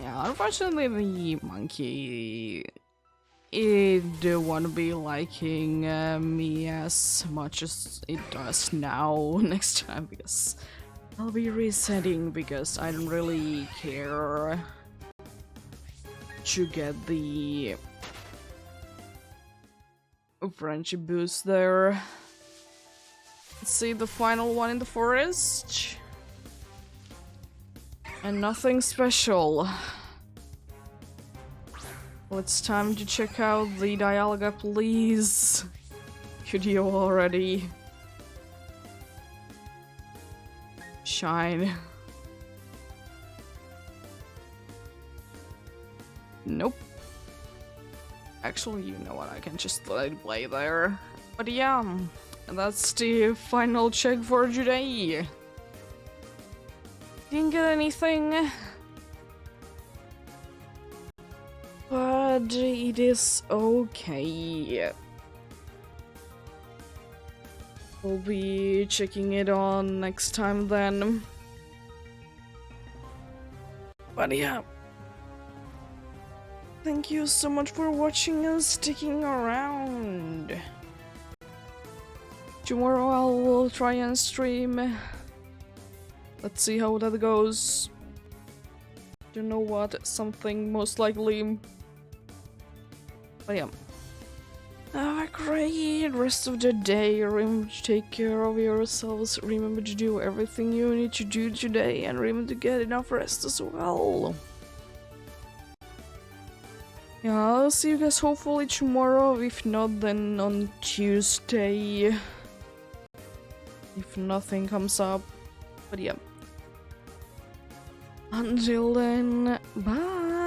Yeah, unfortunately the monkey it won't be liking me as much as it does now next time, because I'll be resetting, because I don't really care to get the friendship boost there. Let's see the final one in the forest. And nothing special. Well, it's time to check out the Dialga, please. Could you already shine? Nope. Actually, you know what, I can just let it play there. But yeah, that's the final check for today. Didn't get anything. But it is okay. We'll be checking it on next time then. But yeah. Thank you so much for watching and sticking around. Tomorrow I will try and stream. Let's see how that goes. You know what? Something most likely. But yeah. Have a great rest of the day. Remember to take care of yourselves. Remember to do everything you need to do today. And remember to get enough rest as well. Yeah, I'll see you guys hopefully tomorrow. If not, then on Tuesday. If nothing comes up. But yeah. Until then, bye!